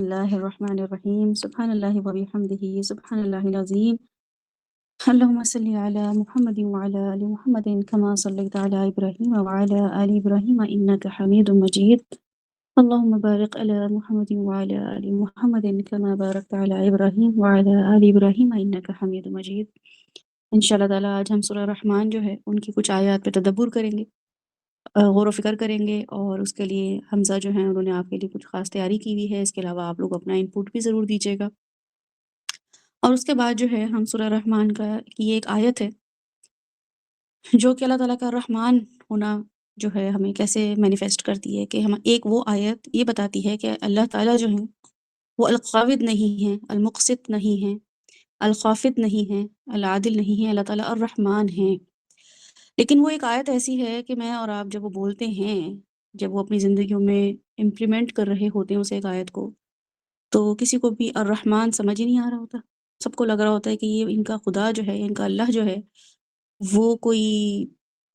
الله الرحمن الرحيم سبحان الله وبحمده سبحان الله العظيم اللهم صل على محمد وعلى آل محمد كما صليت على إبراهيم وعلى آل إبراهيم إنك حميد مجيد اللهم بارك على محمد وعلى آل محمد كما باركت على إبراهيم وعلى آل إبراهيم إنك حميد مجيد انشاءاللہ تعالیٰ آج ہم سورہ رحمان جو ہے ان کی کچھ آیات پہ تدبر کریں گے، غور و فکر کریں گے، اور اس کے لیے حمزہ جو ہیں انہوں نے آپ کے لیے کچھ خاص تیاری کی ہوئی ہے۔ اس کے علاوہ آپ لوگ اپنا انپٹ بھی ضرور دیجیے گا، اور اس کے بعد جو ہے ہم سورہ رحمان کی ایک آیت ہے جو کہ اللہ تعالیٰ کا رحمان ہونا جو ہے ہمیں کیسے مینیفیسٹ کرتی ہے، کہ ہم ایک وہ آیت یہ بتاتی ہے کہ اللہ تعالیٰ جو ہیں وہ القابض نہیں ہیں، المقسط نہیں ہیں، الخافض نہیں ہیں، العادل نہیں ہیں، اللہ تعالیٰ الرحمن ہیں۔ لیکن وہ ایک آیت ایسی ہے کہ میں اور آپ جب وہ بولتے ہیں، جب وہ اپنی زندگیوں میں امپلیمنٹ کر رہے ہوتے ہیں اس ایک آیت کو، تو کسی کو بھی الرحمن سمجھ ہی نہیں آ رہا ہوتا۔ سب کو لگ رہا ہوتا ہے کہ یہ ان کا خدا جو ہے، ان کا اللہ جو ہے وہ کوئی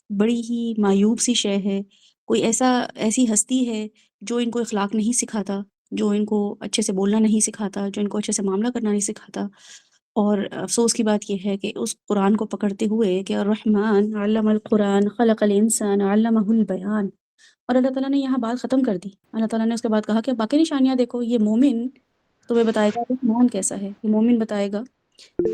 بڑی ہی معیوب سی شے ہے، کوئی ایسی ہستی ہے جو ان کو اخلاق نہیں سکھاتا، جو ان کو اچھے سے بولنا نہیں سکھاتا، جو ان کو اچھے سے معاملہ کرنا نہیں سکھاتا۔ اور افسوس کی بات یہ ہے کہ اس قرآن کو پکڑتے ہوئے کہ الرحمن علم القرآن خلق الانسان علمہ البیان، اور اللہ تعالیٰ نے یہاں بات ختم کر دی۔ اللہ تعالیٰ نے اس کے بعد کہا کہ باقی نشانیاں دیکھو، یہ مومن تمہیں بتائے گا رحمان کیسا ہے، یہ مومن بتائے گا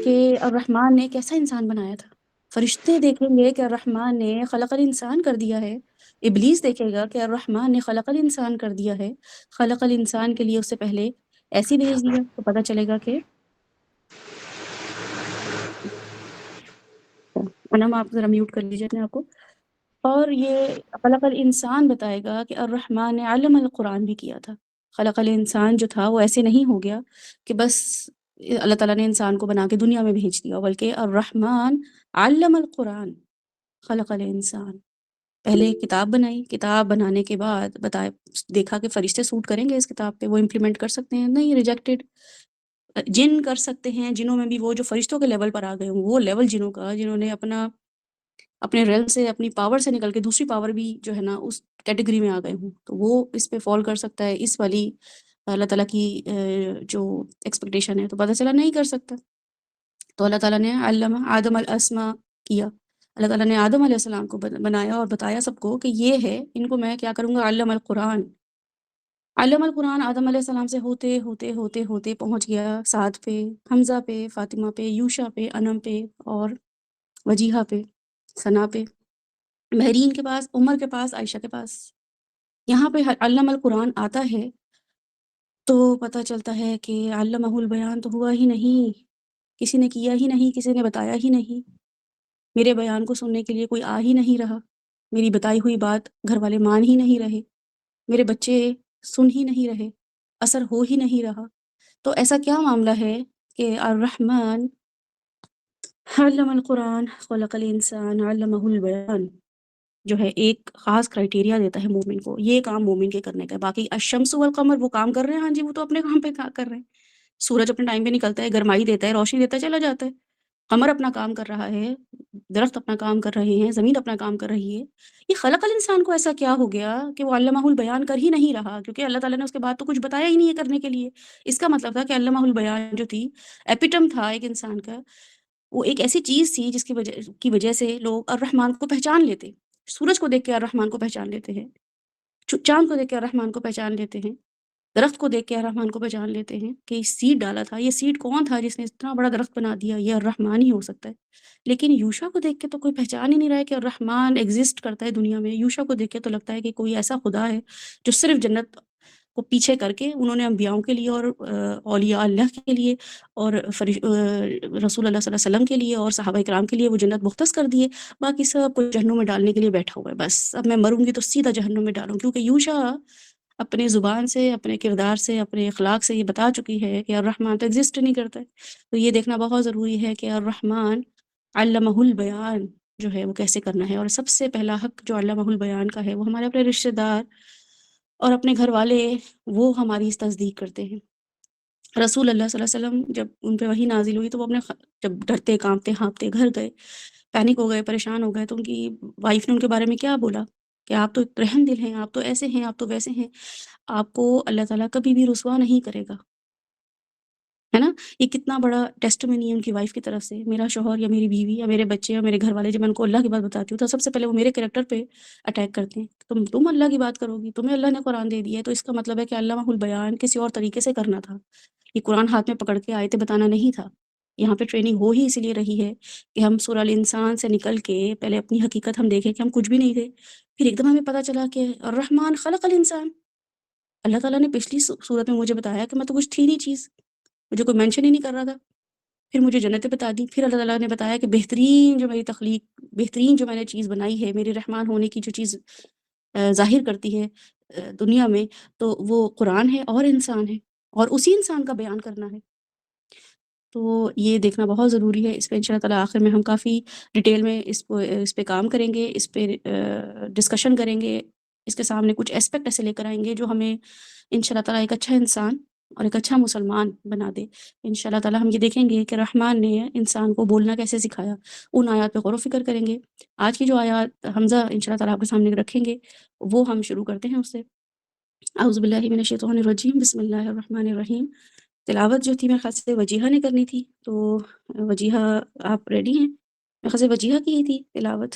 کہ الرحمن نے کیسا انسان بنایا تھا۔ فرشتے دیکھیں گے کہ الرحمن نے خلق الانسان کر دیا ہے، ابلیس دیکھے گا کہ الرحمن نے خلق الانسان کر دیا ہے، خلق الانسان کے لیے اس سے پہلے ایسی بھیج دیا، تو پتہ چلے گا کہ انم آپ ذرا میوٹ کر لیجیے اپنے آپ کو۔ اور یہ خلق الانسان بتائے گا کہ الرحمن نے علم القرآن بھی کیا تھا۔ خلق الانسان جو تھا وہ ایسے نہیں ہو گیا کہ بس اللہ تعالیٰ نے انسان کو بنا کے دنیا میں بھیج دیا، بلکہ الرحمن علم القرآن خلق الانسان، پہلے کتاب بنائی، کتاب بنانے کے بعد دیکھا کہ فرشتے سوٹ کریں گے اس کتاب پہ، وہ امپلیمنٹ کر سکتے ہیں؟ نہیں، ریجیکٹڈ۔ جن کر سکتے ہیں، جنوں میں بھی وہ جو فرشتوں کے لیول پر آ گئے ہوں، وہ لیول جنوں کا جنہوں نے اپنے ریل سے، اپنی پاور سے نکل کے دوسری پاور بھی جو ہے نا اس کیٹیگری میں آ گئے ہوں، تو وہ اس پہ فال کر سکتا ہے۔ اس والی اللہ تعالیٰ کی جو ایکسپیکٹیشن ہے، تو پتہ چلا نہیں کر سکتا۔ تو اللہ تعالیٰ نے علم آدم الاسماء کیا، اللہ تعالیٰ نے آدم علیہ السلام کو بنایا اور بتایا سب کو کہ یہ ہے، ان کو میں کیا کروں گا، علم القرآن۔ علم القرآن آدم علیہ السلام سے ہوتے ہوتے ہوتے ہوتے پہنچ گیا سعد پہ، حمزہ پہ، فاطمہ پہ، یوشا پہ، انم پہ، اور وجیحہ پہ، ثنا پہ، مہرین کے پاس، عمر کے پاس، عائشہ کے پاس۔ یہاں پہ علم القرآن آتا ہے تو پتہ چلتا ہے کہ علمہ البیان تو ہوا ہی نہیں، کسی نے کیا ہی نہیں، کسی نے بتایا ہی نہیں، میرے بیان کو سننے کے لیے کوئی آ ہی نہیں رہا، میری بتائی ہوئی بات گھر والے مان ہی نہیں رہے، میرے بچے سن ہی نہیں رہے، اثر ہو ہی نہیں رہا۔ تو ایسا کیا معاملہ ہے کہ الرحمن علم القرآن خلق الانسان علمہ البیان جو ہے ایک خاص کرائٹیریا دیتا ہے مومن کو، یہ کام مومن کے کرنے کا ہے۔ باقی الشمس والقمر وہ کام کر رہے ہیں، ہاں جی وہ تو اپنے کام پہ کر رہے ہیں، سورج اپنے ٹائم پہ نکلتا ہے، گرمائی دیتا ہے، روشنی دیتا ہے، چلا جاتا ہے، قمر اپنا کام کر رہا ہے، درخت اپنا کام کر رہے ہیں، زمین اپنا کام کر رہی ہے۔ یہ خلق الانسان کو ایسا کیا ہو گیا کہ وہ علمہ البیان کر ہی نہیں رہا، کیونکہ اللہ تعالیٰ نے اس کے بعد تو کچھ بتایا ہی نہیں ہے کرنے کے لیے۔ اس کا مطلب تھا کہ علمہ البیان جو تھی، ایپیٹم تھا ایک انسان کا، وہ ایک ایسی چیز تھی جس کی وجہ سے لوگ الرحمن کو پہچان لیتے، سورج کو دیکھ کے الرحمن کو پہچان لیتے ہیں، چاند کو دیکھ کے الرحمن کو پہچان لیتے ہیں، درخت کو دیکھ کے الرحمن کو پہچان لیتے ہیں کہ یہ سیڈ ڈالا تھا، یہ سیڈ کون تھا جس نے اتنا بڑا درخت بنا دیا، یہ الرحمن ہی ہو سکتا ہے۔ لیکن یوشا کو دیکھ کے تو کوئی پہچان ہی نہیں رہا ہے کہ الرحمن ایگزسٹ کرتا ہے دنیا میں۔ یوشا کو دیکھ کے تو لگتا ہے کہ کوئی ایسا خدا ہے جو صرف جنت کو پیچھے کر کے انہوں نے انبیاؤں کے لیے اور اولیاء اللہ کے لیے اور رسول اللہ صلی اللہ علیہ وسلم کے لیے اور صحابہ کرام کے لیے وہ جنت مختص کر دیے، باقی سب کو جہنم میں ڈالنے کے لیے بیٹھا ہوا ہے۔ بس اب میں مروں گی تو سیدھا جہنم میں ڈالوں، کیونکہ یوشا اپنے زبان سے، اپنے کردار سے، اپنے اخلاق سے یہ بتا چکی ہے کہ الرحمن تو ایگزسٹ نہیں کرتا ہے۔ تو یہ دیکھنا بہت ضروری ہے کہ الرحمن علمہ البیان جو ہے وہ کیسے کرنا ہے، اور سب سے پہلا حق جو علمہ البیان کا ہے وہ ہمارے اپنے رشتہ دار اور اپنے گھر والے، وہ ہماری اس تصدیق کرتے ہیں۔ رسول اللہ صلی اللہ علیہ وسلم جب ان پہ وحی نازل ہوئی تو وہ جب ڈرتے کانپتے ہانپتے گھر گئے، پینک ہو گئے، پریشان ہو گئے، تو ان کی وائف نے ان کے بارے میں کیا بولا کہ آپ تو رحم دل ہیں، آپ تو ایسے ہیں، آپ تو ویسے ہیں، آپ کو اللہ تعالیٰ کبھی بھی رسوا نہیں کرے گا، ہے نا؟ یہ کتنا بڑا ٹیسٹمنی ہے ان کی وائف کی طرف سے۔ میرا شوہر یا میری بیوی یا میرے بچے یا میرے گھر والے جب میں ان کو اللہ کی بات بتاتی ہوں تو سب سے پہلے وہ میرے کریکٹر پہ اٹیک کرتے ہیں، تم اللہ کی بات کرو گی، تمہیں اللہ نے قرآن دے دیا ہے، تو اس کا مطلب ہے کہ علامہ البیان کسی اور طریقے سے کرنا تھا، یہ قرآن ہاتھ میں پکڑ کے آیتیں بتانا نہیں تھا۔ یہاں پہ ٹریننگ ہو ہی اسی لیے رہی ہے کہ ہم سورہ الانسان سے نکل کے پہلے اپنی حقیقت ہم دیکھیں کہ ہم کچھ بھی نہیں تھے، پھر ایک دم ہمیں پتہ چلا کہ الرحمن خلق الانسان، اللہ تعالیٰ نے پچھلی صورت میں مجھے بتایا کہ میں تو کچھ تھی نہیں چیز، مجھے کوئی مینشن ہی نہیں کر رہا تھا، پھر مجھے جنتیں بتا دی، پھر اللہ تعالیٰ نے بتایا کہ بہترین جو میری تخلیق، بہترین جو میں نے چیز بنائی ہے، میرے رحمان ہونے کی جو چیز ظاہر کرتی ہے دنیا میں، تو وہ قرآن ہے اور انسان ہے، اور اسی انسان کا بیان کرنا ہے۔ تو یہ دیکھنا بہت ضروری ہے، اس پہ انشاءاللہ تعالیٰ آخر میں ہم کافی ڈیٹیل میں اس پہ کام کریں گے، اس پہ ڈسکشن کریں گے، اس کے سامنے کچھ اسپیکٹ ایسے لے کر آئیں گے جو ہمیں انشاءاللہ تعالیٰ ایک اچھا انسان اور ایک اچھا مسلمان بنا دے۔ انشاءاللہ تعالیٰ ہم یہ دیکھیں گے کہ رحمان نے انسان کو بولنا کیسے سکھایا، ان آیات پہ غور و فکر کریں گے۔ آج کی جو آیات حمزہ انشاءاللہ تعالیٰ آپ کے سامنے رکھیں گے وہ ہم شروع کرتے ہیں اس سے۔ اعوذ باللہ من الشیطان الرجیم، بسم اللہ الرحمن الرحیم۔ تلاوت جو تھی میرے خیال سے وجیحہ نے کرنی تھی، تو وجیحہ آپ ریڈی ہیں؟ میرے خیال سے وجیحہ کی ہی تھی تلاوت،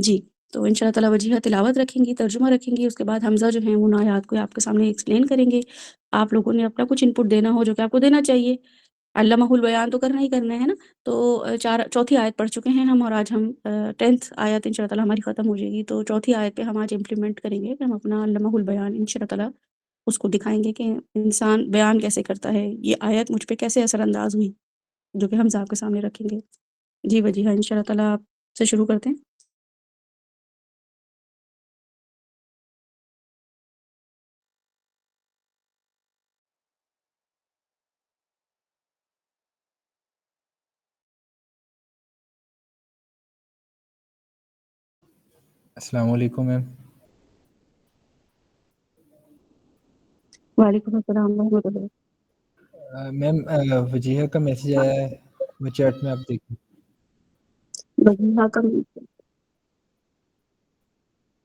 جی۔ تو ان شاء اللہ تعالیٰ وجیحہ تلاوت رکھیں گی، ترجمہ رکھیں گی، اس کے بعد حمزہ جو ہیں ان آیات کو آپ کے سامنے ایکسپلین کریں گے۔ آپ لوگوں نے اپنا کچھ انپٹ دینا ہو جو کہ آپ کو دینا چاہیے، علامہ البیان تو کرنا ہی کرنا ہے نا۔ تو چوتھی آیت پڑھ چکے ہیں ہم، اور آج ہم 10th آیت ان شاء اللہ تعالیٰ ہماری ختم ہو جائے گی، تو چوتھی آیت پہ ہم آج امپلیمنٹ کریں گے کہ ہم اپنا علامہ البیان ان شاء اللہ تعالیٰ اس کو دکھائیں گے کہ انسان بیان کیسے کرتا ہے، یہ آیت مجھ پہ کیسے اثر انداز ہوئی، جو کہ ہم آپ کے سامنے رکھیں گے۔ جی وجیحہ ان شاء اللہ تعالیٰ آپ سے شروع کرتے ہیں۔ السلام علیکم میم۔ وعلیکم السلام ورحمۃ اللہ۔ میم وجیحہ کا میسج آیا ہے، وہ چیٹ میں آپ دیکھیں۔ وجیحہ کا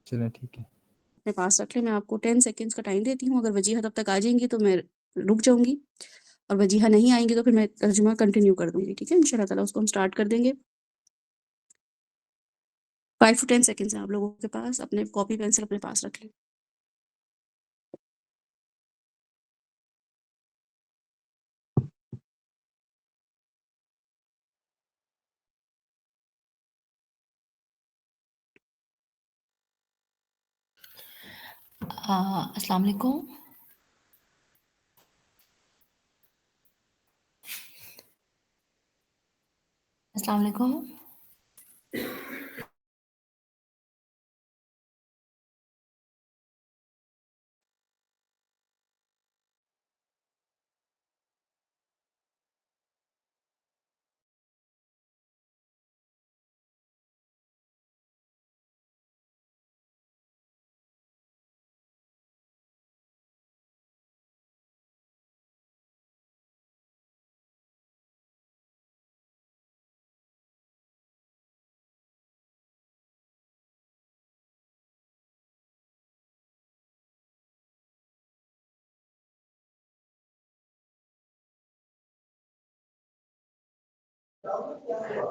چلیں ٹھیک ہے، اپنے پاس رکھ لیں، میں آپ کو 10 سیکنڈز کا ٹائم دیتی ہوں، اگر وجیحہ تب تک آ جائیں گی تو میں رک جاؤں گی، اور وجیحہ نہیں آئیں گی تو پھر میں ترجمہ کنٹینیو کر دوں گی، ٹھیک ہے؟ ان شاء اللہ تعالیٰ اس کو ہم اسٹارٹ کر دیں گے۔ 5 to 10 سیکنڈز ہیں آپ لوگوں کے پاس، اپنے کاپی پینسل اپنے پاس رکھ لیں۔ السلام علیکم۔ السلام علیکم۔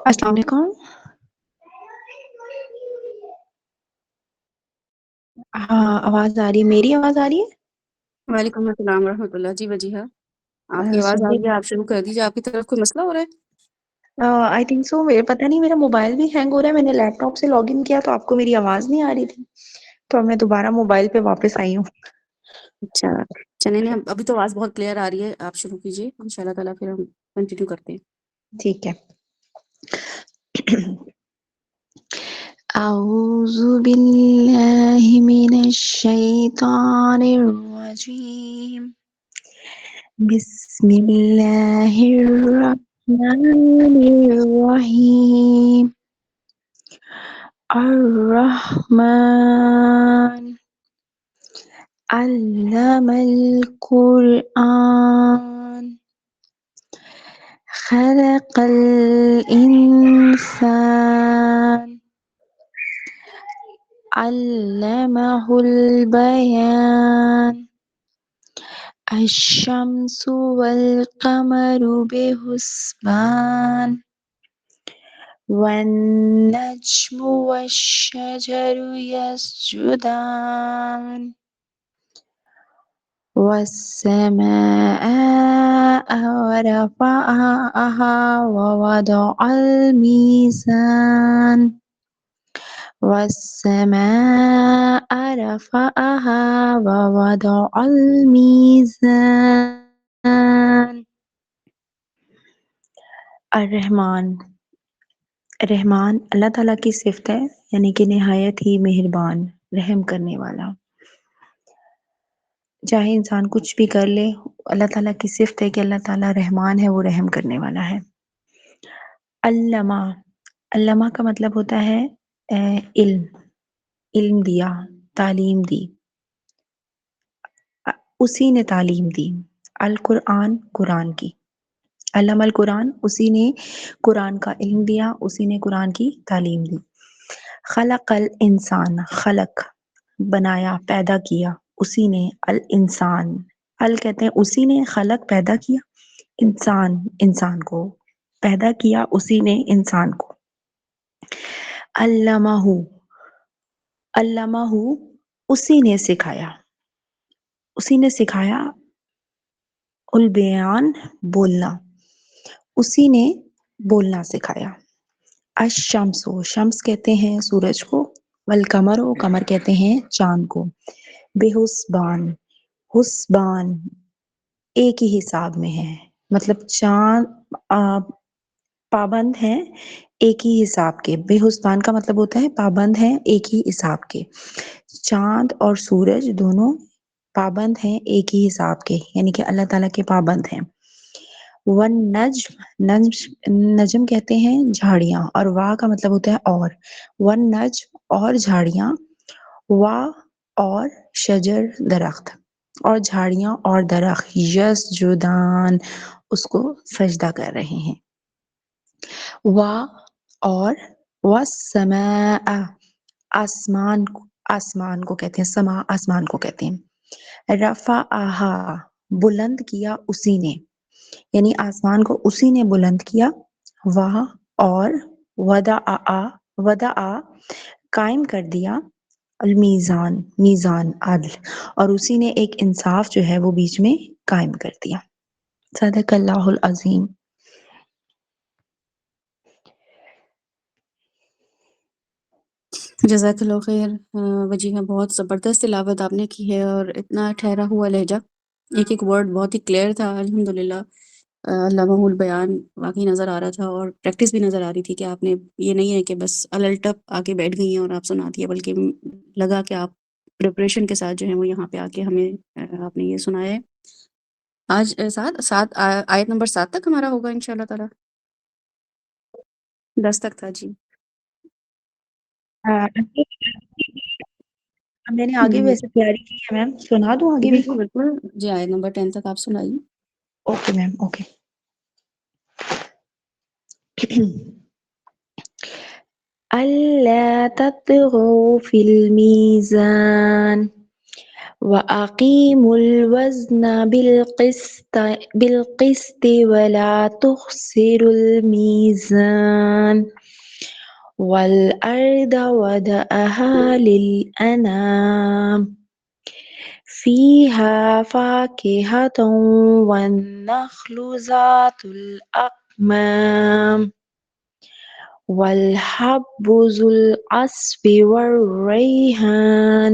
السلام علیکم۔ ہاں آواز آ رہی ہے، میری آواز آ رہی ہے؟ وعلیکم السلام ورحمۃ اللہ۔ جی وجیحہ آپ کی آواز آ رہی ہے، آپ شروع کر دیجیے۔ آپ کی طرف کوئی مسئلہ ہو رہا ہے؟ آئی تھنک سو، میرے پتہ نہیں، میرا موبائل بھی ہینگ ہو رہا ہے، میں نے لیپ ٹاپ سے لاگ ان کیا تو آپ کو میری آواز نہیں آ رہی تھی، تو میں دوبارہ موبائل پہ واپس آئی ہوں۔ اچھا چلیں، نہیں ابھی تو آواز بہت کلیئر آ رہی ہے، آپ شروع کیجیے ان شاء اللہ تعالیٰ، پھر ہم کنٹینیو کرتے ہیں۔ ٹھیک ہے۔ اعوذ باللہ من الشیطان الرجیم، بسم اللہ الرحمن الرحیم۔ الرحمن علم القرآن، خلق الإنسان، علمه البيان الشمس والقمر بحسبان والنجم والشجر يسجدان والسماء ورفعها ووضع الميزان والسماء رفعها ووضع الميزان الرحمن رحمان اللہ تعالیٰ کی صفت ہے یعنی کہ نہایت ہی مہربان رحم کرنے والا. چاہے انسان کچھ بھی کر لے اللہ تعالیٰ کی صفت ہے کہ اللہ تعالیٰ رحمان ہے، وہ رحم کرنے والا ہے. علامہ علامہ کا مطلب ہوتا ہے علم دیا، تعلیم دی. اسی نے تعلیم دی. القرآن قرآن کی، علم القرآن اسی نے قرآن کا علم دیا، اسی نے قرآن کی تعلیم دی. خلق الانسان خلق بنایا پیدا کیا، اسی نے الانسان کہتے ہیں اسی نے خلق پیدا کیا انسان کو پیدا کیا، اسی نے انسان کو. علمہ اسی نے سکھایا البیان بولنا، اسی نے بولنا سکھایا. شمس کہتے ہیں سورج کو، قمر کہتے ہیں چاند کو. حسبان ایک ہی حساب میں ہے، مطلب چاند پابند ہیں ایک ہی حساب کے. بے حسبان کا مطلب ہوتا ہے پابند ہیں ایک ہی حساب کے. چاند اور سورج دونوں پابند ہیں ایک ہی حساب کے، یعنی کہ اللہ تعالیٰ کے پابند ہیں. نجم کہتے ہیں جھاڑیاں، اور وا کا مطلب ہوتا ہے اور. نجم اور جھاڑیاں، وا اور شجر درخت، اور جھاڑیاں اور درخت یسجدان اس کو سجدہ کر رہے ہیں. اور والسماء آسمان کو کہتے ہیں، سما آسمان کو کہتے ہیں. رفعہا بلند کیا اسی نے، یعنی آسمان کو اسی نے بلند کیا. اور وضع قائم کر دیا میزان عدل، اور اسی نے ایک انصاف جو ہے وہ بیچ میں قائم کر دیا. صدق اللہ العظیم. جزاک اللہ خیر وجیہہ، بہت زبردست تلاوت آپ نے کی ہے، اور اتنا ٹھہرا ہوا لہجہ، ایک ایک ورڈ بہت ہی کلیئر تھا. الحمدللہ علامہ البیان واقعی نظر آ رہا تھا، اور پریکٹس بھی نظر آ رہی تھی کہ آپ نے یہ نہیں ہے کہ بس الٹپ آ کے بیٹھ گئی ہیں اور آپ سنا دیا، بلکہ لگا کہ آپ پریپریشن کے ساتھ جو ہے وہ یہاں پہ آ کے ہمیں آپ نے یہ سنایا ہے. آج آیت نمبر 7 تک ہمارا ہوگا انشاءاللہ تعالی. 10 تک تھا جی. میں نے آگے ویسے تیاری کی ہے میم، سنا دوں آگے بھی؟ بالکل بالکل جی، آیت نمبر 10 تک آپ سنائیے. Okay ma'am, okay. أَلَّا تَطْغَوْا فِي الْمِيزَانِ وَأَقِيمُوا الْوَزْنَ بِالْقِسْطِ وَلَا تُخْسِرُوا الْمِيزَانَ وَالْأَرْضَ وَضَعَهَا لِلْأَنَامِ فِيهَا فَاكِهَةٌ وَالنَّخْلُ ذَاتُ الْأَكْمَامِ وَالْحَبُّ ذُو الْعَصْفِ وَالرَّيْحَانُ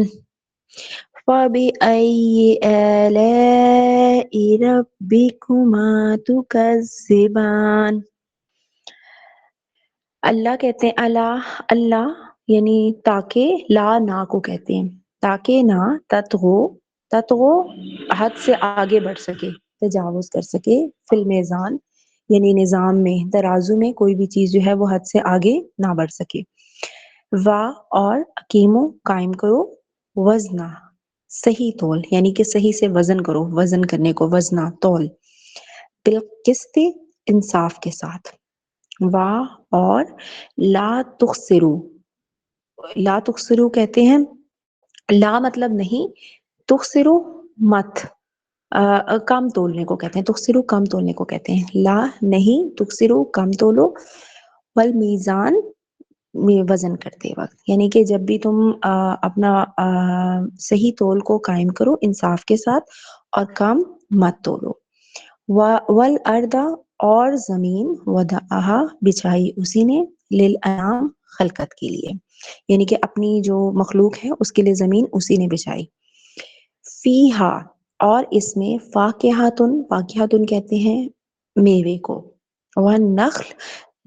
فَبِأَيِّ آلَاءِ رَبِّكُمَا تُكَذِّبَانِ. اللہ کہتے ہیں اللہ یعنی تاکہ، لا نا کو کہتے ہیں، تاکہ نہ تتغو حد سے آگے بڑھ سکے، تجاوز کر سکے، فی المیزان یعنی نظام میں، ترازو میں کوئی بھی چیز جو ہے وہ حد سے آگے نہ بڑھ سکے. اور اقیمو قائم کرو، وزنا صحیح تول، یعنی کہ صحیح سے وزن کرو، وزن کرنے کو وزنا تول، بالقسط انصاف کے ساتھ. اور لا تخسرو لا تخسرو کہتے ہیں، لا مطلب نہیں، تخسرو مت، کم تولنے کو کہتے ہیں، تخسرو کم تولنے کو کہتے ہیں، لا نہیں، تخسرو کم تولو، والمیزان وزن کرتے وقت، یعنی کہ جب بھی تم اپنا صحیح تول کو قائم کرو انصاف کے ساتھ اور کم مت تولو، والارض اور زمین وضعہا بچھائی اسی نے، للانعام خلقت کے لیے، یعنی کہ اپنی جو مخلوق ہے اس کے لیے زمین اسی نے بچھائی، فیہا اور اس میں، فاکہاتن، فاکہاتن کہتے ہیں میوے کو، والنخل،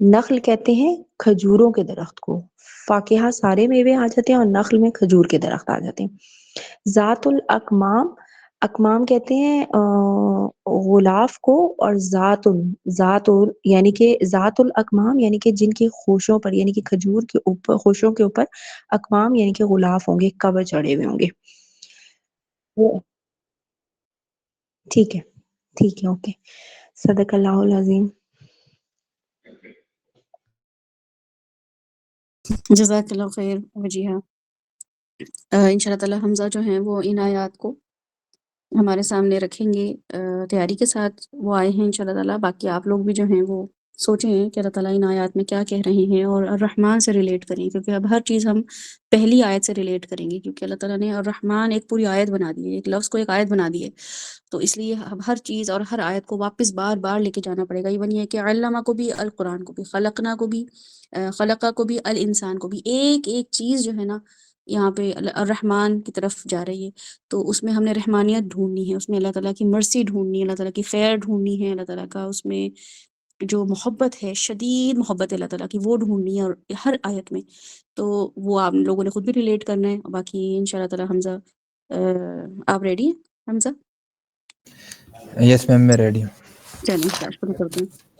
نخل کہتے ہیں کھجوروں کے درخت کو، فاکہہ سارے میوے آ جاتے ہیں اور نخل میں کھجور کے درخت آ جاتے ہیں، ذات الاکمام، اکمام کہتے ہیں غلاف کو، اور ذات یعنی کہ ذات الاکمام یعنی کہ جن کی خوشوں پر، یعنی کہ کھجور کے اوپر، خوشوں کے اوپر، اکمام یعنی کہ غلاف ہوں گے، کور چڑھے ہوئے ہوں گے، ٹھیک ہے، ٹھیک ہے، اوکے، صدق اللہ العظیم۔ جزاک اللہ خیر وجیہہ۔ انشاءاللہ تعالی حمزہ جو ہیں وہ ان آیات کو ہمارے سامنے رکھیں گے تیاری کے ساتھ، وہ آئے ہیں انشاءاللہ تعالی، باقی آپ لوگ بھی جو ہیں وہ سوچیں کہ اللہ تعالیٰ ان آیات میں کیا کہہ رہے ہیں، اور الرحمن سے ریلیٹ کریں، کیونکہ اب ہر چیز ہم پہلی آیت سے ریلیٹ کریں گے، کیونکہ اللہ تعالیٰ نے الرحمن ایک پوری آیت بنا دی ہے، ایک لفظ کو ایک آیت بنا دی ہے، تو اس لیے اب ہر چیز اور ہر آیت کو واپس بار بار لے کے جانا پڑے گا۔ ایون یہ کہ علامہ کو بھی، القرآن کو بھی، خلقنا کو بھی، خلقہ کو بھی، الانسان کو بھی، ایک ایک چیز جو ہے نا یہاں پہ الرحمن کی طرف جا رہی ہے، تو اس میں ہم نے رحمانیت ڈھونڈنی ہے، اس میں اللہ تعالیٰ کی مرسی ڈھونڈنی ہے، اللہ تعالیٰ کی خیر ڈھونڈنی ہے، اللہ تعالیٰ کا اس میں جو محبت ہے، شدید محبت ہے اللہ تعالیٰ کی، وہ ڈھونڈنی ہے، اور ہر آیت میں تو وہ آپ لوگوں نے خود بھی ریلیٹ کرنا ہے۔ باقی ان شاء اللہ تعالیٰ حمزہ آپ ریڈی ہیں حمزہ؟ یس میم میں ریڈی ہوں۔ چلیں شروع کرتے ہیں۔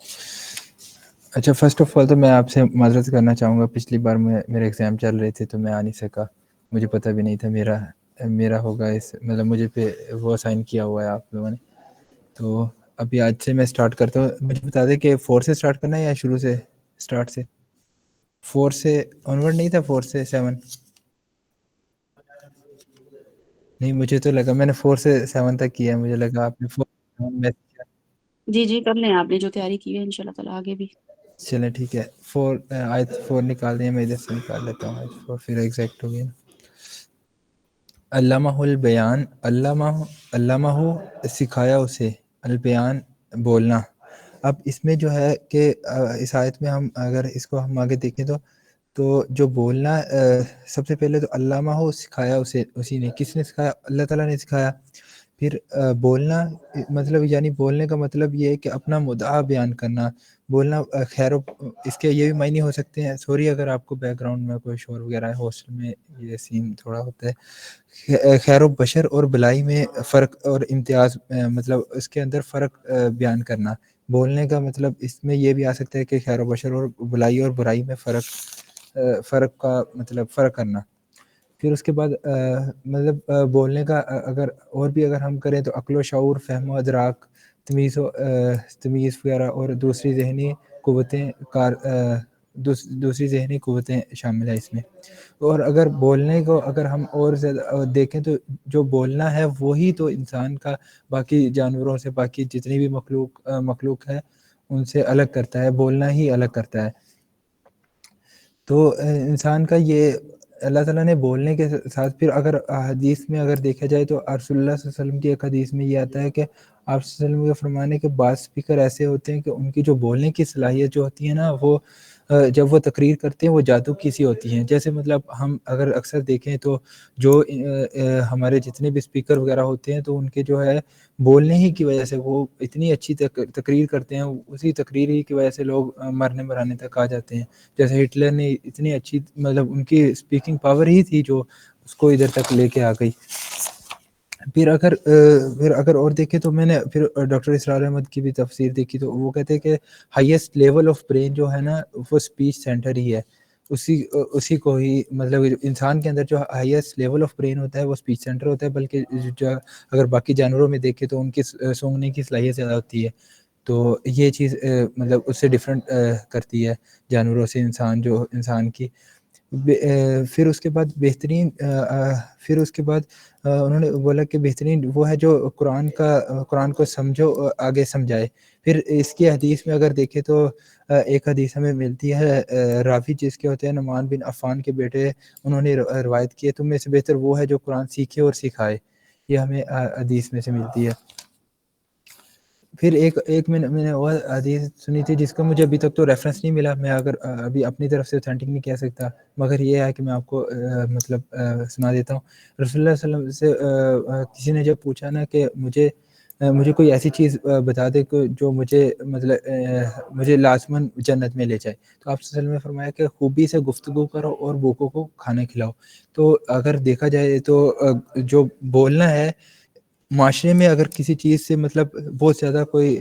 اچھا، فرسٹ آف آل تو میں آپ سے معذرت کرنا چاہوں گا، پچھلی بار میرے ایگزام چل رہے تھے تو میں آ نہیں سکا، مجھے پتہ بھی نہیں تھا میرا ہوگا، اس مطلب مجھے پہ وہ اسائن کیا ہوا ہے آپ لوگوں نے، تو ابھی آج سے میں اسٹارٹ کرتا ہوں۔ مجھے بتا دیں کہ 4 سے اسٹارٹ کرنا ہے یا شروع سے اسٹارٹ سے؟ 4 سے آنورڈ نہیں تھا، 4 سے 7 نہیں، مجھے تو لگا میں نے 4 سے 7 تک کیا ہے، مجھے لگا آپ نے 4 جی جی کر لیں، آپ نے جو تیاری کی ہے ان شاء اللہ تعالیٰ آگے بھی۔ چلیں ٹھیک ہے، 4 آیت 4 نکال دیں، میں ادھر سے نکال لیتا ہوں آیت 4، پھر ایگزیکٹ ہو گیا نا۔ علامہ البیان، علامہ سکھایا اسے، البیان بولنا۔ اب اس میں جو ہے کہ اس آیت میں ہم اگر اس کو ہم آگے دیکھیں تو جو بولنا، سب سے پہلے تو علامہ سکھایا اسے، اسی نے، کس نے سکھایا؟ اللہ تعالیٰ نے سکھایا۔ پھر بولنا مطلب، یعنی بولنے کا مطلب یہ ہے کہ اپنا مدعا بیان کرنا، بولنا خیر اس کے یہ بھی معنی ہو سکتے ہیں، سوری اگر آپ کو بیک گراؤنڈ میں کوئی شور وغیرہ ہے، ہاسٹل میں یہ سین تھوڑا ہوتا ہے۔ خیر و بشر اور بلائی میں فرق اور امتیاز، مطلب اس کے اندر فرق بیان کرنا۔ بولنے کا مطلب اس میں یہ بھی آ سکتا ہے کہ خیر و بشر اور بلائی اور برائی میں فرق کا مطلب فرق کرنا۔ پھر اس کے بعد مطلب بولنے کا اگر ہم کریں تو عقل و شعور، فہم و ادراک، تمیز وغیرہ، اور دوسری ذہنی قوتیں شامل ہیں اس میں۔ اور اگر بولنے کو اگر ہم اور زیادہ دیکھیں تو جو بولنا ہے وہی تو انسان کا باقی جانوروں سے، باقی جتنی بھی مخلوق ہے ان سے الگ کرتا ہے، بولنا ہی الگ کرتا ہے۔ تو انسان کا یہ اللہ تعالیٰ نے بولنے کے ساتھ، پھر اگر حدیث میں اگر دیکھا جائے تو رسول اللہ صلی اللہ علیہ وسلم کی ایک حدیث میں یہ آتا ہے کہ آپ صلی اللہ علیہ وسلم کے فرمانے کے بعض اسپیکر ایسے ہوتے ہیں کہ ان کی جو بولنے کی صلاحیت جو ہوتی ہے نا، وہ جب وہ تقریر کرتے ہیں وہ جادو کی سی ہوتی ہیں۔ جیسے مطلب ہم اگر اکثر دیکھیں تو جو ہمارے جتنے بھی اسپیکر وغیرہ ہوتے ہیں تو ان کے جو ہے بولنے ہی کی وجہ سے وہ اتنی اچھی تقریر کرتے ہیں، اسی تقریر ہی کی وجہ سے لوگ مرنے مرانے تک آ جاتے ہیں۔ جیسے ہٹلر نے اتنی اچھی مطلب ان کی اسپیکنگ پاور ہی تھی جو اس کو ادھر تک لے کے آ گئی۔ پھر اگر اور دیکھیں تو میں نے پھر ڈاکٹر اسرار احمد کی بھی تفسیر دیکھی تو وہ کہتے ہیں کہ ہائیسٹ لیول آف برین جو ہے نا وہ اسپیچ سینٹر ہی ہے، اسی کو ہی مطلب انسان کے اندر جو ہائیسٹ لیول آف برین ہوتا ہے وہ اسپیچ سینٹر ہوتا ہے، بلکہ جو اگر باقی جانوروں میں دیکھیں تو ان کی سونگنے کی صلاحیت زیادہ ہوتی ہے۔ تو یہ چیز مطلب اس سے ڈفرینٹ کرتی ہے جانوروں سے انسان کی۔ پھر اس کے بعد بہترین پھر اس کے بعد انہوں نے بولا کہ بہترین وہ ہے جو قرآن کو سمجھو آگے سمجھائے. پھر اس کی حدیث میں اگر دیکھیں تو ایک حدیث ہمیں ملتی ہے راوی جس کے ہوتے ہیں نعمان بن عفان کے بیٹے, انہوں نے روایت کی ہے تم میں سے بہتر وہ ہے جو قرآن سیکھے اور سکھائے. یہ ہمیں حدیث میں سے ملتی ہے. پھر ایک میں نے اور حدیث سنی تھی جس کا مجھے ابھی تک تو ریفرنس نہیں ملا, میں اگر ابھی اپنی طرف سے اوتھینٹک نہیں کہہ سکتا, مگر یہ ہے کہ میں آپ کو مطلب سنا دیتا ہوں. رسول اللہ صلی اللہ علیہ وسلم سے کسی نے جب پوچھا نا کہ مجھے کوئی ایسی چیز بتا دے جو مجھے لازماً جنت میں لے جائے, تو آپ صلی اللہ علیہ وسلم نے فرمایا کہ خوبی سے گفتگو کرو اور بھوکوں کو کھانا کھلاؤ. تو اگر دیکھا جائے تو جو بولنا ہے معاشرے میں, اگر کسی چیز سے مطلب بہت زیادہ کوئی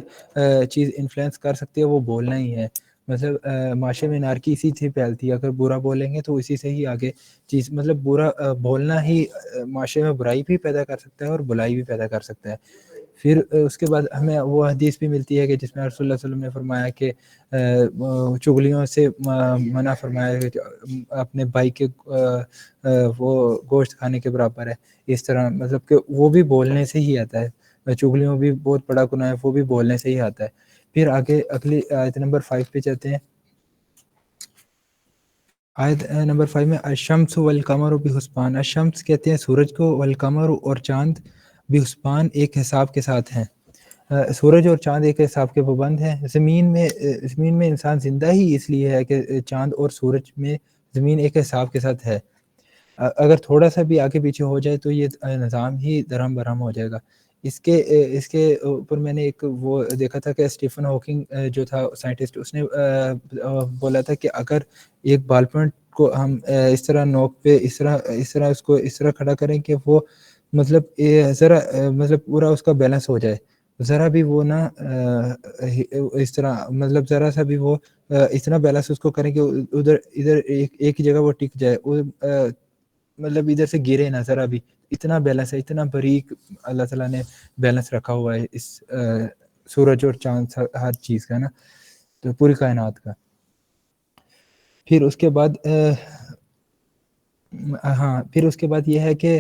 چیز انفلوئنس کر سکتی ہے وہ بولنا ہی ہے. مطلب معاشرے میں انارکی اسی سے پھیلتی ہے, اگر برا بولیں گے تو اسی سے ہی آگے چیز مطلب برا بولنا ہی معاشرے میں برائی بھی پیدا کر سکتا ہے اور بلائی بھی پیدا کر سکتا ہے. پھر اس کے بعد ہمیں وہ حدیث بھی ملتی ہے کہ جس میں رسول اللہ صلی اللہ علیہ وسلم نے فرمایا کہ چغلیوں سے منع فرمایا کہ اپنے بھائی کے وہ گوشت کھانے کے برابر ہے. اس طرح مطلب کہ وہ بھی بولنے سے ہی آتا ہے, چغلیوں بھی بہت بڑا گناہ ہے, وہ بھی بولنے سے ہی آتا ہے. پھر آگے اگلی آیت نمبر 5 پہ چلتے ہیں. آیت نمبر 5 میں الشمس والقمر بحسبان, الشمس کہتے ہیں سورج کو, والقمر اور چاند بحسبان ایک حساب کے ساتھ ہیں. سورج اور چاند ایک حساب کے پابند ہیں. زمین میں انسان زندہ ہی اس لیے ہے کہ چاند اور سورج میں زمین ایک حساب کے ساتھ ہے. اگر تھوڑا سا بھی آگے پیچھے ہو جائے تو یہ نظام ہی درہم برہم ہو جائے گا. اس کے اوپر میں نے ایک وہ دیکھا تھا کہ اسٹیفن ہاکنگ جو تھا سائنٹسٹ, اس نے بولا تھا کہ اگر ایک بال پوائنٹ کو ہم اس طرح نوک پہ اس طرح اس کو اس طرح کھڑا کریں کہ وہ مطلب ذرا مطلب پورا اس کا بیلنس ہو جائے, ذرا بھی وہ نا اس طرح مطلب ذرا سا بھی وہ اتنا بیلنس اس کو کریں کہ ادھر ایک ہی جگہ وہ ٹک جائے, مطلب ادھر سے گرے نہ ذرا بھی, اتنا بیلنس ہے, اتنا باریک اللہ تعالیٰ نے بیلنس رکھا ہوا ہے اس سورج اور چاند ہر چیز کا نا, تو پوری کائنات کا. پھر اس کے بعد یہ ہے کہ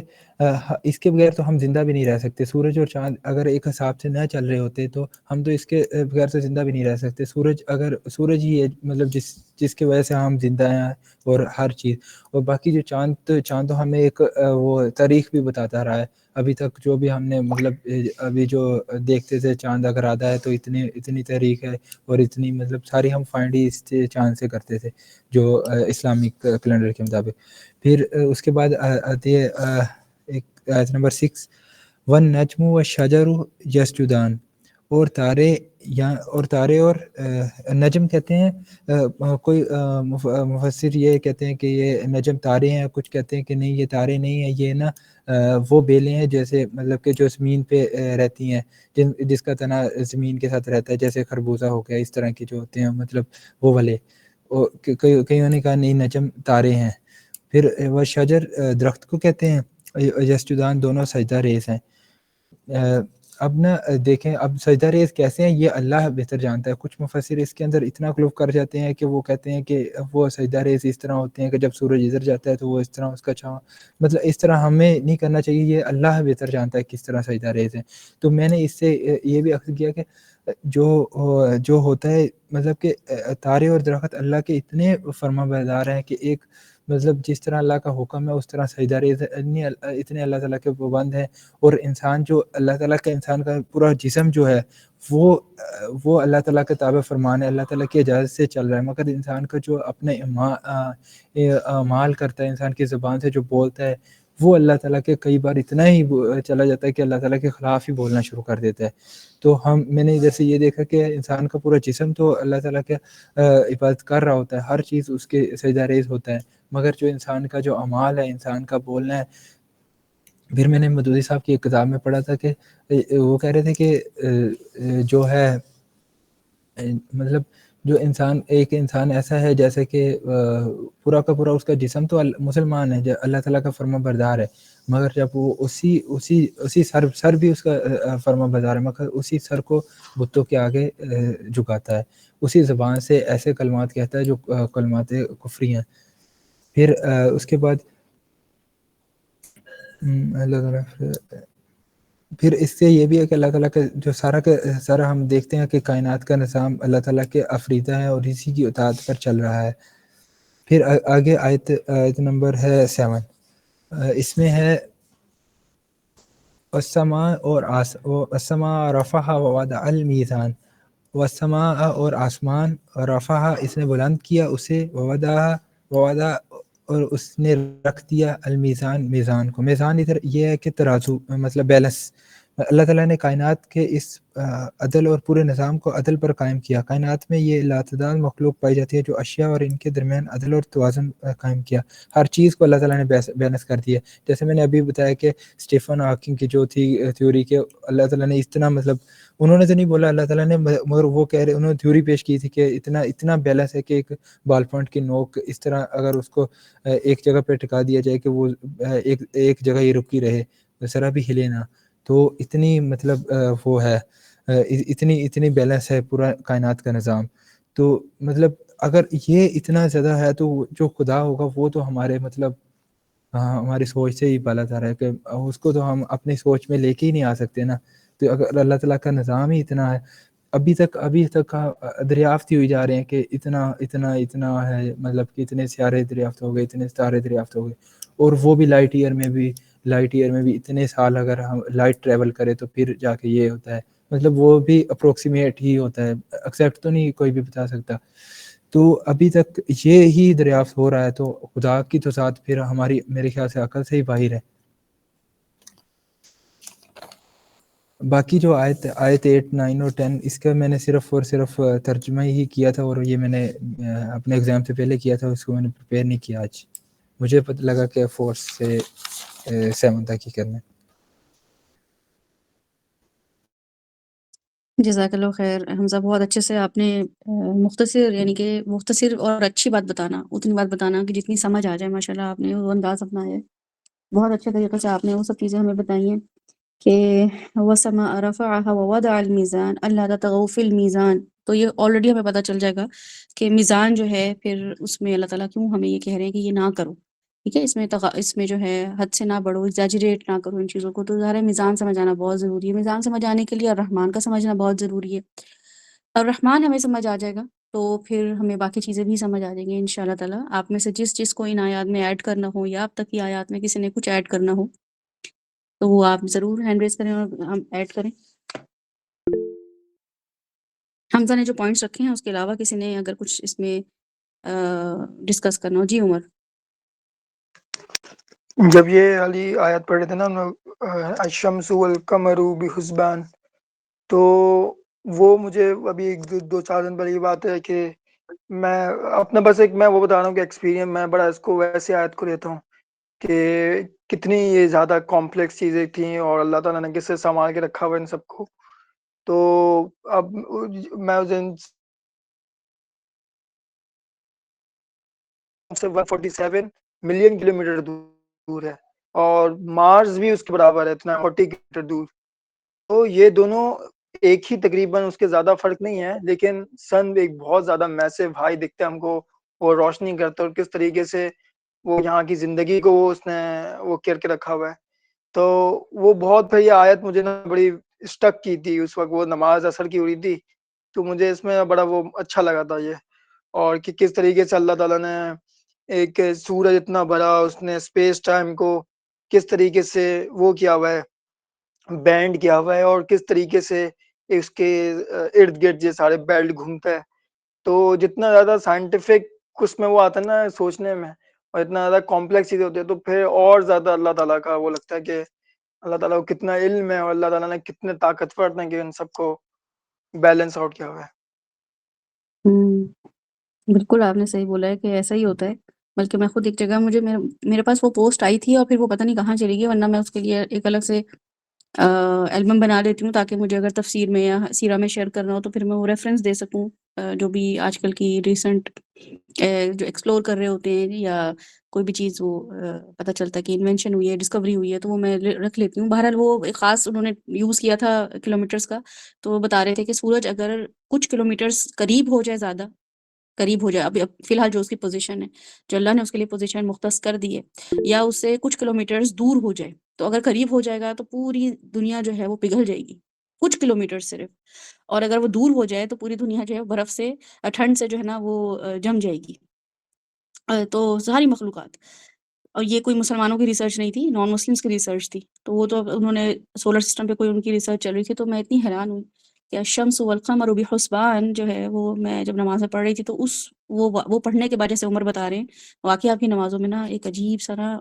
اس کے بغیر تو ہم زندہ بھی نہیں رہ سکتے. سورج اور چاند اگر ایک حساب سے نہ چل رہے ہوتے تو ہم تو اس کے بغیر سے زندہ بھی نہیں رہ سکتے. سورج ہی ہے مطلب جس کی وجہ سے ہم زندہ ہیں اور ہر چیز. اور باقی جو چاند تو ہمیں ایک وہ تاریخ بھی بتاتا رہا ہے ابھی تک, جو بھی ہم نے مطلب ابھی جو دیکھتے تھے چاند اگر آتا ہے تو اتنی تاریخ ہے, اور اتنی مطلب ساری ہم فائنڈ ہی اس چاند سے کرتے تھے جو اسلامک کیلنڈر کے مطابق. پھر اس کے بعد آتی ہے ایک آیت نمبر 6, والنجم والشجر یسجدان, اور تارے اور نجم کہتے ہیں, کوئی مفسر یہ کہتے ہیں کہ یہ نجم تارے ہیں, کچھ کہتے ہیں کہ نہیں یہ تارے نہیں ہیں, یہ نا وہ بیلیں ہیں جیسے مطلب کہ جو زمین پہ رہتی ہیں, جس کا تنا زمین کے ساتھ رہتا ہے, جیسے خربوزہ ہو گیا, اس طرح کے جو ہوتے ہیں مطلب وہ والے. کئیوں نے کہا نہیں نجم تارے ہیں. پھر وہ شجر درخت کو کہتے ہیں, یسجدان دونوں سجدہ ریز ہیں. اب نا دیکھیں اب سجدہ ریز کیسے ہیں یہ اللہ بہتر جانتا ہے. کچھ مفسر اس کے اندر اتنا غلو کر جاتے ہیں کہ وہ کہتے ہیں کہ وہ سجدہ ریز اس طرح ہوتے ہیں کہ جب سورج ادھر جاتا ہے تو وہ اس طرح اس کا چھاؤں, مطلب اس طرح ہمیں نہیں کرنا چاہیے, یہ اللہ بہتر جانتا ہے کس طرح سجدہ ریز ہے. تو میں نے اس سے یہ بھی اخذ کیا کہ جو ہوتا ہے مطلب کہ تارے اور درخت اللہ کے اتنے فرما بردار ہیں کہ ایک مطلب جس طرح اللہ کا حکم ہے اس طرح سجدہ ریز اتنے اللہ تعالیٰ کے پابند ہیں. اور انسان جو اللہ تعالیٰ کا انسان کا پورا جسم جو ہے وہ اللہ تعالیٰ کے تابع فرمان ہے, اللہ تعالیٰ کی اجازت سے چل رہا ہے. مگر انسان کا جو اپنے اعمال کرتا ہے, انسان کی زبان سے جو بولتا ہے, وہ اللہ تعالیٰ کے کئی بار اتنا ہی چلا جاتا ہے کہ اللہ تعالیٰ کے خلاف ہی بولنا شروع کر دیتا ہے. تو میں نے ادھر سے یہ دیکھا کہ انسان کا پورا جسم تو اللہ تعالیٰ کے عبادت کر رہا ہوتا ہے, ہر چیز اس کے سجدہ ریز ہوتا ہے, مگر جو انسان کا جو اعمال ہے, انسان کا بولنا ہے. پھر میں نے مدودی صاحب کی ایک کتاب میں پڑھا تھا کہ وہ کہہ رہے تھے کہ جو ہے مطلب جو ایک انسان ایسا ہے جیسے کہ پورا کا پورا اس کا جسم تو مسلمان ہے, اللہ تعالیٰ کا فرما بردار ہے, مگر جب وہ اسی سر بھی اس کا فرما بردار ہے, مگر اسی سر کو بتوں کے آگے جھکاتا ہے, اسی زبان سے ایسے کلمات کہتا ہے جو کلمات کفری ہیں. پھر اس کے بعد اللہ تعالیٰ پھر اس سے یہ بھی ہے کہ اللہ تعالیٰ کا جو سارا ہم دیکھتے ہیں کہ کائنات کا نظام اللہ تعالیٰ کے افریدہ ہے اور اسی کی اطاعت پر چل رہا ہے. پھر آگے آیت نمبر ہے 7. اس میں ہے السماء اور السماء رفعها ووضع المیزان، والسماء اور آسمان، رفعها اس نے بلند کیا اسے، ووضع اور اس نے رکھ دیا المیزان میزان کو. میزان ادھر یہ ہے کہ ترازو، مطلب بیلنس. اللہ تعالیٰ نے کائنات کے اس عدل اور پورے نظام کو عدل پر قائم کیا. کائنات میں یہ لاتعداد مخلوق پائی جاتی ہے جو اشیاء اور ان کے درمیان عدل اور توازن قائم کیا. ہر چیز کو اللہ تعالیٰ نے بیلنس کر دیا. جیسے میں نے ابھی بتایا کہ اسٹیفن ہاکنگ کی جو تھی تھیوری کے اللہ تعالیٰ نے اتنا، مطلب انہوں نے تو نہیں بولا، اللہ تعالیٰ نے، مگر وہ کہہ رہے، انہوں نے تھیوری پیش کی تھی کہ اتنا بیلنس ہے کہ ایک بال پوائنٹ کی نوک اس طرح اگر اس کو ایک جگہ پہ ٹکا دیا جائے کہ وہ ایک جگہ ہی رکی رہے، ذرا بھی ہلے نہ. تو اتنی مطلب وہ ہے، اتنی بیلنس ہے پورا کائنات کا نظام. تو مطلب اگر یہ اتنا زیادہ ہے تو جو خدا ہوگا وہ تو ہمارے مطلب ہماری سوچ سے ہی بالا تر ہے، کہ اس کو تو ہم اپنی سوچ میں لے کے ہی نہیں آ سکتے نا. تو اگر اللہ تعالیٰ کا نظام ہی اتنا ہے، ابھی تک دریافت ہی ہوئی جا رہے ہیں کہ اتنا ہے، مطلب کہ اتنے سیارے دریافت ہو گئے، اتنے ستارے دریافت ہو گئے، اور وہ بھی لائٹ ایئر میں بھی اتنے سال اگر ہم لائٹ ٹریول کرے تو پھر جا کے یہ ہوتا ہے. مطلب وہ بھی اپروکسیمیٹ ہی ہوتا ہے، ایکسیپٹ تو نہیں کوئی بھی بتا سکتا. تو ابھی تک یہ ہی دریافت ہو رہا ہے، تو خدا کی تو ذات پھر ہماری میرے خیال سے عقل سے ہی باہر ہے. باقی جو آیت 8، 9 اور 10 اس کا میں نے صرف اور صرف ترجمہ ہی کیا تھا، اور یہ میں نے اپنے ایگزام سے پہلے کیا تھا، اس کو میں نے پریپیئر نہیں کیا آج. مجھے پتہ لگا کہ 4 سے 7 تک ہی کرنا ہے. جزاک اللہ خیر حمزہ، بہت اچھے سے آپ نے مختصر، یعنی کہ مختصر اور اچھی بات بتانا، اتنی بات بتانا کہ جتنی سمجھ آ جائے. ماشاء اللہ آپ نے وہ انداز اپنایا ہے، بہت اچھے طریقے سے آپ نے وہ سب چیزیں ہمیں بتائی ہیں کہ وَالسَّمَاءَ رَفَعَهَا وَوَضَعَ الْمِيزَانَ أَلَّا تَطْغَوْا فِي الْمِيزَانِ. تو یہ آلریڈی ہمیں پتہ چل جائے گا کہ میزان جو ہے پھر اس میں اللہ تعالیٰ کیوں ہمیں یہ کہہ رہے ہیں کہ یہ نہ کرو. ٹھیک ہے، اس میں جو ہے حد سے نہ بڑھو، ایگزیجریٹ نہ کرو ان چیزوں کو. تو ظاہر ہے میزان سمجھ آنا بہت ضروری ہے. میزان سمجھ آنے کے لیے الرحمن کا سمجھنا بہت ضروری ہے. الرحمن ہمیں سمجھ آ جائے گا تو پھر ہمیں باقی چیزیں بھی سمجھ آ جائیں گی انشاءاللہ تعالیٰ. آپ میں سے جس کو ان آیات میں ایڈ کرنا ہو، یا اب تک کی آیات میں کسی نے کچھ ایڈ کرنا ہو تو وہ آپ ضرور ہینڈ ریز کریں اور ہم ایڈ کریں. حمزہ نے جو پوائنٹس رکھے ہیں اس کے علاوہ کسی نے اگر کچھ اس میں ڈسکس کرنا ہو. جی عمر. جب یہ علی آیت پڑھ رہے تھے نا ہم لوگ، الشمس والقمر بحسبان، تو وہ مجھے ابھی 2-4 دن پہلے یہ بات ہے کہ میں اپنا بس میں وہ بتا رہا ہوں کہ ایکسپیرینس میں بڑا اس کو ویسے آیت کو لیتا ہوں کہ کتنی یہ زیادہ کمپلیکس چیزیں تھیں اور اللہ تعالیٰ نے کس سے سنبھال کے رکھا ہوا ان سب کو. تو اب میں اس دن سے 147 ملین کلومیٹر دور ہے، اور مارس بھی اس کے برابر ہے، اتنا 40 کلومیٹر دور. تو یہ دونوں ایک ہی تقریباً، اس کے زیادہ فرق نہیں ہے، لیکن سن ایک بہت زیادہ میسو ہائی دکھتا ہے ہم کو، وہ روشنی کرتا ہے، اور کس طریقے سے وہ یہاں کی زندگی کو اس نے وہ کر کے رکھا ہوا ہے. تو وہ بہت پھر یہ آیت مجھے نا بڑی اسٹک کی تھی اس وقت، وہ نماز اثر کی ہو رہی تھی، تو مجھے اس میں بڑا وہ اچھا لگا تھا یہ. اور کہ کس طریقے سے اللہ تعالیٰ نے ایک سورج اتنا بڑا، اس نے اسپیس ٹائم کو کس طریقے سے وہ کیا ہوا ہے، بینڈ کیا ہوا ہے، اور کس طریقے سے اس کے ارد گرد یہ سارے بیلٹ گھومتا ہے. تو جتنا زیادہ سائنٹیفک اس میں وہ آتا ہے نا سوچنے میں، اور اتنا زیادہ کمپلیکس چیزیں ہوتی ہے، تو پھر اور زیادہ اللہ تعالیٰ کا وہ لگتا ہے کہ اللہ تعالیٰ کو کتنا علم ہے، اور اللہ تعالیٰ نے کتنے طاقتور ہیں کہ ان سب کو بیلنس آؤٹ کیا ہوا ہے. بالکل آپ نے صحیح بولا ہے کہ ایسا ہی ہوتا ہے. بلکہ میں خود ایک جگہ میرے پاس وہ پوسٹ آئی تھی اور پھر وہ پتہ نہیں کہاں چلی گئی، ورنہ میں اس کے لیے ایک الگ سے البم بنا لیتی ہوں تاکہ مجھے اگر تفسیر میں یا سیرہ میں شیئر کرنا ہو تو پھر میں وہ ریفرنس دے سکوں. جو بھی آج کل کی ریسنٹ جو ایکسپلور کر رہے ہوتے ہیں یا کوئی بھی چیز وہ پتہ چلتا ہے کہ انوینشن ہوئی ہے، ڈسکوری ہوئی ہے، تو وہ میں رکھ لیتی ہوں. بہرحال وہ ایک خاص انہوں نے یوز کیا تھا کلومیٹرز کا، تو وہ بتا رہے تھے کہ سورج اگر کچھ کلومیٹرز قریب ہو جائے زیادہ قریب ہو جائے، اب فی الحال جو اس کی پوزیشن ہے، جو اللہ نے اس کے لیے پوزیشن مختص کر دی ہے، یا اس سے کچھ کلومیٹرز دور ہو جائے، تو اگر قریب ہو جائے گا تو پوری دنیا جو ہے وہ پگھل جائے گی، کچھ کلومیٹر صرف. اور اگر وہ دور ہو جائے تو پوری دنیا جو ہے برف سے، ٹھنڈ سے جو ہے نا وہ جم جائے گی. تو ساری مخلوقات، اور یہ کوئی مسلمانوں کی ریسرچ نہیں تھی، نان مسلمس کی ریسرچ تھی. تو وہ تو انہوں نے سولر سسٹم پہ کوئی ان کی ریسرچ چل رہی تھی، تو میں اتنی حیران ہوئی کہ الشمس والقمر بحسبان جو ہے وہ میں جب نماز میں پڑھ رہی تھی تو وہ پڑھنے کے بعد جیسے عمر بتا رہے ہیں، واقعی آپ کی نمازوں میں نا ایک عجیب سا نا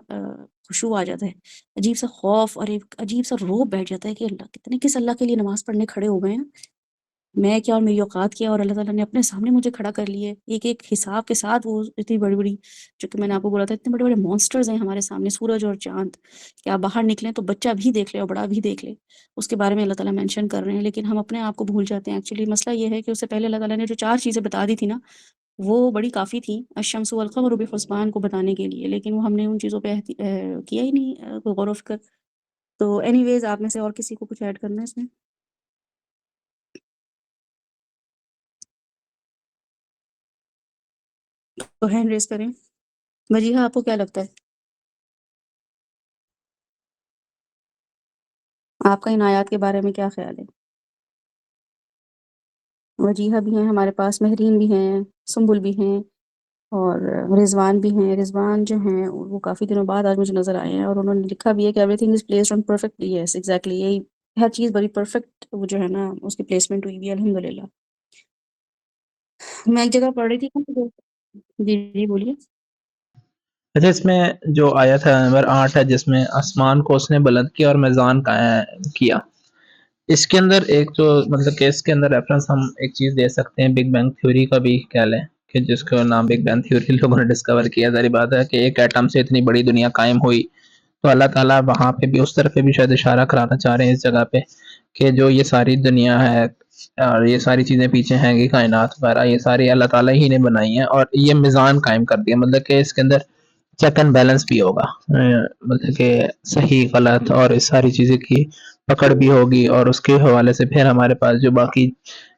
خشوع آ جاتا ہے، عجیب سا خوف اور ایک عجیب سا روب بیٹھ جاتا ہے کہ اللہ کس اللہ کے لیے نماز پڑھنے کھڑے ہو گئے ہیں، میں کیا اور میری اوقات کیا، اور اللہ تعالیٰ نے اپنے سامنے مجھے کھڑا کر لیے ایک ایک حساب کے ساتھ. وہ اتنی بڑی بڑی، جو کہ میں نے آپ کو بولا تھا، اتنے بڑے بڑے مانسٹرز ہیں ہمارے سامنے، سورج اور چاند، کہ آپ باہر نکلیں تو بچہ بھی دیکھ لے اور بڑا بھی دیکھ لے، اس کے بارے میں اللہ تعالیٰ مینشن کر رہے ہیں. لیکن ہم اپنے آپ کو بھول جاتے ہیں. ایکچولی مسئلہ یہ ہے کہ اس سے پہلے اللہ تعالیٰ نے جو 4 چیزیں بتا دی تھی نا، وہ بڑی کافی تھیں الشمس والقمر بحسبان کو بتانے کے لیے، لیکن وہ ہم نے ان چیزوں پہ کیا ہی نہیں غور و فکر. تو اینی ویز آپ میں سے اور کسی کو کچھ ایڈ کرنا ہے اس میں؟ تو ہینڈ ریز کریں. وجیہہ آپ کو کیا لگتا ہے، آپ کا ان آیات کے بارے میں کیا خیال ہے؟ وجیہہ بھی ہیں ہمارے پاس، مہرین بھی ہیں، سنبل بھی ہیں، اور رضوان بھی ہیں. رضوان جو ہیں وہ کافی دنوں بعد آج مجھے نظر آئے ہیں، اور انہوں نے لکھا بھی ہے کہ every thing is placed on perfectly. Yes exactly, یہی ہر چیز بڑی پرفیکٹ وہ جو ہے نا اس کی پلیسمنٹ ہوئی ہوئی ہے الحمدللہ. میں ایک جگہ پڑھ رہی تھی جی جی بولیے. اچھا، اس میں جو آیت ہے نمبر 8 ہے جس میں آسمان کو اس نے بلند کیا اور میزان قائم کیا، اس کے اندر ایک جو مطلب کہ اس کے اندر ریفرنس ہم ایک چیز دے سکتے ہیں، بگ بینگ تھیوری کا بھی کہہ لیں، کہ جس کا نام بگ بینگ تھیوری لوگوں نے ڈسکور کیا. ظاہر بات ہے کہ ایک ایٹم سے اتنی بڑی دنیا قائم ہوئی، تو اللہ تعالیٰ وہاں پہ بھی اس طرف بھی شاید اشارہ کرانا چاہ رہے ہیں اس جگہ پہ، کہ جو یہ ساری دنیا ہے اور یہ ساری چیزیں پیچھے ہیں گی، کائنات وغیرہ، یہ ساری اللہ تعالیٰ ہی نے بنائی ہیں، اور یہ میزان قائم کر دیا. مطلب کہ اس کے اندر چیک اینڈ بیلنس بھی ہوگا، مطلب کہ صحیح غلط اور اس ساری چیزیں کی پکڑ بھی ہوگی. اور اس کے حوالے سے پھر ہمارے پاس جو باقی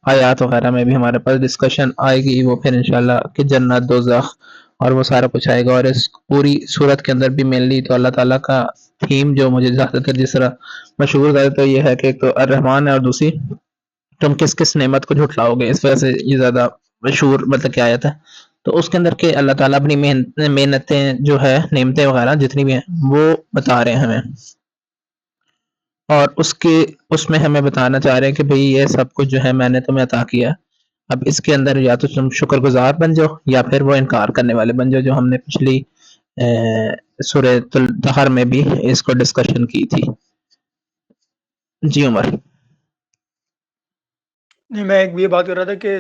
آیات وغیرہ میں بھی ہمارے پاس ڈسکشن آئے گی، وہ پھر انشاءاللہ کہ جنت دوزخ اور وہ سارا کچھ آئے گا. اور اس پوری صورت کے اندر بھی مینلی تو اللہ تعالیٰ کا تھیم جو مجھے زیادہ تر جس طرح مشہور زیادہ تو یہ ہے کہ ایک تو الرحمن ہے، اور دوسری تم کس کس نعمت کو جھٹلاؤ گے. اس وجہ سے یہ زیادہ مشہور مطلب کہ آیت ہے. تو اس کے اندر کہ اللہ تعالیٰ اپنی محنتیں جو ہے، نعمتیں وغیرہ جتنی بھی ہیں وہ بتا رہے ہیں ہمیں، اور اس میں ہمیں بتانا چاہ رہے ہیں کہ بھئی یہ سب کچھ جو ہے میں نے تمہیں عطا کیا، اب اس کے اندر یا تو تم شکر گزار بن جاؤ یا پھر وہ انکار کرنے والے بن جاؤ، جو ہم نے پچھلی سورہ الدہر میں بھی اس کو ڈسکشن کی تھی. جی عمر. نہیں، میں ایک یہ بات کر رہا تھا کہ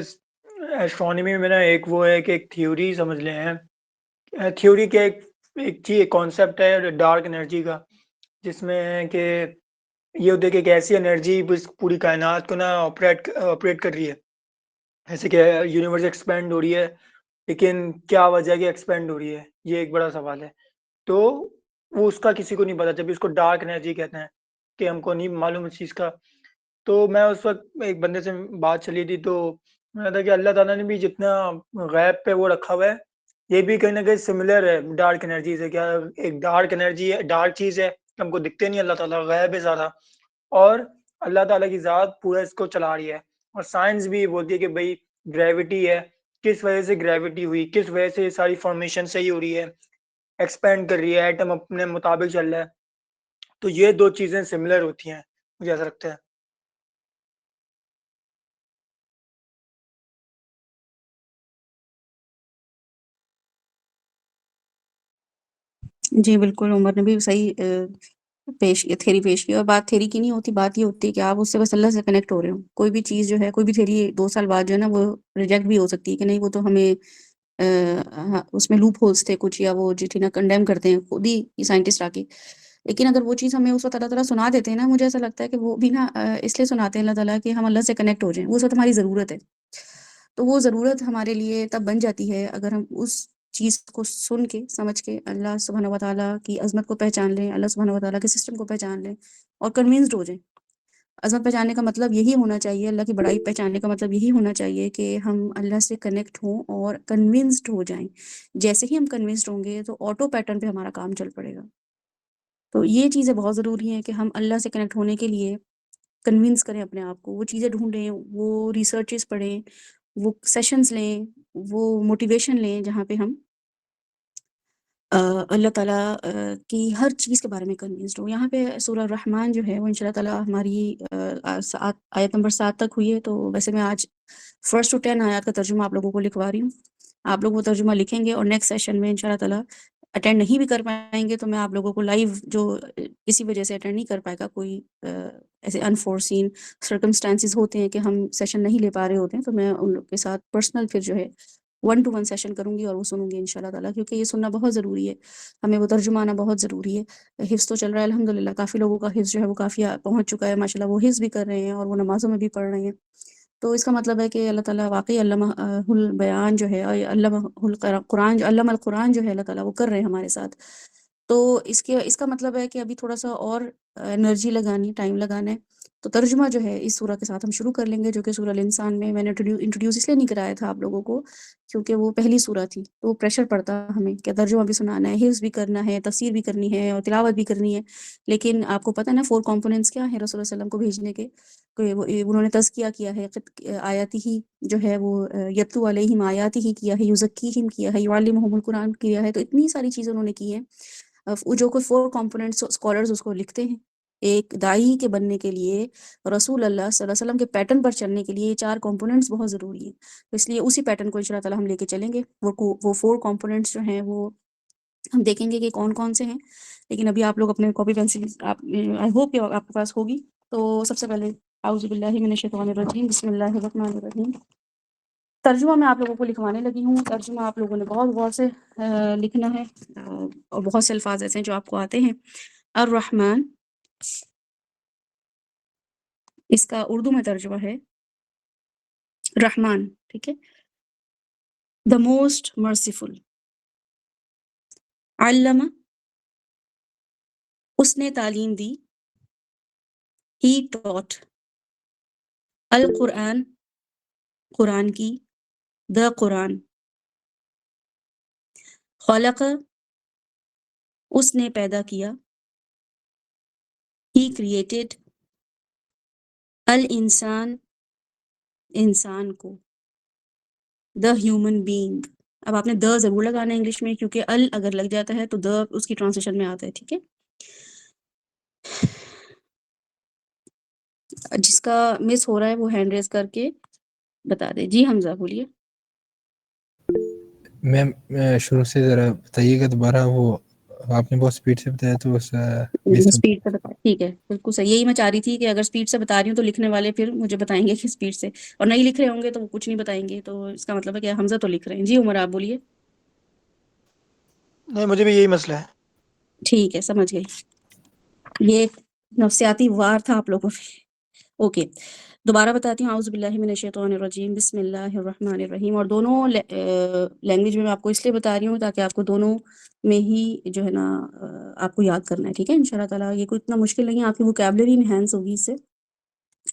ایسٹرونومی میں نا ایک وہ ہے کہ ایک تھیوری سمجھ لیں ہیں، تھیوری کے ایک چیز کانسیپٹ ہے ڈارک انرجی کا، جس میں ہے کہ یہ ہوتا ہے کہ ایک ایسی انرجی پوری کائنات کو نا آپریٹ کر رہی ہے، جیسے کہ یونیورس ایکسپینڈ ہو رہی ہے، لیکن کیا وجہ ہے کہ ایکسپینڈ ہو رہی ہے، یہ ایک بڑا سوال ہے. تو وہ اس کا کسی کو نہیں پتا، جب اس کو ڈارک انرجی کہتے ہیں، کہ ہم کو نہیں معلوم اس چیز کا. تو میں اس وقت ایک بندے سے بات چلی تھی، تو میں کہا کہ اللہ تعالیٰ نے بھی جتنا غیب پہ وہ رکھا ہوا ہے، یہ بھی کہیں نہ کہیں سملر ہے ڈارک انرجی سے. کیا ایک ڈارک انرجی ہے، ڈارک چیز ہے، ہم کو دکھتے نہیں، اللہ تعالیٰ غیب ہے زیادہ، اور اللہ تعالیٰ کی ذات پورا اس کو چلا رہی ہے. اور سائنس بھی بولتی ہے کہ بھئی گریوٹی ہے، کس وجہ سے گریوٹی ہوئی، کس وجہ سے یہ ساری فارمیشن صحیح ہو رہی ہے، ایکسپینڈ کر رہی ہے، ایٹم اپنے مطابق چل رہا ہے. تو یہ 2 چیزیں سملر ہوتی ہیں، مجھے ایسا لگتا ہے. جی بالکل، عمر نے بھی صحیح تھیری پیش کی. اور بات تھیری کی نہیں ہوتی، بات یہ ہوتی ہے کہ آپ اس سے بس اللہ سے کنیکٹ ہو رہے ہو. کوئی بھی چیز جو ہے، کوئی بھی تھیری 2 سال بعد جو ہے نا وہ ریجیکٹ بھی ہو سکتی ہے کہ نہیں، وہ تو ہمیں اس میں لوپ ہولس تھے کچھ، یا وہ جو تھی نا کنڈیم کرتے ہیں خود ہی سائنٹسٹ آ کے. لیکن اگر وہ چیز ہمیں اس وقت اللہ تعالیٰ سنا دیتے ہیں نا، مجھے ایسا لگتا ہے کہ وہ بھی نا اس لیے سناتے ہیں اللہ تعالیٰ کہ ہم اللہ سے کنیکٹ ہو جائیں. وہ وقت ہماری ضرورت ہے، تو وہ ضرورت ہمارے لیے تب بن جاتی ہے اگر ہم اس چیز کو سن کے سمجھ کے اللہ سبحانہ و تعالیٰ کی عظمت کو پہچان لیں، اللہ سبحانہ و تعالیٰ کے سسٹم کو پہچان لیں اور کنوینسڈ ہو جائیں. عظمت پہچاننے کا مطلب یہی ہونا چاہیے، اللہ کی بڑائی پہچاننے کا مطلب یہی ہونا چاہیے کہ ہم اللہ سے کنیکٹ ہوں اور کنونسڈ ہو جائیں. جیسے ہی ہم کنونسڈ ہوں گے تو آٹو پیٹرن پہ ہمارا کام چل پڑے گا. تو یہ چیزیں بہت ضروری ہیں کہ ہم اللہ سے کنیکٹ ہونے کے لیے کنونس کریں اپنے آپ کو، وہ چیزیں ڈھونڈیں، وہ ریسرچز پڑھیں، وہ سیشنز لیں، وہ موٹیویشن لیں جہاں پہ ہم اللہ تعالیٰ کی ہر چیز کے بارے میں کنوینسڈ ہوں. یہاں پہ سورہ الرحمن جو ہے وہ ان شاء اللہ تعالیٰ ہماری آیت نمبر 7 تک ہوئی ہے. تو ویسے میں آج 1 to 10 آیات کا ترجمہ آپ لوگوں کو لکھوا رہی ہوں. آپ لوگ وہ ترجمہ لکھیں گے اور نیکسٹ سیشن میں ان شاء اللہ تعالیٰ اٹینڈ نہیں بھی کر پائیں گے تو میں آپ لوگوں کو لائیو، جو کسی وجہ سے اٹینڈ نہیں کر پائے گا، کوئی ایسے انفورسین سرکمسٹانسز ہوتے ہیں کہ ہم سیشن نہیں لے پا رہے ہوتے ہیں، تو میں ان لوگ کے ساتھ پرسنل پھر جو ہے 1 to 1 سیشن کروں گی اور وہ سنوں گی ان شاء اللہ تعالیٰ، کیونکہ یہ سننا بہت ضروری ہے. ہمیں وہ ترجمہ آنا بہت ضروری ہے. حفظ تو چل رہا ہے الحمدللہ، کافی لوگوں کا حفظ جو ہے وہ کافی پہنچ چکا ہے ماشاء اللہ، وہ حفظ بھی کر رہے ہیں اور وہ نمازوں میں بھی پڑھ رہے ہیں. تو اس کا مطلب ہے کہ اللہ تعالیٰ واقعی علامہ البیان جو ہے، علامہ القرآن، علامہ القرآن جو ہے اللہ تعالیٰ وہ کر رہے ہیں ہمارے ساتھ. تو اس کا مطلب ہے کہ ابھی تھوڑا سا اور انرجی لگانی، ٹائم لگانا ہے. تو ترجمہ جو ہے اس سورہ کے ساتھ ہم شروع کر لیں گے، جو کہ سورہ الانسان میں نے انٹروڈیوس اس لیے نہیں کرایا تھا آپ لوگوں کو کیونکہ وہ پہلی سورہ تھی، تو وہ پریشر پڑتا ہمیں کہ ترجمہ بھی سنانا ہے، حفظ بھی کرنا ہے، تفسیر بھی کرنی ہے اور تلاوت بھی کرنی ہے. لیکن آپ کو پتہ نا 4 کمپوننٹس کیا ہیں رسول اللہ علیہ وسلم کو بھیجنے کے، کہ انہوں نے تزکیہ کیا ہے، آیاتی ہی جو ہے وہ یتلو علیہم آیاتی ہی کیا ہے، یزکیہم کیا ہے، یعلمہم القرآن کیا ہے. تو اتنی ساری چیزیں انہوں نے کی ہیں. جو کوئی 4 کمپوننٹس اسکالرز اس کو لکھتے ہیں. ایک داعی کے بننے کے لیے، رسول اللہ صلی اللہ علیہ وسلم کے پیٹرن پر چلنے کے لیے یہ 4 کمپوننٹس بہت ضروری ہیں. تو اس لیے اسی پیٹرن کو ان شاء اللہ تعالیٰ ہم لے کے چلیں گے. وہ 4 کمپوننٹس جو ہیں وہ ہم دیکھیں گے کہ کون کون سے ہیں. لیکن ابھی آپ لوگ اپنے کاپی پینسل آئی ہوپ کہ آپ کے پاس ہوگی. تو سب سے پہلے اعوذ باللہ من الشیطان الرجیم، بسم اللہ الرحمن الرحیم. ترجمہ میں آپ لوگوں کو لکھوانے لگی ہوں. ترجمہ آپ لوگوں نے بہت غور سے لکھنا ہے اور بہت سے الفاظ ایسے ہیں جو آپ کو آتے ہیں. الرحمن، اس کا اردو میں ترجمہ ہے رحمان، ٹھیک ہے. The most merciful. علم، اس نے تعلیم دی. ہی ٹاٹ، القرآن، قرآن کی. دا قرآن. خلق، اس نے پیدا کیا. ہی کریٹڈ، الانسان، انسان کو. The human being. اب آپ نے دا ضرور لگانا ہے انگلش میں، کیونکہ ال اگر لگ جاتا ہے تو دا اس کی ٹرانسلیشن میں آتا ہے، ٹھیک ہے. جس کا مس ہو رہا ہے وہ ہینڈ ریز کر کے بتا دے. جی حمزہ بولیے. میم شروع سے ذرا بتائیے گا دوبارہ، وہ آپ نے بہت اسپیڈ سے بتایا تو اس مس ہو. اسپیڈ سے بتا، ٹھیک ہے، بالکل صحیح. یہی میں چاہ رہی تھی کہ اگر اسپیڈ سے بتا رہی ہوں تو لکھنے والے پھر مجھے بتائیں گے کہ اسپیڈ سے، اور نہیں لکھ رہے ہوں گے تو وہ کچھ نہیں بتائیں گے. تو اس کا مطلب ہے کہ حمزہ تو لکھ رہے ہیں. جی عمر آپ بولیے. نہیں، مجھے بھی یہی مسئلہ ہے. ٹھیک ہے، سمجھ گئی. یہ ایک نفسیاتی وار تھا آپ لوگوں پہ. اوکے، دوبارہ بتاتی ہوں. اعوذ باللہ من الشیطان الرجیم، بسم اللہ الرحمن الرحیم. اور دونوں لینگویج میں آپ کو اس لیے بتا رہی ہوں تاکہ آپ کو دونوں میں ہی جو ہے نا آپ کو یاد کرنا ہے، ٹھیک ہے. ان شاء اللہ تعالیٰ یہ کوئی اتنا مشکل نہیں ہے، آپ کی ووکیبلری انہینس ہوگی اس سے.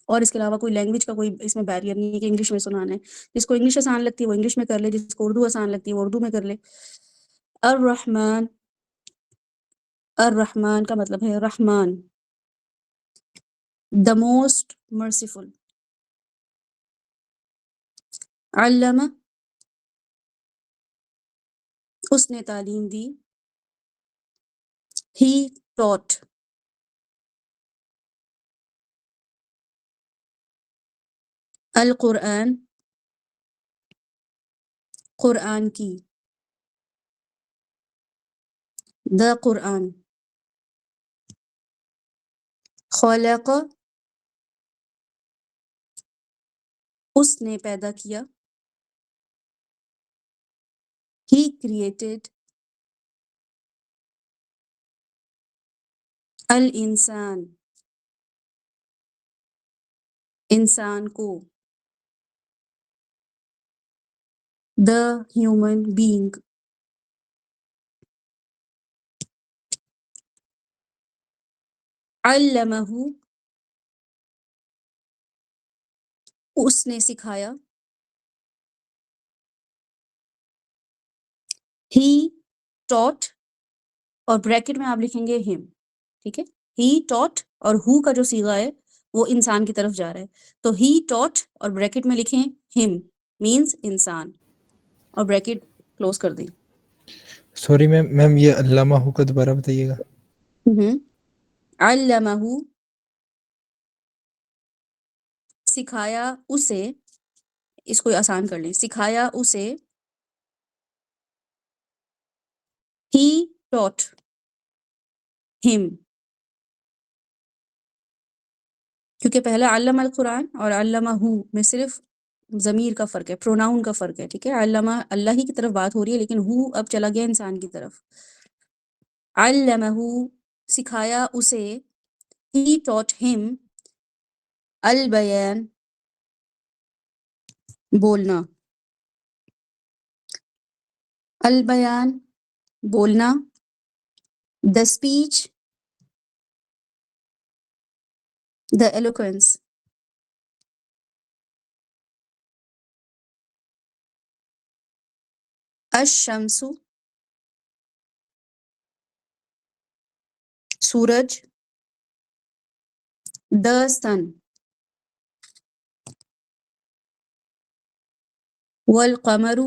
اور اس کے علاوہ کوئی لینگویج کا کوئی اس میں بیریئر نہیں ہے کہ انگلش میں سنانا ہے. جس کو انگلش آسان لگتی ہے وہ انگلش میں کر لے، جس کو اردو آسان لگتی ہے وہ اردو میں کر لے. الرحمن، الرحمن کا مطلب ہے رحمان. The most merciful. علم، اس نے تعلیم دی. ہی ٹاٹ، القرآن، قرآن کی. دا قرآن. خلق، اس نے پیدا کیا. ہی کریٹڈ، الانسان، انسان کو. The human being. علمہ، اس نے سکھایا. He taught اور بریکٹ میں آپ لکھیں گے him. ٹھیک ہے. He taught اور who کا جو صیغہ ہے وہ انسان کی طرف جا رہا ہے. تو he taught اور بریکٹ میں لکھیں him means انسان اور بریکٹ کلوز کر دیں. سوری میم یہ علامہ ہو کا دوبارہ بتائیے گا. علمہ سکھایا اسے, اس کو آسان کر لیں, سکھایا اسے. He taught him. کیونکہ پہلا علم القرآن اور علمہ میں صرف ضمیر کا فرق ہے, پروناؤن کا فرق ہے. ٹھیک ہے. علمہ اللہ ہی کی طرف بات ہو رہی ہے لیکن ہو اب چلا گیا انسان کی طرف. علمہ سکھایا اسے. He taught him البیان بولنا. البیان بولنا. The speech, the eloquence. الشمس سورج. The sun والقمر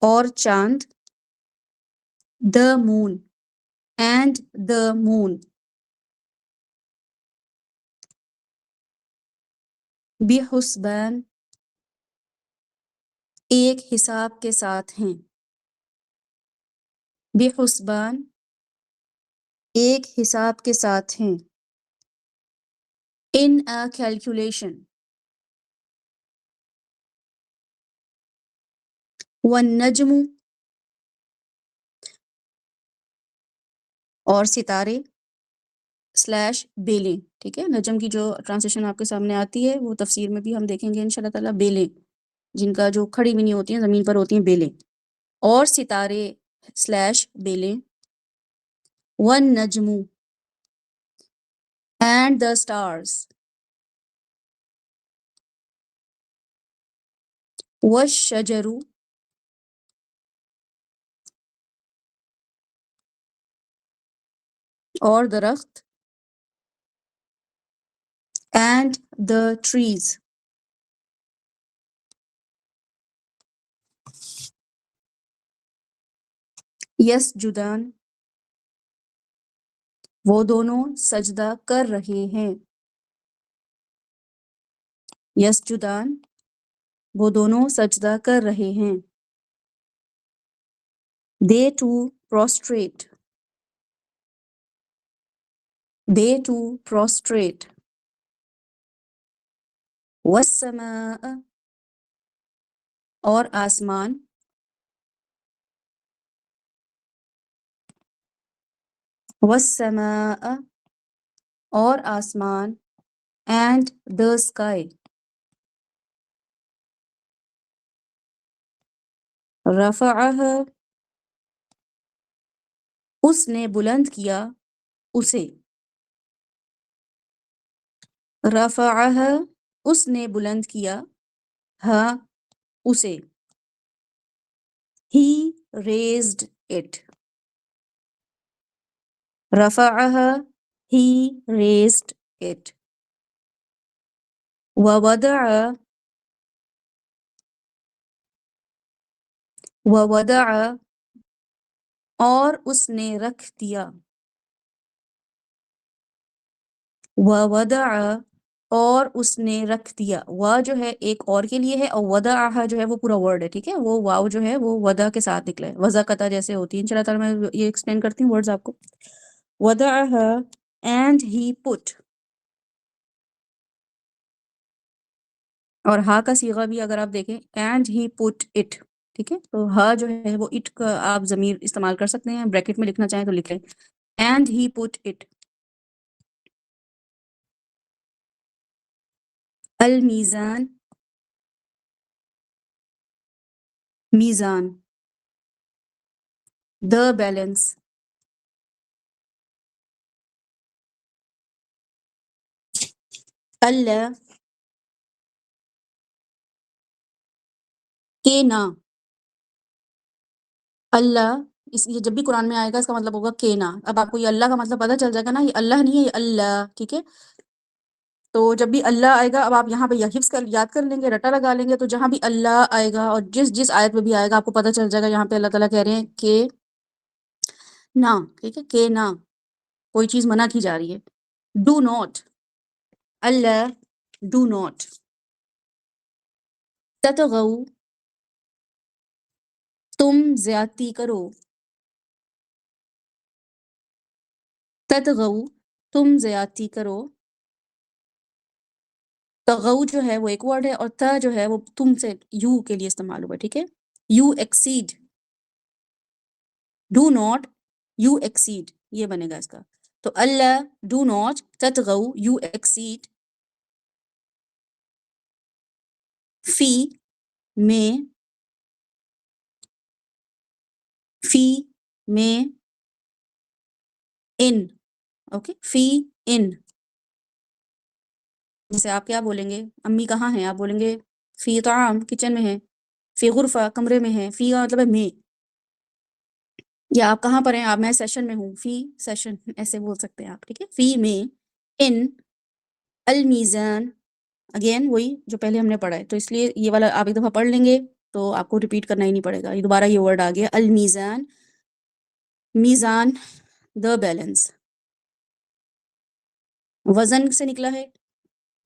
اور چاند. The moon and the moon. بحسبان ایک حساب کے ساتھ ہیں. بحسبان ایک حساب کے ساتھ ہیں. In a calculation. والنجم اور ستارے سلیش بیلیں. ٹھیک ہے. نجم کی جو ٹرانسلیشن آپ کے سامنے آتی ہے وہ تفسیر میں بھی ہم دیکھیں گے انشاءاللہ تعالیٰ. بیلیں جن کا جو کھڑی بھی نہیں ہوتی ہیں, زمین پر ہوتی ہیں بیلیں. اور ستارے سلیش بیلیں. والنجم and the stars. والشجر اور درخت. and the trees. یسجدان وہ دونوں سجدہ کر رہے ہیں. یسجدان وہ دونوں سجدہ کر رہے ہیں. They too prostrate. They too prostrate. والسماء اور آسمان. والسماء اور آسمان. and the sky. رفعها اس نے بلند کیا اسے. رفعها اس نے بلند کیا ہاں اسے. He raised it. رفعها he raised it. ووضع اور اس نے رکھ دیا. ووضع اور اس نے رکھ دیا. وا جو ہے ایک اور کے لیے ہے اور وضعها جو ہے وہ پورا ورڈ ہے. ٹھیک ہے. وہ واو جو ہے وہ وضع کے ساتھ نکلا ہے. وضع قطع جیسے ہوتی ہے. انشاءاللہ تعالیٰ میں یہ ایکسپلین کرتی ہوں ورڈز آپ کو. وضعها and he put. اور ہا کا صیغہ بھی اگر آپ دیکھیں and he put it. ٹھیک ہے. تو ہا جو ہے وہ اٹ کا آپ ضمیر استعمال کر سکتے ہیں. بریکٹ میں لکھنا چاہیں تو لکھ لیں. and he put it. المیزان میزان. the balance. اللہ کہ نہ، اللہ یہ جب بھی قرآن میں آئے گا اس کا مطلب ہوگا کہ نہ. اب آپ کو یہ اللہ کا مطلب پتہ چل جائے گا نا، یہ اللہ نہیں ہے، یہ اللہ. ٹھیک ہے، تو جب بھی اللہ آئے گا، اب آپ یہاں پہ یہ حفظ کر یاد کر لیں گے، رٹا لگا لیں گے، تو جہاں بھی اللہ آئے گا اور جس آیت میں بھی آئے گا آپ کو پتہ چل جائے گا یہاں پہ اللہ تعالیٰ کہہ رہے ہیں کہ نہ. ٹھیک ہے، کہ نہ کوئی چیز منع کی جا رہی ہے. Do not, Allah do not. تطغوا تم زیادتی کرو. تطغوا تم زیادتی کرو. تغو جو ہے وہ ایک ورڈ ہے، اور تا جو ہے وہ تم سے یو کے لیے استعمال ہوا. ٹھیک ہے، you exceed. Do not you exceed, یہ بنے گا اس کا. تو اللہ ڈو ناٹ تطغوا یو ایکسیڈ فی میں، فی میں ان. اوکے، فی ان. جیسے آپ کیا بولیں گے، امی کہاں ہیں، آپ بولیں گے فی طعام، کچن میں ہے. فی غرفہ، کمرے میں ہے. فی کا مطلب ہے میں. یا آپ کہاں پر ہیں، آپ میں سیشن میں ہوں، فی سیشن، ایسے بول سکتے ہیں آپ. ٹھیک ہے، فی میں ان المیزان. اگین وہی جو پہلے ہم نے پڑھا ہے، تو اس لیے یہ والا آپ ایک دفعہ پڑھ لیں گے تو آپ کو ریپیٹ کرنا ہی نہیں پڑے گا. یہ دوبارہ یہ ورڈ آ گیا المیزان. میزان دا بیلنس، وزن سے نکلا ہے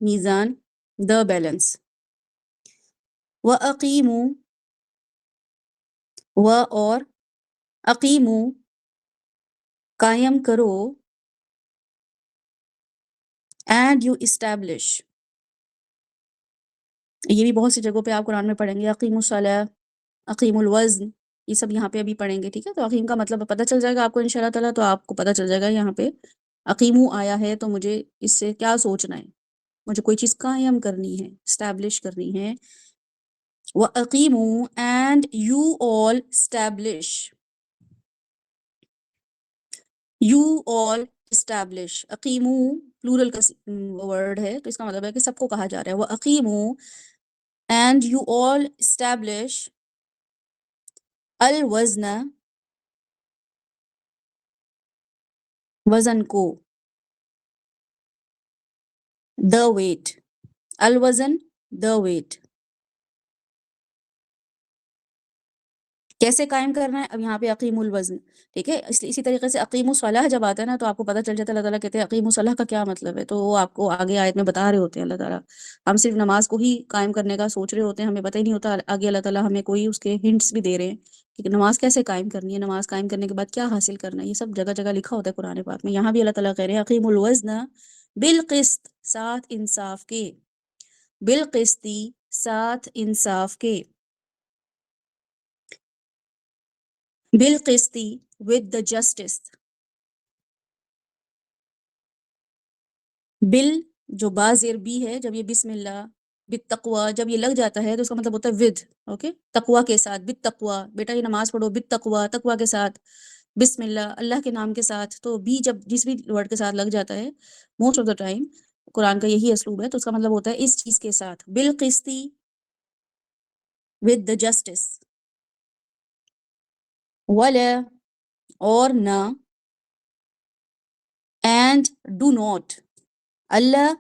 میزان دا بیلنس. وَأَقِیمُوا و اور اقیمو قائم کرو. اینڈ یو اسٹیبلش، یہ بھی بہت سی جگہوں پہ آپ قرآن میں پڑھیں گے. اقیم الصلاۃ، اقیم الوزن، یہ سب یہاں پہ ابھی پڑھیں گے. ٹھیک ہے، تو اقیم کا مطلب پتہ چل جائے گا آپ کو انشاءاللہ تعالیٰ. تو آپ کو پتہ چل جائے گا یہاں پہ اقیمو آیا ہے تو مجھے اس سے کیا سوچنا ہے، مجھے کوئی چیز قائم کرنی ہے، اسٹیبلش کرنی ہے. وَأَقِیمُوا and you all establish, you all establish. اقیمو پلورل کا ورڈ ہے تو اس کا مطلب ہے کہ سب کو کہا جا رہا ہے. وَأَقِیمُوا اینڈ یو آل اسٹیبلش الوزن، وزن کو. دا ویٹ، الوزن دا ویٹ. کیسے قائم کرنا ہے، اب یہاں پہ اقیم الوزن. ٹھیک ہے، اسی طریقے سے اقیم الصلاح جب آتا ہے نا تو آپ کو پتہ چل جاتا ہے اللہ تعالیٰ کہتے ہیں اقیم الصلاح کا کیا مطلب ہے. تو وہ آپ کو آگے آیت میں بتا رہے ہوتے ہیں اللہ تعالیٰ. ہم صرف نماز کو ہی قائم کرنے کا سوچ رہے ہوتے ہیں، ہمیں پتہ ہی نہیں ہوتا آگے اللہ تعالیٰ ہمیں کوئی اس کے ہنٹس بھی دے رہے ہیں کہ نماز کیسے قائم کرنی ہے، نماز قائم کرنے کے بعد کیا حاصل کرنا ہے. یہ سب جگہ جگہ لکھا ہوتا ہے قرآن پاک میں. یہاں بھی اللہ تعالیٰ کہہ رہے ہیں اقیم الوزن بالقسط، ساتھ انصاف کے. بالقسطی، ساتھ انصاف کے. بالقسطی with the justice. بل جو با زیر بی ہے، جب یہ بسم اللہ بالتقوی جب یہ لگ جاتا ہے تو اس کا مطلب ہوتا ہے ود. اوکے، تقوی کے ساتھ. بالتقوی، بیٹا یہ نماز پڑھو بالتقوی، تقوی کے ساتھ. بسم اللہ، اللہ کے نام کے ساتھ. تو بی جب جس بھی ورڈ کے ساتھ لگ جاتا ہے موسٹ آف دا ٹائم قرآن کا یہی اسلوب ہے، تو اس کا مطلب ہوتا ہے اس چیز کے ساتھ. بالقسطی with the justice. ولا اور نہ، and do not. Allah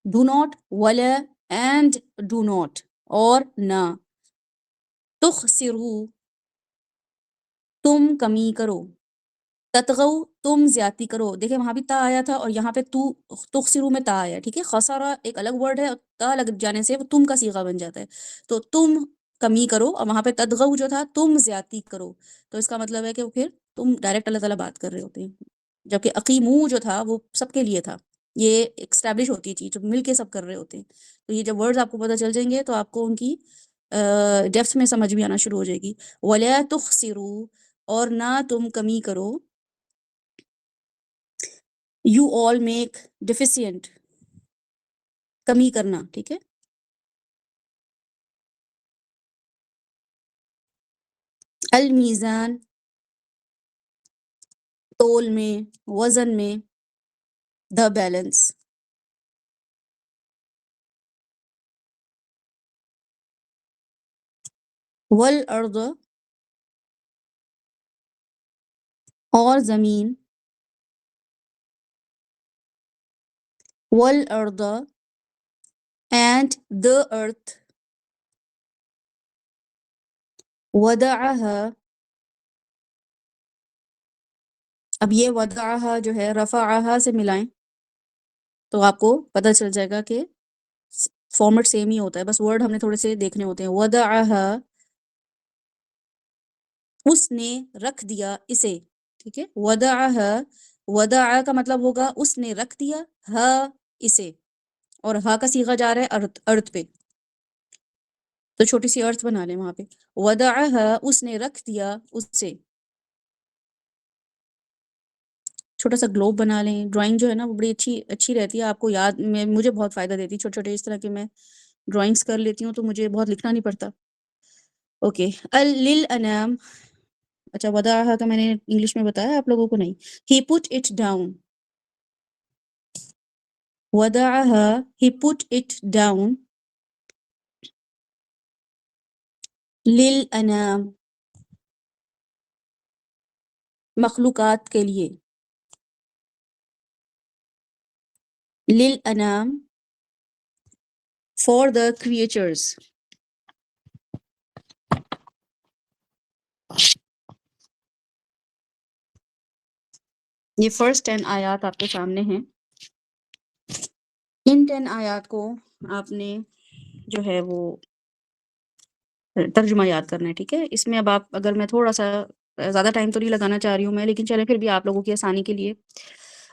do not, ولا اینڈ ڈو ناٹ اور نہ. تخسرو تم کمی کرو. تتغو تم زیادتی کرو. دیکھیں وہاں بھی تا آیا تھا اور یہاں پہ تو تخسرو میں تا آیا. ٹھیک ہے، خسارہ ایک الگ ورڈ ہے، تا لگ جانے سے وہ تم کا صیغہ بن جاتا ہے. تو تم کمی کرو، اور وہاں پہ تدغو جو تھا تم زیادتی کرو. تو اس کا مطلب ہے کہ پھر تم ڈائریکٹ اللہ تعالیٰ بات کر رہے ہوتے ہیں، جبکہ اقیمو جو تھا وہ سب کے لیے تھا. یہ اسٹیبلش ہوتی ہے چیز جو مل کے سب کر رہے ہوتے ہیں. تو یہ جب ورڈز آپ کو پتہ چل جائیں گے تو آپ کو ان کی ڈیپتھ میں سمجھ بھی آنا شروع ہو جائے گی. وَلَا تُخْسِرُوا اور نہ تم کمی کرو. یو آل میک ڈیفیسینٹ، کمی کرنا. ٹھیک ہے، المیزان تول میں، وزن میں، دا بیلنس. والارض اور زمین، والارض and the earth، وضعها، اب یہ وضعها جو ہے رفعها سے ملائیں تو آپ کو پتہ چل جائے گا کہ فارمیٹ سیم ہی ہوتا ہے، بس ورڈ ہم نے تھوڑے سے دیکھنے ہوتے ہیں. وضعها، اس نے رکھ دیا اسے، ٹھیک ہے. وضعها، وضع کا مطلب ہوگا اس نے رکھ دیا، ہا اسے، اور ہا کا صیغہ جا رہا ہے ارتھ پہ، تو چھوٹی سی ارتھ بنا لیں وہاں پہ. وضعها، اس نے رکھ دیا اسے. چھوٹا سا گلوب بنا لیں. ڈرائنگ جو ہے نا وہ بڑی اچھی رہتی ہے، آپ کو یاد میں مجھے بہت فائدہ دیتی ہے. چھوٹے چھوٹے اس طرح کے میں ڈرائنگس کر لیتی ہوں تو مجھے بہت لکھنا نہیں پڑتا. اوکے. للانام، اچھا وضعها کا میں نے انگلش میں بتایا، آپ لوگوں کو نہیں. he put it down، وضعها he put it down للانام، مخلوقات کے لیے. للانام for the creatures. یہ فرسٹ 10 آیات آپ کے سامنے ہیں. ان 10 آیات کو آپ نے جو ہے وہ ترجمہ یاد کرنا ہے، ٹھیک ہے. اس میں اب آپ اگر میں تھوڑا سا زیادہ ٹائم تو نہیں لگانا چاہ رہی ہوں میں، لیکن چلیں پھر بھی آپ لوگوں کی آسانی کے لیے.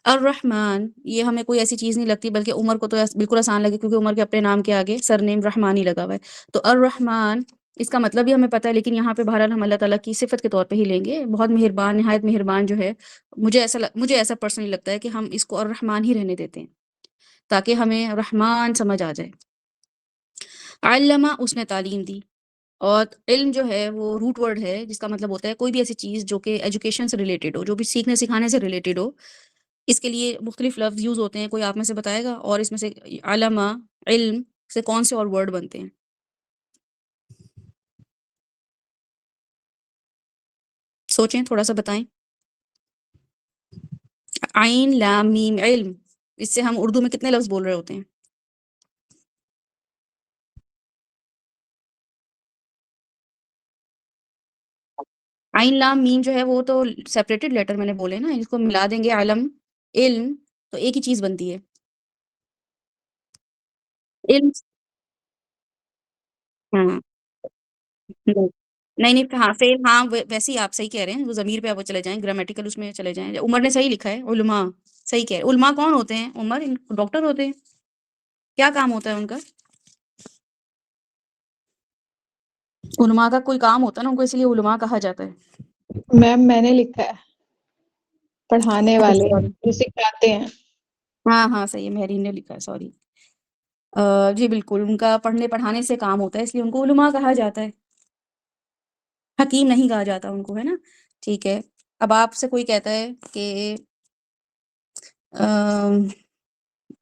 الرحمن، یہ ہمیں کوئی ایسی چیز نہیں لگتی، بلکہ عمر کو تو بالکل آسان لگے کیونکہ عمر کے اپنے نام کے آگے سر نیم رحمان ہی لگا ہوا ہے. تو الرحمن اس کا مطلب بھی ہمیں پتہ ہے، لیکن یہاں پہ بہرحال ہم اللہ تعالیٰ کی صفت کے طور پہ ہی لیں گے. بہت مہربان، نہایت مہربان جو ہے. مجھے ایسا پرسنلی لگتا ہے کہ ہم اس کو الرحمن ہی رہنے دیتے ہیں تاکہ ہمیں رحمان سمجھ آ جائے. علامہ، اس نے تعلیم دی. اور علم جو ہے وہ روٹ ورڈ ہے جس کا مطلب ہوتا ہے کوئی بھی ایسی چیز جو کہ ایجوکیشن سے ریلیٹڈ ہو، جو بھی سیکھنے سکھانے سے ریلیٹڈ ہو. اس کے لیے مختلف لفظ یوز ہوتے ہیں. کوئی آپ میں سے بتائے گا؟ اور اس میں سے علامہ، علم سے کون سے اور ورڈ بنتے ہیں؟ سوچیں تھوڑا سا، بتائیں. عین لام میم علم، اس سے ہم اردو میں کتنے لفظ بول رہے ہوتے ہیں؟ عین لام میم جو ہے وہ تو سیپریٹڈ لیٹر میں نے بولے نا، اس کو ملا دیں گے علم علم تو ایک ہی چیز بنتی ہے. علم، ہاں نہیں نہیں، ہاں فیل، ہاں ویسے ہی آپ صحیح کہہ رہے ہیں. وہ ضمیر پہ آپ چلے جائیں، گرامیٹیکل اس میں چلے جائیں. عمر نے صحیح لکھا ہے. علماء، صحیح کہہ رہے. علماء کون ہوتے ہیں؟ عمر ڈاکٹر ہوتے ہیں. کیا کام ہوتا ہے ان کا؟ علماء کا کوئی کام ہوتا ہے نا ان کو، اس لیے علماء کہا جاتا ہے. میم میں نے لکھا ہے پڑھانے والے جو سکھاتے ہیں. ہاں ہاں صحیح ہے، مہرین نے لکھا ہے، سوری. جی بالکل، ان کا پڑھنے پڑھانے سے کام ہوتا ہے، اس لیے ان کو علماء کہا جاتا ہے. حکیم نہیں کہا جاتا ان کو، ہے نا. ٹھیک ہے. اب آپ سے کوئی کہتا ہے کہ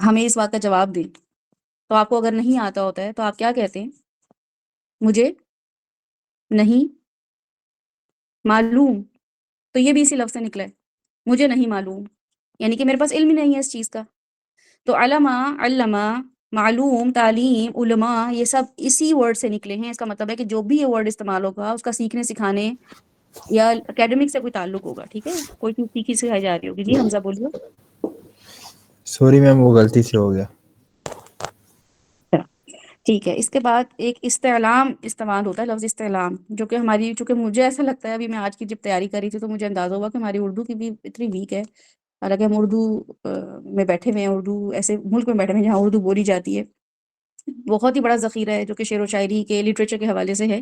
ہمیں اس بات کا جواب دیں، تو آپ کو اگر نہیں آتا ہوتا ہے تو آپ کیا کہتے ہیں؟ مجھے نہیں معلوم. تو یہ بھی اسی لفظ سے نکلا ہے، مجھے نہیں معلوم، یعنی کہ میرے پاس علم ہی نہیں ہے اس چیز کا. تو علماء، علمہ، معلوم، تعلیم، علماء، یہ سب اسی ورڈ سے نکلے ہیں. اس کا مطلب ہے کہ جو بھی یہ ورڈ استعمال ہوگا اس کا سیکھنے سکھانے یا اکیڈمک سے کوئی تعلق ہوگا. ٹھیک ہے، کوئی چیز سیکھی سکھائی جا رہی ہوگی. جی حمزہ بولیے. سوری میم، وہ غلطی سے ہو گیا. ٹھیک ہے. اس کے بعد ایک استعلام استعمال ہوتا ہے، لفظ استعلام، جو کہ ہماری، چونکہ مجھے ایسا لگتا ہے، ابھی میں آج کی جب تیاری کر رہی تھی تو مجھے اندازہ ہوا کہ ہماری اردو کی بھی اتنی ویک ہے. حالانکہ ہم اردو میں بیٹھے ہوئے ہیں، اردو ایسے ملک میں بیٹھے ہوئے ہیں جہاں اردو بولی جاتی ہے. بہت ہی بڑا ذخیرہ ہے جو کہ شعر و شاعری کے، لٹریچر کے حوالے سے ہے.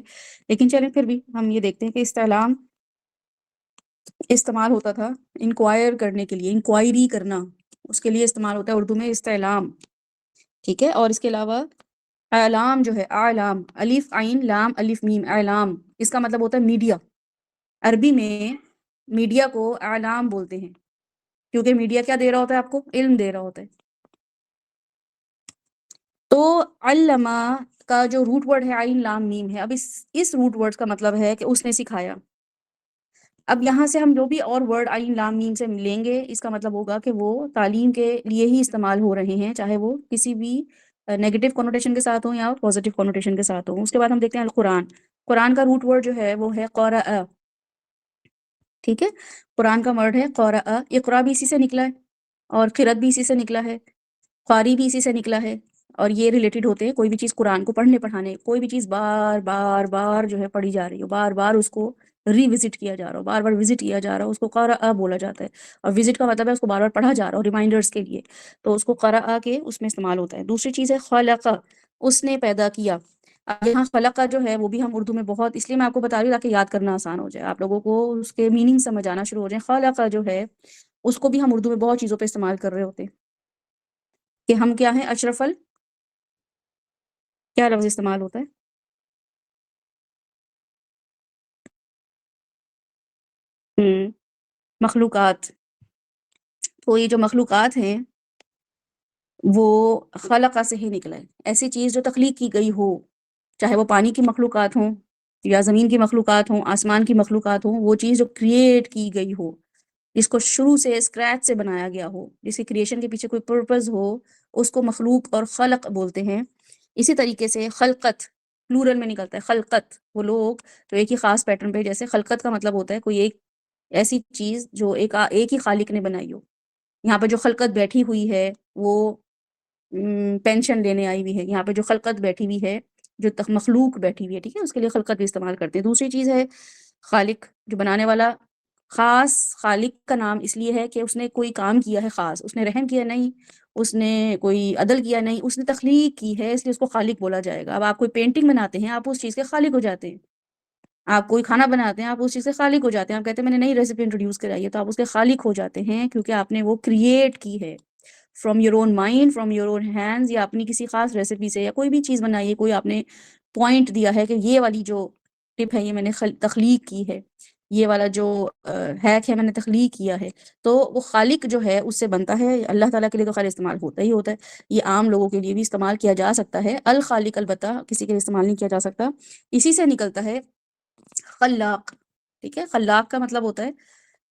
لیکن چلیں پھر بھی ہم یہ دیکھتے ہیں کہ استعلام استعمال ہوتا تھا انکوائر کرنے کے لیے، انکوائری کرنا، اس کے لیے استعمال ہوتا ہے اردو میں استعلام. ٹھیک ہے. اور اس کے علاوہ اعلام جو ہے، اعلام، الف عین لام الف میم، اعلام، اس کا مطلب ہوتا ہے میڈیا. عربی میں میڈیا کو اعلام بولتے ہیں کیونکہ میڈیا کیا دے رہا ہوتا ہے آپ کو؟ علم دے رہا ہوتا ہے. تو علامہ کا جو روٹ ورڈ ہے عین لام میم ہے. اب اس روٹ ورڈ کا مطلب ہے کہ اس نے سکھایا. اب یہاں سے ہم جو بھی اور ورڈ عین لام میم سے لیں گے اس کا مطلب ہوگا کہ وہ تعلیم کے لیے ہی استعمال ہو رہے ہیں، چاہے وہ کسی بھی نیگیٹو کنوٹیشن کے ساتھ ہوں یا پازیٹیو کنوٹیشن کے ساتھ ہوں. اس کے بعد ہم دیکھتے ہیں القرآن. قرآن کا روٹ ورڈ جو ہے وہ ہے قرأ. ٹھیک ہے، قرآن کا ورڈ ہے قرأ. اقرا بھی اسی سے نکلا ہے اور قرأت بھی اسی سے نکلا ہے، قاری بھی اسی سے نکلا ہے، اور یہ ریلیٹڈ ہوتے ہیں. کوئی بھی چیز قرآن کو پڑھنے پڑھانے، کوئی بھی چیز بار بار بار جو ہے پڑھی جا رہی ہو، بار بار اس کو ری وزٹ کیا جا رہا ہو، بار بار وزٹ کیا جا رہا ہو، اس کو قرأ بولا جاتا ہے. اور وزٹ کا مطلب ہے اس کو بار بار پڑھا جا رہا ہو ریمائنڈرز کے لیے، تو اس کو قرأ کے اس میں استعمال ہوتا ہے. دوسری چیز ہے خلق، اس نے پیدا کیا. اب یہاں خلق جو ہے وہ بھی ہم اردو میں بہت، اس لیے میں آپ کو بتا رہی ہوں تاکہ یاد کرنا آسان ہو جائے، آپ لوگوں کو اس کے میننگ سمجھ آنا شروع ہو جائیں. خلق جو ہے اس کو بھی ہم اردو میں بہت چیزوں پہ استعمال کر رہے ہوتے ہیں کہ ہم کیا ہیں، اشرف کیا لفظ استعمال ہوتا ہے؟ مخلوقات. تو یہ جو مخلوقات ہیں وہ خلق سے ہی نکلا ہے. ایسی چیز جو تخلیق کی گئی ہو، چاہے وہ پانی کی مخلوقات ہوں یا زمین کی مخلوقات ہوں، آسمان کی مخلوقات ہوں، وہ چیز جو کریٹ کی گئی ہو، جس کو شروع سے اسکریچ سے بنایا گیا ہو، جس کی کریشن کے پیچھے کوئی پرپز ہو، اس کو مخلوق اور خلق بولتے ہیں. اسی طریقے سے خلقت پلورل میں نکلتا ہے. خلقت وہ لوگ جو ایک ہی خاص پیٹرن پہ، جیسے خلقت کا مطلب ہوتا ہے کوئی ایک ایسی چیز جو ایک ہی خالق نے بنائی ہو. یہاں پہ جو خلقت بیٹھی ہوئی ہے وہ پینشن لینے آئی ہوئی ہے. یہاں پہ جو خلقت بیٹھی ہوئی ہے، جو مخلوق بیٹھی ہوئی ہے، ٹھیک ہے، اس کے لیے خلقت بھی استعمال کرتے ہیں. دوسری چیز ہے خالق، جو بنانے والا. خاص خالق کا نام اس لیے ہے کہ اس نے کوئی کام کیا ہے خاص، اس نے رحم کیا نہیں، اس نے کوئی عدل کیا نہیں، اس نے تخلیق کی ہے، اس لیے اس کو خالق بولا جائے گا. اب آپ کوئی پینٹنگ بناتے ہیں، آپ اس چیز کے خالق ہو جاتے ہیں. آپ کوئی کھانا بناتے ہیں، آپ اس چیز سے خالق ہو جاتے ہیں. آپ کہتے ہیں میں نے نئی ریسیپی انٹروڈیوس کرائی ہے، تو آپ اس کے خالق ہو جاتے ہیں، کیونکہ آپ نے وہ کریٹ کی ہے from your own mind, from your own hands, یا اپنی کسی خاص ریسیپی سے، یا کوئی بھی چیز بنائی ہے، کوئی آپ نے پوائنٹ دیا ہے کہ یہ والی جو ٹپ ہے یہ میں نے تخلیق کی ہے، یہ والا جو ہیک ہے میں نے تخلیق کیا ہے. تو وہ خالق جو ہے اس سے بنتا ہے. اللہ تعالیٰ کے لیے تو خیر استعمال ہوتا ہی ہوتا ہے، یہ عام لوگوں کے لیے بھی استعمال کیا جا سکتا ہے. الخالق البتہ کسی کے لیے استعمال نہیں کیا جا سکتا. اسی سے نکلتا ہے خلاق. ٹھیک ہے، خلاق کا مطلب ہوتا ہے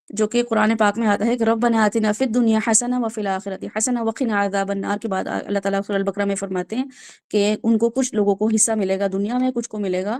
جو کہ قرآن پاک میں آتا ہے کہ ربنا آتنا فی الدنیا حسنہ وفی الآخرۃ حسنہ وقنا عذاب النار کے بعد اللہ تعالیٰ سورہ البقرہ میں فرماتے ہیں کہ ان کو کچھ لوگوں کو حصہ ملے گا دنیا میں، کچھ کو ملے گا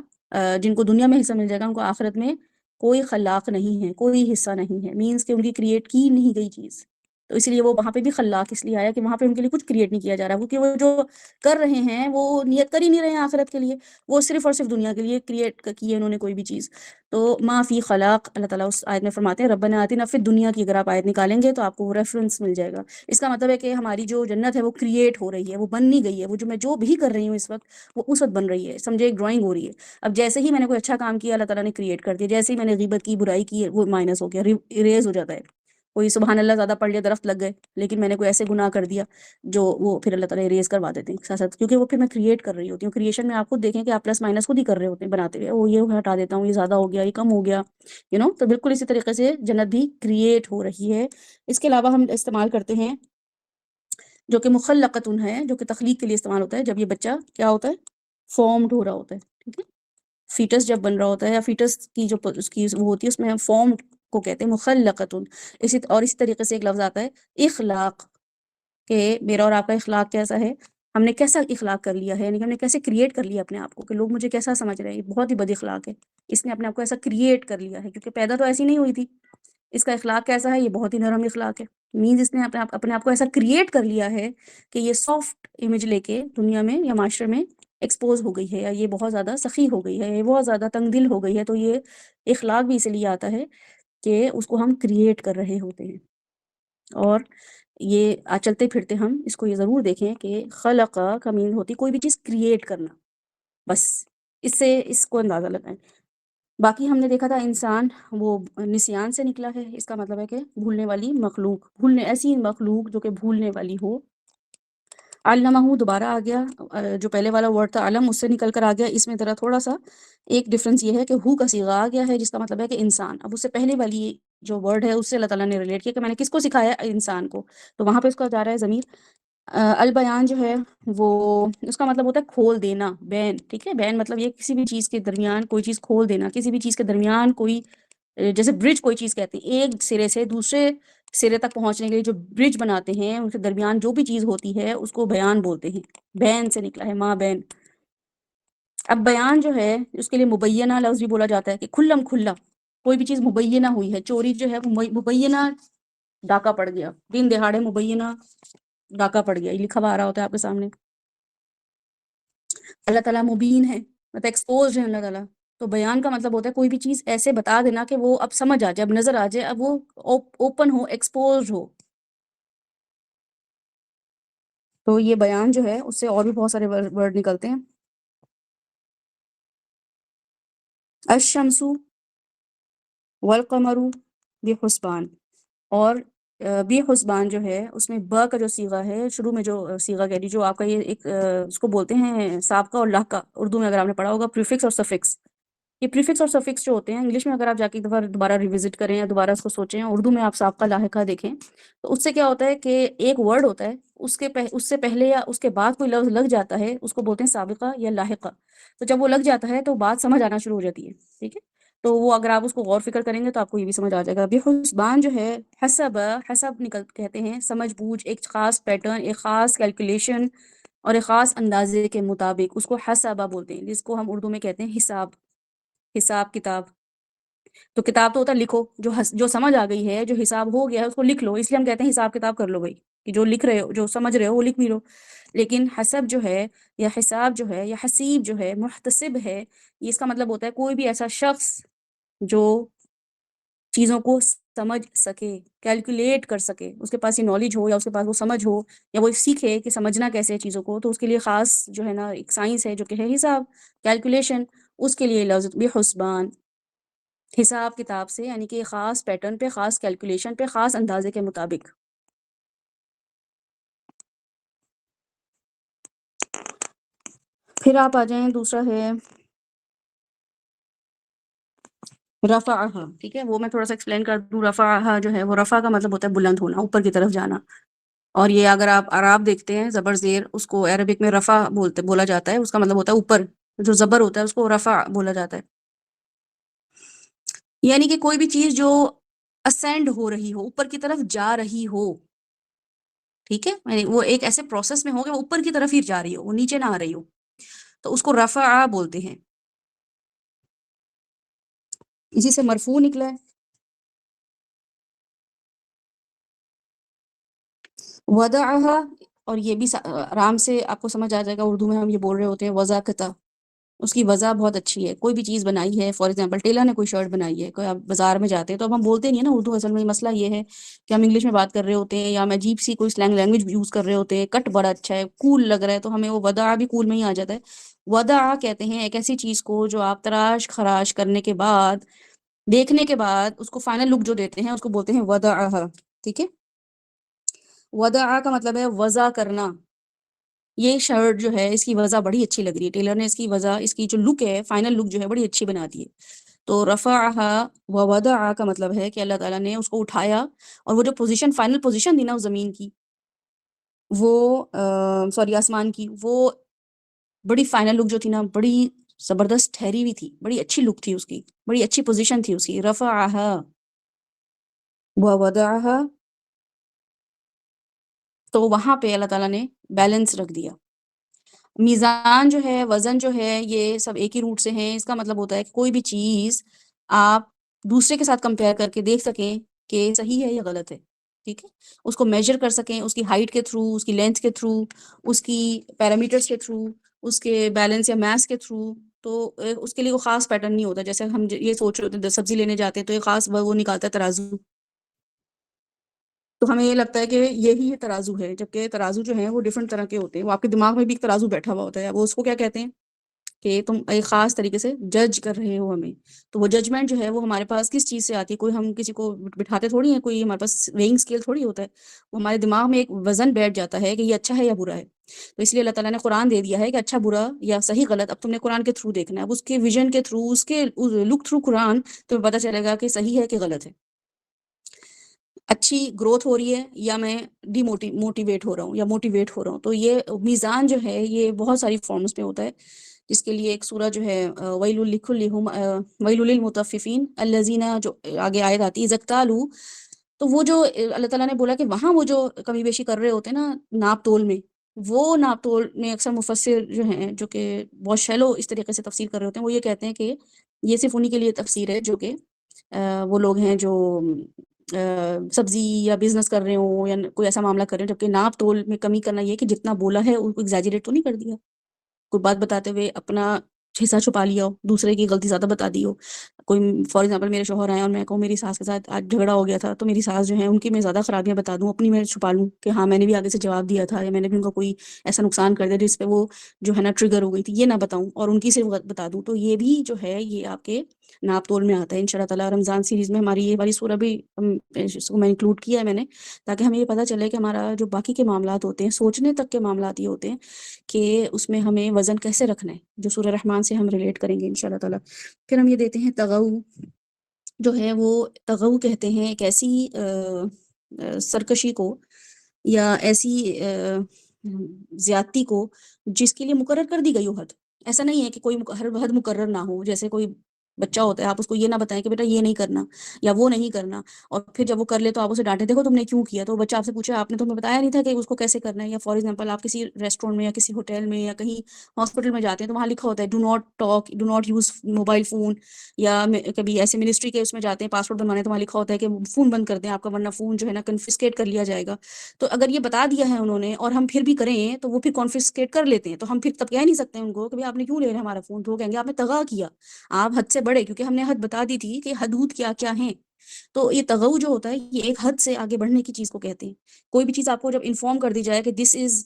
جن کو دنیا میں حصہ مل جائے گا ان کو آخرت میں کوئی خلاق نہیں ہے، کوئی حصہ نہیں ہے. مینس کہ ان کی کریٹ کی نہیں گئی چیز، تو اس لیے وہ وہاں پہ بھی خلاق اس لیے آیا کہ وہاں پہ ان کے لیے کچھ کریٹ نہیں کیا جا رہا، کیونکہ وہ جو کر رہے ہیں وہ نیت کر ہی نہیں رہے ہیں آخرت کے لیے، وہ صرف اور صرف دنیا کے لیے کریٹ کی ہے انہوں نے کوئی بھی چیز. تو ما فی خلاق اللہ تعالیٰ اس آیت میں فرماتے ہیں ربنا آتنا فی الدنیا کی. اگر آپ آیت نکالیں گے تو آپ کو وہ ریفرنس مل جائے گا. اس کا مطلب ہے کہ ہماری جو جنت ہے وہ کریٹ ہو رہی ہے، وہ بن نہیں گئی ہے. وہ جو میں جو بھی کر رہی ہوں اس وقت وہ اس وقت بن رہی ہے. سمجھے، ایک ڈرائنگ ہو رہی ہے. اب جیسے ہی میں نے کوئی اچھا کام کیا اللہ تعالیٰ نے کریٹ کر دیا، جیسے ہی میں نے غیبت کی، برائی کی، وہ مائنس ہو گیا، اریز ہو جاتا ہے. کوئی سبحان اللہ زیادہ پڑھ لیا، درخت لگ گئے، لیکن میں نے کوئی ایسے گناہ کر دیا جو وہ پھر اللہ تعالیٰ اریز کروا دیتے ہیں ساتھ ساتھ، کیونکہ وہ پھر میں کریٹ کر رہی ہوتی ہوں. کریشن میں آپ خود دیکھیں کہ آپ پلس مائنس خود ہی کر رہے ہوتے ہیں بناتے ہوئے، وہ یہ ہٹا دیتا ہوں، یہ زیادہ ہو گیا، یہ کم ہو گیا، تو بالکل اسی طریقے سے جنت بھی کریٹ ہو رہی ہے. اس کے علاوہ ہم استعمال کرتے ہیں جو کہ مخلقتن ہے، جو کہ تخلیق کے لیے استعمال ہوتا ہے. جب یہ بچہ کیا ہوتا ہے، فارمڈ ہو رہا ہوتا ہے، ٹھیک ہے، فیٹس جب بن رہا ہوتا ہے، یا فیٹس کی جو اس کی وہ ہوتی ہے اس میں ہم فارم کو کہتے ہیں مخلقتن. اسی طریقے سے ایک لفظ آتا ہے اخلاق، کہ میرا اور آپ کا اخلاق کیسا ہے، ہم نے کیسا اخلاق کر لیا ہے، یعنی کہ ہم نے کیسے کریٹ کر لیا اپنے آپ کو، کہ لوگ مجھے کیسا سمجھ رہے ہیں، یہ بہت ہی بد اخلاق ہے، اس نے اپنے آپ کو ایسا کریٹ کر لیا ہے، کیونکہ پیدا تو ایسی نہیں ہوئی تھی. اس کا اخلاق کیسا ہے، یہ بہت ہی نرم اخلاق ہے. مینز اس نے اپنے آپ کو ایسا کریٹ کر لیا ہے کہ یہ سافٹ امیج لے کے دنیا میں یا معاشرے میں ایکسپوز ہو گئی ہے، یا یہ بہت زیادہ سخی ہو گئی ہے، یہ بہت زیادہ تنگ دل ہو گئی ہے. تو یہ اخلاق بھی اس لیے آتا ہے کہ اس کو ہم کریٹ کر رہے ہوتے ہیں. اور یہ چلتے پھرتے ہم اس کو یہ ضرور دیکھیں کہ خلق کا مین ہوتی کوئی بھی چیز کریٹ کرنا، بس اس سے اس کو اندازہ لگائیں. باقی ہم نے دیکھا تھا انسان وہ نسیان سے نکلا ہے، اس کا مطلب ہے کہ بھولنے والی مخلوق، ایسی مخلوق جو کہ بھولنے والی ہو. علمہ دوبارہ آ گیا، جو پہلے والا ورڈ تھا علم اس سے نکل کر آ گیا. اس میں ذرا تھوڑا سا ایک ڈفرینس یہ ہے کہ ہو کا صیغہ آ گیا ہے جس کا مطلب ہے کہ انسان. اب اس سے پہلے والی جو ورڈ ہے اس سے اللہ تعالیٰ نے ریلیٹ کیا کہ میں نے کس کو سکھایا، انسان کو، تو وہاں پہ اس کا جا رہا ہے ضمیر البیان جو ہے وہ اس کا مطلب ہوتا ہے کھول دینا، بین، ٹھیک ہے. بین مطلب یہ کسی بھی چیز کے درمیان کوئی چیز کھول دینا، کسی بھی چیز کے درمیان کوئی جیسے برج کوئی چیز کہتے ہیں، ایک سرے سے دوسرے سرے تک پہنچنے کے لیے جو برج بناتے ہیں ان کے درمیان جو بھی چیز ہوتی ہے اس کو بیان بولتے ہیں. بین سے نکلا ہے، ما بین. اب بیان جو ہے اس کے لیے مبینہ لفظ بھی بولا جاتا ہے کہ کھلم کھلا کوئی بھی چیز مبینہ ہوئی ہے. چوری جو ہے وہ مبینہ ڈاکہ پڑ گیا، دن دہاڑے مبینہ ڈاکہ پڑ گیا، یہ لکھا ہوا آ رہا ہوتا ہے آپ کے سامنے. اللہ تعالیٰ مبین ہے، مطلب ایکسپوزڈ ہے اللہ تعالیٰ. تو بیان کا مطلب ہوتا ہے کوئی بھی چیز ایسے بتا دینا کہ وہ اب سمجھ آ جائے، اب نظر آ جائے، اب وہ اوپن ہو، ایکسپوزڈ ہو. تو یہ بیان جو ہے اس سے اور بھی بہت سارے ورڈ نکلتے ہیں. الشمس والقمر بحسبان، اور بحسبان جو ہے اس میں با کا جو صیغہ ہے، شروع میں جو صیغہ کہہ دی جو آپ کا یہ ایک اس کو بولتے ہیں سابقہ اور لاحقہ، اردو میں اگر آپ نے پڑھا ہوگا پریفکس اور سفکس. یہ پریفکس اور سفکس جو ہوتے ہیں انگلش میں اگر آپ جا کے دوبارہ ریوزٹ کریں یا دوبارہ اس کو سوچیں، اردو میں آپ سابقہ لاحقہ دیکھیں تو اس سے کیا ہوتا ہے کہ ایک ورڈ ہوتا ہے اس سے پہلے یا اس کے بعد کوئی لفظ لگ جاتا ہے، اس کو بولتے ہیں سابقہ یا لاحقہ. تو جب وہ لگ جاتا ہے تو بات سمجھ آنا شروع ہو جاتی ہے، ٹھیک ہے. تو وہ اگر آپ اس کو غور فکر کریں گے تو آپ کو یہ بھی سمجھ آ جائے گا. بحسبان جو ہے حسب کہتے ہیں سمجھ بوجھ، ایک خاص پیٹرن، ایک خاص کیلکولیشن اور ایک خاص اندازے کے مطابق اس کو حسبہ بولتے ہیں، جس کو ہم اردو میں کہتے ہیں حساب کتاب. تو کتاب تو ہوتا ہے لکھو، جو سمجھ آ گئی ہے، جو حساب ہو گیا ہے اس کو لکھ لو، اس لیے ہم کہتے ہیں حساب کتاب کر لو بھائی، کہ جو لکھ رہے ہو، جو سمجھ رہے ہو وہ لکھ بھی لو. لیکن حسب جو ہے یا حساب جو ہے یا حسیب جو ہے، محتسب ہے، یہ اس کا مطلب ہوتا ہے کوئی بھی ایسا شخص جو چیزوں کو سمجھ سکے، کیلکولیٹ کر سکے، اس کے پاس یہ نالج ہو یا اس کے پاس وہ سمجھ ہو یا وہ سیکھے کہ سمجھنا کیسے ہے چیزوں کو. تو اس کے لیے خاص جو ہے نا ایک سائنس ہے جو کہ ہے حساب، کیلکولیشن. اس کے لیے لفظ بحسبان، حساب کتاب سے، یعنی کہ خاص پیٹرن پہ، خاص کیلکولیشن پہ، خاص اندازے کے مطابق. پھر آپ آ جائیں، دوسرا ہے رفعہ، ٹھیک ہے. وہ میں تھوڑا سا ایکسپلین کر دوں. رفعہ جو ہے وہ رفع کا مطلب ہوتا ہے بلند ہونا، اوپر کی طرف جانا. اور یہ اگر آپ عراب دیکھتے ہیں زبر زیر، اس کو عربک میں رفع بولا جاتا ہے، اس کا مطلب ہوتا ہے اوپر، جو زبر ہوتا ہے اس کو رفع بولا جاتا ہے. یعنی کہ کوئی بھی چیز جو اسینڈ ہو رہی ہو، اوپر کی طرف جا رہی ہو، ٹھیک ہے، یعنی وہ ایک ایسے پروسیس میں ہو کہ وہ اوپر کی طرف ہی جا رہی ہو، وہ نیچے نہ آ رہی ہو، تو اس کو رفع بولتے ہیں. اسی سے مرفوع نکلا ہے. وضعها، اور یہ بھی آرام سے آپ کو سمجھ آ جائے گا، اردو میں ہم یہ بول رہے ہوتے ہیں وضاقتا، اس کی وضع بہت اچھی ہے. کوئی بھی چیز بنائی ہے، فار ایگزامپل ٹیلر نے کوئی شرٹ بنائی ہے، کوئی آپ بازار میں جاتے ہیں تو اب ہم بولتے نہیں ہیں نا اردو، اصل میں مسئلہ یہ ہے کہ ہم انگلش میں بات کر رہے ہوتے ہیں یا ہم عجیب سی کوئی سلینگ لینگویج یوز کر رہے ہوتے ہیں، کٹ بڑا اچھا ہے، کول لگ رہا ہے، تو ہمیں وہ وضع بھی کول میں ہی آ جاتا ہے. وضع کہتے ہیں ایک ایسی چیز کو جو آپ تراش خراش کرنے کے بعد، دیکھنے کے بعد اس کو فائنل لک جو دیتے ہیں اس کو بولتے ہیں وضعها، ٹھیک ہے. وضع کا مطلب ہے وضع کرنا. یہ شرٹ جو ہے اس کی وضع بڑی اچھی لگ رہی ہے، ٹیلر نے اس کی وضع، اس کی جو لک ہے، فائنل لک جو ہے بڑی اچھی بنا دی ہے. تو رفعها ووضع کا مطلب ہے کہ اللہ تعالیٰ نے اس کو اٹھایا، اور وہ جو پوزیشن، فائنل پوزیشن تھی نا اس زمین کی، وہ سوری آسمان کی، وہ بڑی فائنل لک جو تھی نا، بڑی زبردست ٹھہری ہوئی تھی، بڑی اچھی لک تھی اس کی، بڑی اچھی پوزیشن تھی اس کی. رفعها ووضعها، تو وہاں پہ اللہ تعالیٰ نے بیلنس رکھ دیا. میزان جو ہے، وزن جو ہے، یہ سب ایک ہی روٹ سے ہیں. اس کا مطلب ہوتا ہے کہ کوئی بھی چیز آپ دوسرے کے ساتھ کمپیئر کر کے دیکھ سکیں کہ صحیح ہے یا غلط ہے، ٹھیک ہے. اس کو میجر کر سکیں، اس کی ہائٹ کے تھرو، اس کی لینتھ کے تھرو، اس کی پیرامیٹرز کے تھرو، اس کے بیلنس یا میس کے تھرو. تو اس کے لیے وہ خاص پیٹرن نہیں ہوتا. جیسے ہم یہ سوچ رہے ہوتے ہیں سبزی لینے جاتے ہیں تو ایک خاص وہ نکالتا ہے ترازو، تو ہمیں یہ لگتا ہے کہ یہی ترازو ہے، جبکہ ترازو جو ہیں وہ ڈیفرنٹ طرح کے ہوتے ہیں. وہ آپ کے دماغ میں بھی ایک ترازو بیٹھا ہوا ہوتا ہے، وہ اس کو کیا کہتے ہیں کہ تم ایک خاص طریقے سے جج کر رہے ہو ہمیں. تو وہ ججمنٹ جو ہے وہ ہمارے پاس کس چیز سے آتی ہے؟ کوئی ہم کسی کو بٹھاتے تھوڑی ہیں، کوئی ہمارے پاس ویئنگ اسکیل تھوڑی ہوتا ہے. وہ ہمارے دماغ میں ایک وزن بیٹھ جاتا ہے کہ یہ اچھا ہے یا برا ہے. تو اس لیے اللہ تعالیٰ نے قرآن دے دیا ہے کہ اچھا برا یا صحیح غلط اب تم نے قرآن کے تھرو دیکھنا ہے. اب اس کے ویژن کے تھرو، اس کے لک تھرو قرآن تمہیں پتہ چلے گا کہ صحیح ہے کہ غلط ہے. اچھی گروتھ ہو رہی ہے یا میں موٹیویٹ ہو رہا ہوں یا موٹیویٹ ہو رہا ہوں. تو یہ میزان جو ہے یہ بہت ساری فارمز میں ہوتا ہے، جس کے لیے ایک سورہ جو ہے ویل للمطففین الذین، جو آگے آیت آتی ہے زکتالو. تو وہ جو اللہ تعالیٰ نے بولا کہ وہاں وہ جو کمی بیشی کر رہے ہوتے ہیں نا ناپ تول میں، وہ ناپ تول میں اکثر مفسر جو ہیں جو کہ بہت شیلو اس طریقے سے تفسیر کر رہے ہوتے ہیں، وہ یہ کہتے ہیں کہ یہ صرف انہی کے لیے تفسیر ہے جو کہ وہ لوگ ہیں جو سبزی یا بزنس کر رہے ہوں یا کوئی ایسا معاملہ کر رہے ہیں، جبکہ ناپ تول میں کمی کرنا یہ کہ جتنا بولا ہے ان کو ایگزیجریٹ تو نہیں کر دیا، کوئی بات بتاتے ہوئے اپنا حصہ چھپا لیا ہو، دوسرے کی غلطی زیادہ بتا دی ہو. کوئی فار ایگزامپل میرے شوہر آئے اور میں کہوں میری ساس کے ساتھ آج جھگڑا ہو گیا تھا، تو میری ساس جو ہے ان کی میں زیادہ خرابیاں بتا دوں، اپنی میں چھپا لوں کہ ہاں میں نے بھی آگے سے جواب دیا تھا یا میں نے بھی ان کو کوئی ایسا نقصان کر دیا جس پہ وہ جو ہے نا ٹریگر ہو گئی تھی، یہ نہ بتاؤں اور ان کی صرف بتا دوں. تو یہ بھی جو ہے یہ آپ کے ناپ تول میں آتا ہے. ان شاء اللہ تعالیٰ رمضان سیریز میں ہماری یہ والی سورہ بھی اس کو میں انکلوڈ کیا ہے میں نے، تاکہ ہمیں یہ پتہ چلے کہ ہمارا جو باقی کے معاملات ہوتے ہیں، سوچنے تک کے معاملات یہ ہوتے ہیں کہ اس میں ہمیں وزن کیسے رکھنا ہے، جو سورہ رحمان سے ہم ریلیٹ کریں گے ان شاء اللہ تعالیٰ. پھر ہم یہ دیتے ہیں تغو، جو ہے وہ تغو کہتے ہیں ایک ایسی سرکشی کو یا ایسی زیادتی کو جس کے لیے مقرر کر دی گئی ہو حد. ایسا نہیں ہے کہ کوئی ہر حد مقرر نہ ہو، جیسے کوئی بچہ ہوتا ہے آپ اس کو یہ نہ بتائیں کہ بیٹا یہ نہیں کرنا یا وہ نہیں کرنا، اور پھر جب وہ کر لے تو آپ اسے ڈانٹیں دیکھو تم نے کیوں کیا، تو بچہ آپ سے پوچھے آپ نے تو ہمیں بتایا نہیں تھا کہ اس کو کیسے کرنا ہے. یا فار ایگزامپل آپ کسی ریسٹورینٹ میں یا کسی ہوٹل میں یا کہیں ہاسپٹل میں جاتے ہیں تو وہاں لکھا ہوتا ہے do not talk, do not use mobile phone. یا کبھی ایسے منسٹری کے اس میں جاتے ہیں پاسپورٹ بنوانے تو وہاں لکھا ہوتا ہے کہ فون بند کر دیں آپ کا، ورنہ فون جو ہے نا کنفسکیٹ کر لیا جائے گا. تو اگر یہ بتا دیا ہے انہوں نے اور ہم پھر بھی کریں تو وہ پھر کنفسکیٹ کر لیتے ہیں، تو ہم پھر تب کہہ نہیں سکتے ان کو کہ آپ نے کیوں لے رہے ہمارا فون، تو وہ کہیں گے آپ نے طغا کیا، آپ حد سے بڑھے، کیونکہ ہم نے حد بتا دی تھی کہ حدود کیا کیا ہیں. تو یہ تغو جو ہوتا ہے یہ ایک حد سے آگے بڑھنے کی چیز کو کہتے ہیں. کوئی بھی چیز آپ کو جب انفارم کر دی جائے کہ this is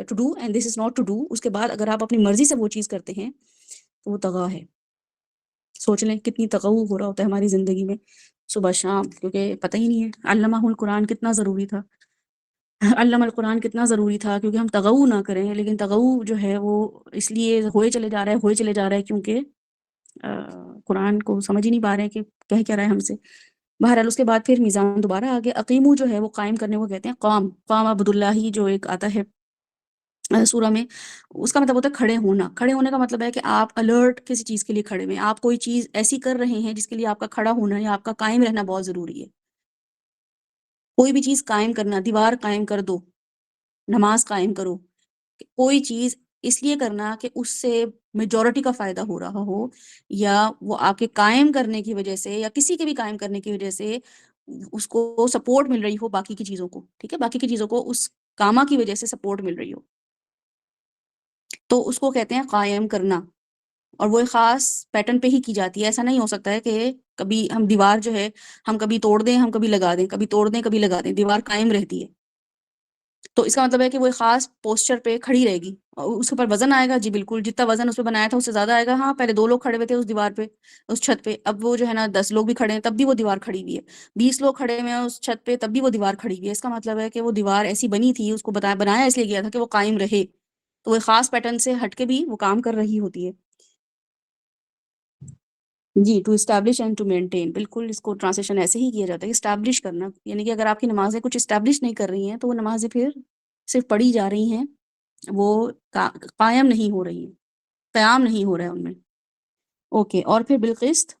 to do and this is not to do, اس کے بعد اگر آپ اپنی مرضی سے وہ چیز کرتے ہیں تو وہ طغا ہے. سوچ لیں کتنی تغو ہو رہا ہوتا ہے ہماری زندگی میں صبح شام، کیونکہ پتہ ہی نہیں ہے علمہ القرآن کتنا ضروری تھا، علم القرآن کتنا ضروری تھا، کیونکہ ہم تغو نہ کریں. لیکن تغو جو ہے وہ اس لیے ہوئے چلے جا رہا ہے کیونکہ قرآن کو سمجھ ہی نہیں پا رہے ہیں کہ کہہ کیا رہا ہے ہم سے. بہرحال اس کے بعد پھر میزان دوبارہ آگے اقیمو جو ہے وہ قائم کرنے کو کہتے ہیں. قام عبداللہ جو ایک آتا ہے سورہ میں، اس کا مطلب ہوتا ہے کھڑے ہونا. کھڑے ہونے کا مطلب ہے کہ آپ الرٹ کسی چیز کے لیے کھڑے ہوئے، آپ کوئی چیز ایسی کر رہے ہیں جس کے لیے آپ کا کھڑا ہونا یا آپ کا قائم رہنا بہت ضروری ہے. کوئی بھی چیز قائم کرنا، دیوار قائم کر دو، نماز قائم کرو، کوئی چیز اس لیے کرنا کہ اس سے میجورٹی کا فائدہ ہو رہا ہو، یا وہ آپ کے قائم کرنے کی وجہ سے یا کسی کے بھی قائم کرنے کی وجہ سے اس کو سپورٹ مل رہی ہو باقی کی چیزوں کو، ٹھیک ہے، باقی کی چیزوں کو اس کامہ کی وجہ سے سپورٹ مل رہی ہو، تو اس کو کہتے ہیں قائم کرنا. اور وہ ایک خاص پیٹرن پہ ہی کی جاتی ہے. ایسا نہیں ہو سکتا ہے کہ کبھی ہم دیوار جو ہے ہم کبھی توڑ دیں ہم کبھی لگا دیں، کبھی توڑ دیں کبھی لگا دیں، دیوار قائم رہتی ہے. تو اس کا مطلب ہے کہ وہ ایک خاص پوسچر پہ کھڑی رہے گی. اور اس کے اوپر وزن آئے گا، جی بالکل جتنا وزن اس پہ بنایا تھا اس سے زیادہ آئے گا. ہاں پہلے 2 لوگ کھڑے ہوئے تھے اس دیوار پہ اس چھت پہ، اب وہ جو ہے نا 10 لوگ بھی کھڑے ہیں تب بھی وہ دیوار کھڑی ہوئی ہے. 20 لوگ کھڑے ہوئے ہیں اس چھت پہ تب بھی وہ دیوار کھڑی ہوئی ہے. اس کا مطلب ہے کہ وہ دیوار ایسی بنی تھی، اس کو بنایا اس لیے گیا تھا کہ وہ قائم رہے. تو وہ خاص پیٹرن سے ہٹ کے بھی وہ کام کر رہی ہوتی ہے. جی to establish and to maintain, بالکل اس کو ٹرانسلیشن ایسے ہی کیا جاتا ہے، اسٹیبلش کرنا. یعنی کہ اگر آپ کی نمازیں کچھ اسٹیبلش نہیں کر رہی ہیں تو وہ نمازیں پھر صرف پڑھی جا رہی ہیں، وہ قائم نہیں ہو رہی ہیں، قیام نہیں ہو رہا ہے ان میں. اوکے. اور پھر بالقسط،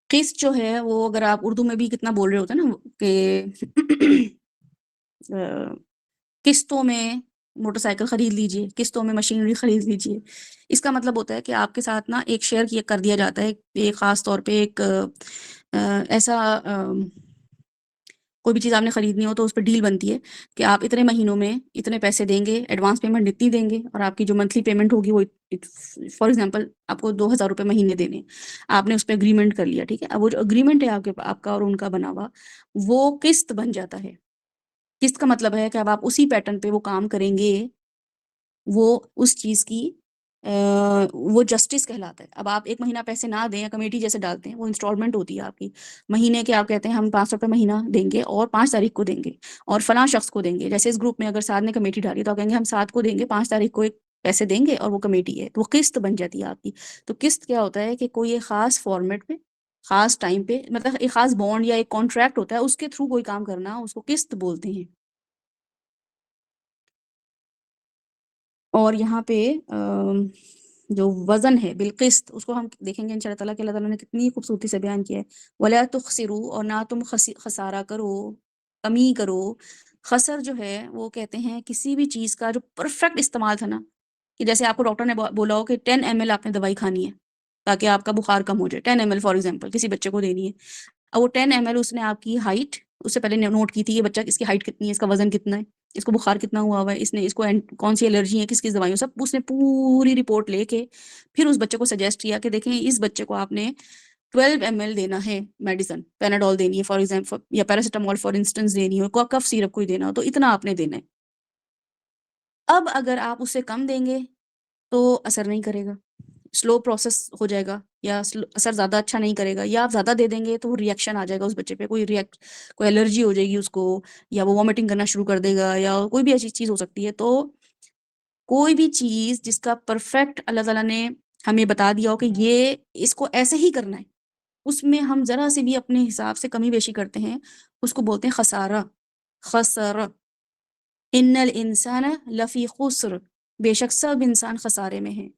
قسط جو ہے وہ اگر آپ اردو میں بھی کتنا بول رہے ہوتے ہیں نا کہ قسطوں میں موٹر سائیکل خرید لیجئے، قسطوں میں مشینری خرید لیجئے. اس کا مطلب ہوتا ہے کہ آپ کے ساتھ نا ایک شیئر کر دیا جاتا ہے، ایک خاص طور پہ ایک ایسا کوئی بھی چیز آپ نے خریدنی ہو تو اس پہ ڈیل بنتی ہے کہ آپ اتنے مہینوں میں اتنے پیسے دیں گے، ایڈوانس پیمنٹ اتنی دیں گے، اور آپ کی جو منتھلی پیمنٹ ہوگی وہ فار ایگزامپل آپ کو 2000 روپے مہینے دینے، آپ نے اس پہ اگریمنٹ کر لیا، ٹھیک ہے. اب وہ جو اگریمنٹ ہے آپ کا اور ان کا بنا ہوا وہ قسط بن جاتا ہے. قسط کا مطلب ہے کہ اب آپ اسی پیٹرن پہ وہ کام کریں گے، وہ اس چیز کی وہ جسٹس کہلاتا ہے. اب آپ 1 مہینہ پیسے نہ دیں یا کمیٹی جیسے ڈالتے ہیں، وہ انسٹالمنٹ ہوتی ہے آپ کی مہینے کے. آپ کہتے ہیں ہم 500 روپے مہینہ دیں گے اور 5 تاریخ کو دیں گے اور فلاں شخص کو دیں گے. جیسے اس گروپ میں اگر 7 نے کمیٹی ڈالی تو آپ کہیں گے ہم 7 کو دیں گے، 5 تاریخ کو ایک پیسے دیں گے اور وہ کمیٹی ہے، تو وہ قسط بن جاتی ہے آپ کی. تو قسط کیا ہوتا ہے کہ کوئی ایک خاص فارمیٹ پہ خاص ٹائم پہ، مطلب ایک خاص بانڈ یا ایک کانٹریکٹ ہوتا ہے، اس کے تھرو کوئی کام کرنا، اس کو قسط بولتے ہیں۔ اور یہاں پہ جو وزن ہے بالقسط، اس کو ہم دیکھیں گے انشاءاللہ تعالیٰ کہ اللہ تعالیٰ نے کتنی خوبصورتی سے بیان کیا ہے، وَلَا تُخْسِرُوا، اور نہ تم خسارہ کرو، کمی کرو۔ خسر جو ہے وہ کہتے ہیں کسی بھی چیز کا جو پرفیکٹ استعمال تھا نا، کہ جیسے آپ کو ڈاکٹر نے بولا ہو کہ 10 ml آپ نے دوائی کھانی ہے تاکہ آپ کا بخار کم ہو جائے، 10 ml فار ایگزامپل کسی بچے کو دینی ہے، اور وہ 10 ml اس نے آپ کی ہائٹ اس سے پہلے نوٹ کی تھی، یہ بچہ اس کی ہائٹ کتنی ہے، اس کا وزن کتنا ہے، اس کو بخار کتنا ہوا ہے، اس نے اس کو کون سی الرجی ہے، کس کس دوائیوں، سب اس نے پوری رپورٹ لے کے پھر اس بچے کو سجیسٹ کیا کہ دیکھیں اس بچے کو آپ نے 12 ml دینا ہے میڈیسن، پیناڈول دینی ہے فار ایگزامپل، یا پیراسیٹامول فار انسٹنس دینی ہو، کف سیرپ کوئی دینا ہو، تو اتنا آپ نے دینا ہے۔ اب اگر آپ اس سے کم دیں گے تو اثر نہیں کرے گا، سلو پروسیس ہو جائے گا، یا اثر زیادہ اچھا نہیں کرے گا، یا آپ زیادہ دے دیں گے تو ریئیکشن آ جائے گا اس بچے پہ، کوئی الرجی ہو جائے گی اس کو، یا وہ وامٹنگ کرنا شروع کر دے گا، یا کوئی بھی ایسی چیز ہو سکتی ہے۔ تو کوئی بھی چیز جس کا پرفیکٹ اللہ تعالیٰ نے ہمیں بتا دیا ہو کہ یہ اس کو ایسے ہی کرنا ہے، اس میں ہم ذرا سے بھی اپنے حساب سے کمی بیشی کرتے ہیں، اس کو بولتے ہیں خسارہ، خسارہ۔ ان الانسان لفی خسر، بے شک سب انسان خسارے میں ہیں۔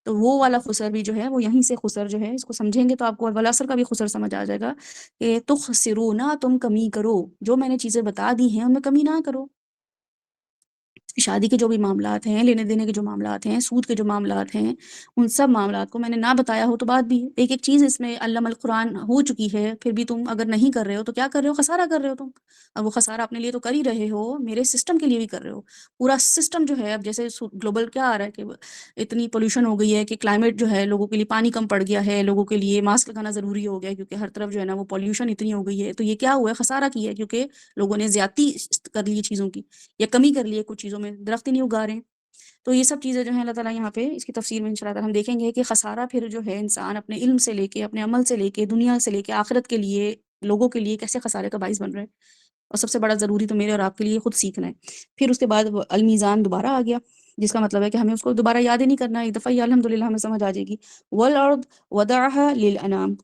تو وہ والا خسر بھی جو ہے وہ یہیں سے خسر جو ہے، اس کو سمجھیں گے تو آپ کو والعصر کا بھی خسر سمجھ آ جائے گا کہ تخسرون، تم کمی کرو، جو میں نے چیزیں بتا دی ہیں ان میں کمی نہ کرو۔ شادی کے جو بھی معاملات ہیں، لینے دینے کے جو معاملات ہیں، سود کے جو معاملات ہیں، ان سب معاملات کو میں نے نہ بتایا ہو تو بات بھی ایک ایک چیز اس میں علم القرآن ہو چکی ہے، پھر بھی تم اگر نہیں کر رہے ہو تو کیا کر رہے ہو؟ خسارہ کر رہے ہو تم۔ اب وہ خسارہ اپنے لیے تو کر ہی رہے ہو، میرے سسٹم کے لیے بھی کر رہے ہو۔ پورا سسٹم جو ہے، اب جیسے گلوبل کیا آ رہا ہے کہ اتنی پولوشن ہو گئی ہے کہ کلائمیٹ جو ہے، لوگوں کے لیے پانی کم پڑ گیا ہے، لوگوں کے لیے ماسک لگانا ضروری ہو گیا ہے کیونکہ ہر طرف جو ہے نا وہ پولوشن اتنی ہو گئی ہے۔ تو یہ کیا ہوا ہے؟ خسارہ کیا ہے، کیونکہ لوگوں نے زیادتی کر لی چیزوں کی، یا کمی کر لی ہے کچھ چیزوں میں، درخت ہی نہیں اگا رہے ہیں۔ تو یہ سب چیزیں جو ہیں اللہ تعالیٰ یہاں پہ اس کی تفسیر میں انشاءاللہ تعالیٰ ہم دیکھیں گے کہ خسارہ پھر جو ہے انسان اپنے علم سے لے کے، اپنے عمل سے لے کے، دنیا سے لے کے آخرت کے لیے، لوگوں کے لیے کیسے خسارے کا باعث بن رہا ہے۔ اور سب سے بڑا ضروری تو میرے اور آپ کے لیے خود سیکھنا ہے۔ پھر اس کے بعد المیزان دوبارہ آ گیا، جس کا مطلب ہے کہ ہمیں اس کو دوبارہ یاد ہی نہیں کرنا، ایک دفعہ یہ الحمدللہ ہمیں سمجھ آ جائے گی۔ والارض وضعها للانام،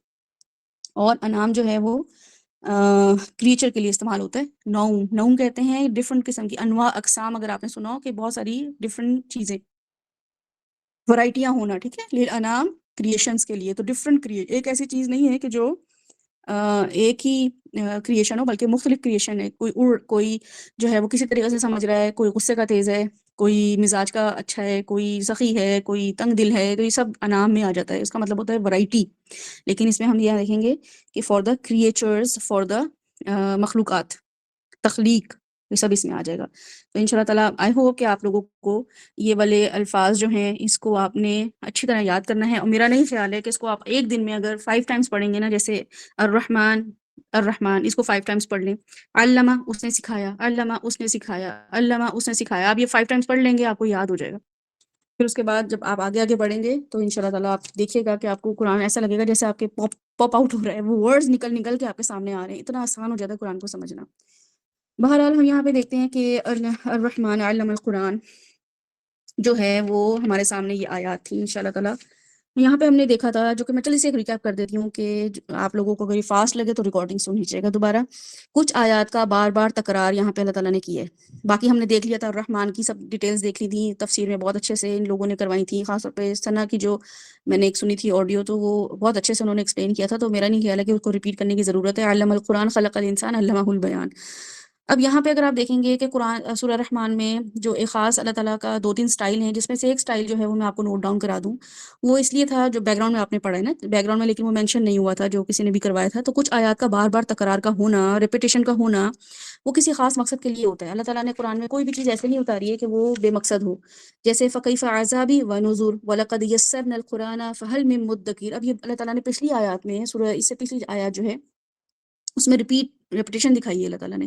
اور انعام جو ہے وہ کریچر کے لیے استعمال ہوتا ہے۔ نوم کہتے ہیں ڈفرنٹ قسم کی انواع اقسام، اگر آپ نے سنا ہو کہ بہت ساری ڈفرنٹ چیزیں، ورائٹیاں ہونا، ٹھیک ہے، للانام کریشنز کے لیے۔ تو ڈفرنٹ ایک ایسی چیز نہیں ہے کہ جو ایک ہی کریشن ہو، بلکہ مختلف کریشن ہے۔ کوئی جو ہے وہ کسی طریقے سے سمجھ رہا ہے، کوئی غصے کا تیز ہے، کوئی مزاج کا اچھا ہے، کوئی سخی ہے، کوئی تنگ دل ہے، تو یہ سب انعام میں آ جاتا ہے۔ اس کا مطلب ہوتا ہے ورائٹی۔ لیکن اس میں ہم یہ دیکھیں گے کہ for the creatures, for the مخلوقات، تخلیق، یہ سب اس میں آ جائے گا۔ تو ان شاء اللہ تعالیٰ آئی ہوپ کہ آپ لوگوں کو یہ والے الفاظ جو ہیں اس کو آپ نے اچھی طرح یاد کرنا ہے، اور میرا نہیں خیال ہے کہ اس کو آپ ایک دن میں اگر 5 ٹائمز پڑھیں گے نا، جیسے الرحمن اس کو 5 ٹائمز پڑھ لیں، علامہ اس نے سکھایا، علامہ اس نے سکھایا، علامہ اس نے سکھایا، آپ یہ 5 ٹائمز پڑھ لیں گے آپ کو یاد ہو جائے گا۔ پھر اس کے بعد جب آپ آگے آگے بڑھیں گے تو ان شاء اللہ تعالیٰ آپ دیکھیے گا کہ آپ کو قرآن ایسا لگے گا جیسے آپ کے پاپ آؤٹ ہو رہا ہے، وہ ورڈز نکل نکل کے آپ کے سامنے آ رہے ہیں، اتنا آسان ہو جاتا ہے قرآن کو سمجھنا۔ بہرحال ہم یہاں پہ دیکھتے ہیں کہ الرحمن علم القرآن جو ہے وہ ہمارے سامنے یہ آیات تھی ان شاء اللہ تعالیٰ۔ یہاں پہ ہم نے دیکھا تھا، جو کہ میں چلیے سے ایک ریکیپ کر دیتی ہوں کہ آپ لوگوں کو اگر یہ فاسٹ لگے تو ریکارڈنگ سن لیجیے گا دوبارہ۔ کچھ آیات کا بار بار تکرار یہاں پہ اللہ تعالیٰ نے کیا ہے، باقی ہم نے دیکھ لیا تھا، الرحمن کی سب ڈیٹیلز دیکھ لی تھی تفسیر میں، بہت اچھے سے ان لوگوں نے کروائی تھی، خاص طور پہ ثنا کی جو میں نے ایک سنی تھی آڈیو، تو وہ بہت اچھے سے انہوں نے ایکسپلین کیا تھا، تو میرا نہیں خیال ہے کہ اس کو ریپیٹ کرنے کی ضرورت ہے۔ علم القرآن خلق الانسان علمہ البیان۔ اب یہاں پہ اگر آپ دیکھیں گے کہ قرآن سورہ رحمان میں جو ایک خاص اللہ تعالیٰ کا 2-3 سٹائل ہیں، جس میں سے ایک سٹائل جو ہے وہ میں آپ کو نوٹ ڈاؤن کرا دوں، وہ اس لیے تھا جو بیک گراؤنڈ میں آپ نے پڑھا ہے نا، بیک گراؤنڈ میں، لیکن وہ مینشن نہیں ہوا تھا جو کسی نے بھی کروایا تھا۔ تو کچھ آیات کا بار بار تکرار کا ہونا، ریپیٹیشن کا ہونا، وہ کسی خاص مقصد کے لیے ہوتا ہے۔ اللہ تعالیٰ نے قرآن میں کوئی بھی چیز ایسے نہیں اتاری ہے کہ وہ بے مقصد ہو، جیسے فَكَيْفَ عَذَابِي وَنُذُرِ وَلَقَدْ يَسَّرْنَا الْقُرْآنَ فَهَلْ مِن مُدَّكِرٍ۔ اب یہ اللہ تعالیٰ نے پچھلی آیات میں، سورہ اس سے پچھلی آیات جو ہے اس میں ریپیٹیشن دکھائی ہے اللہ تعالیٰ نے،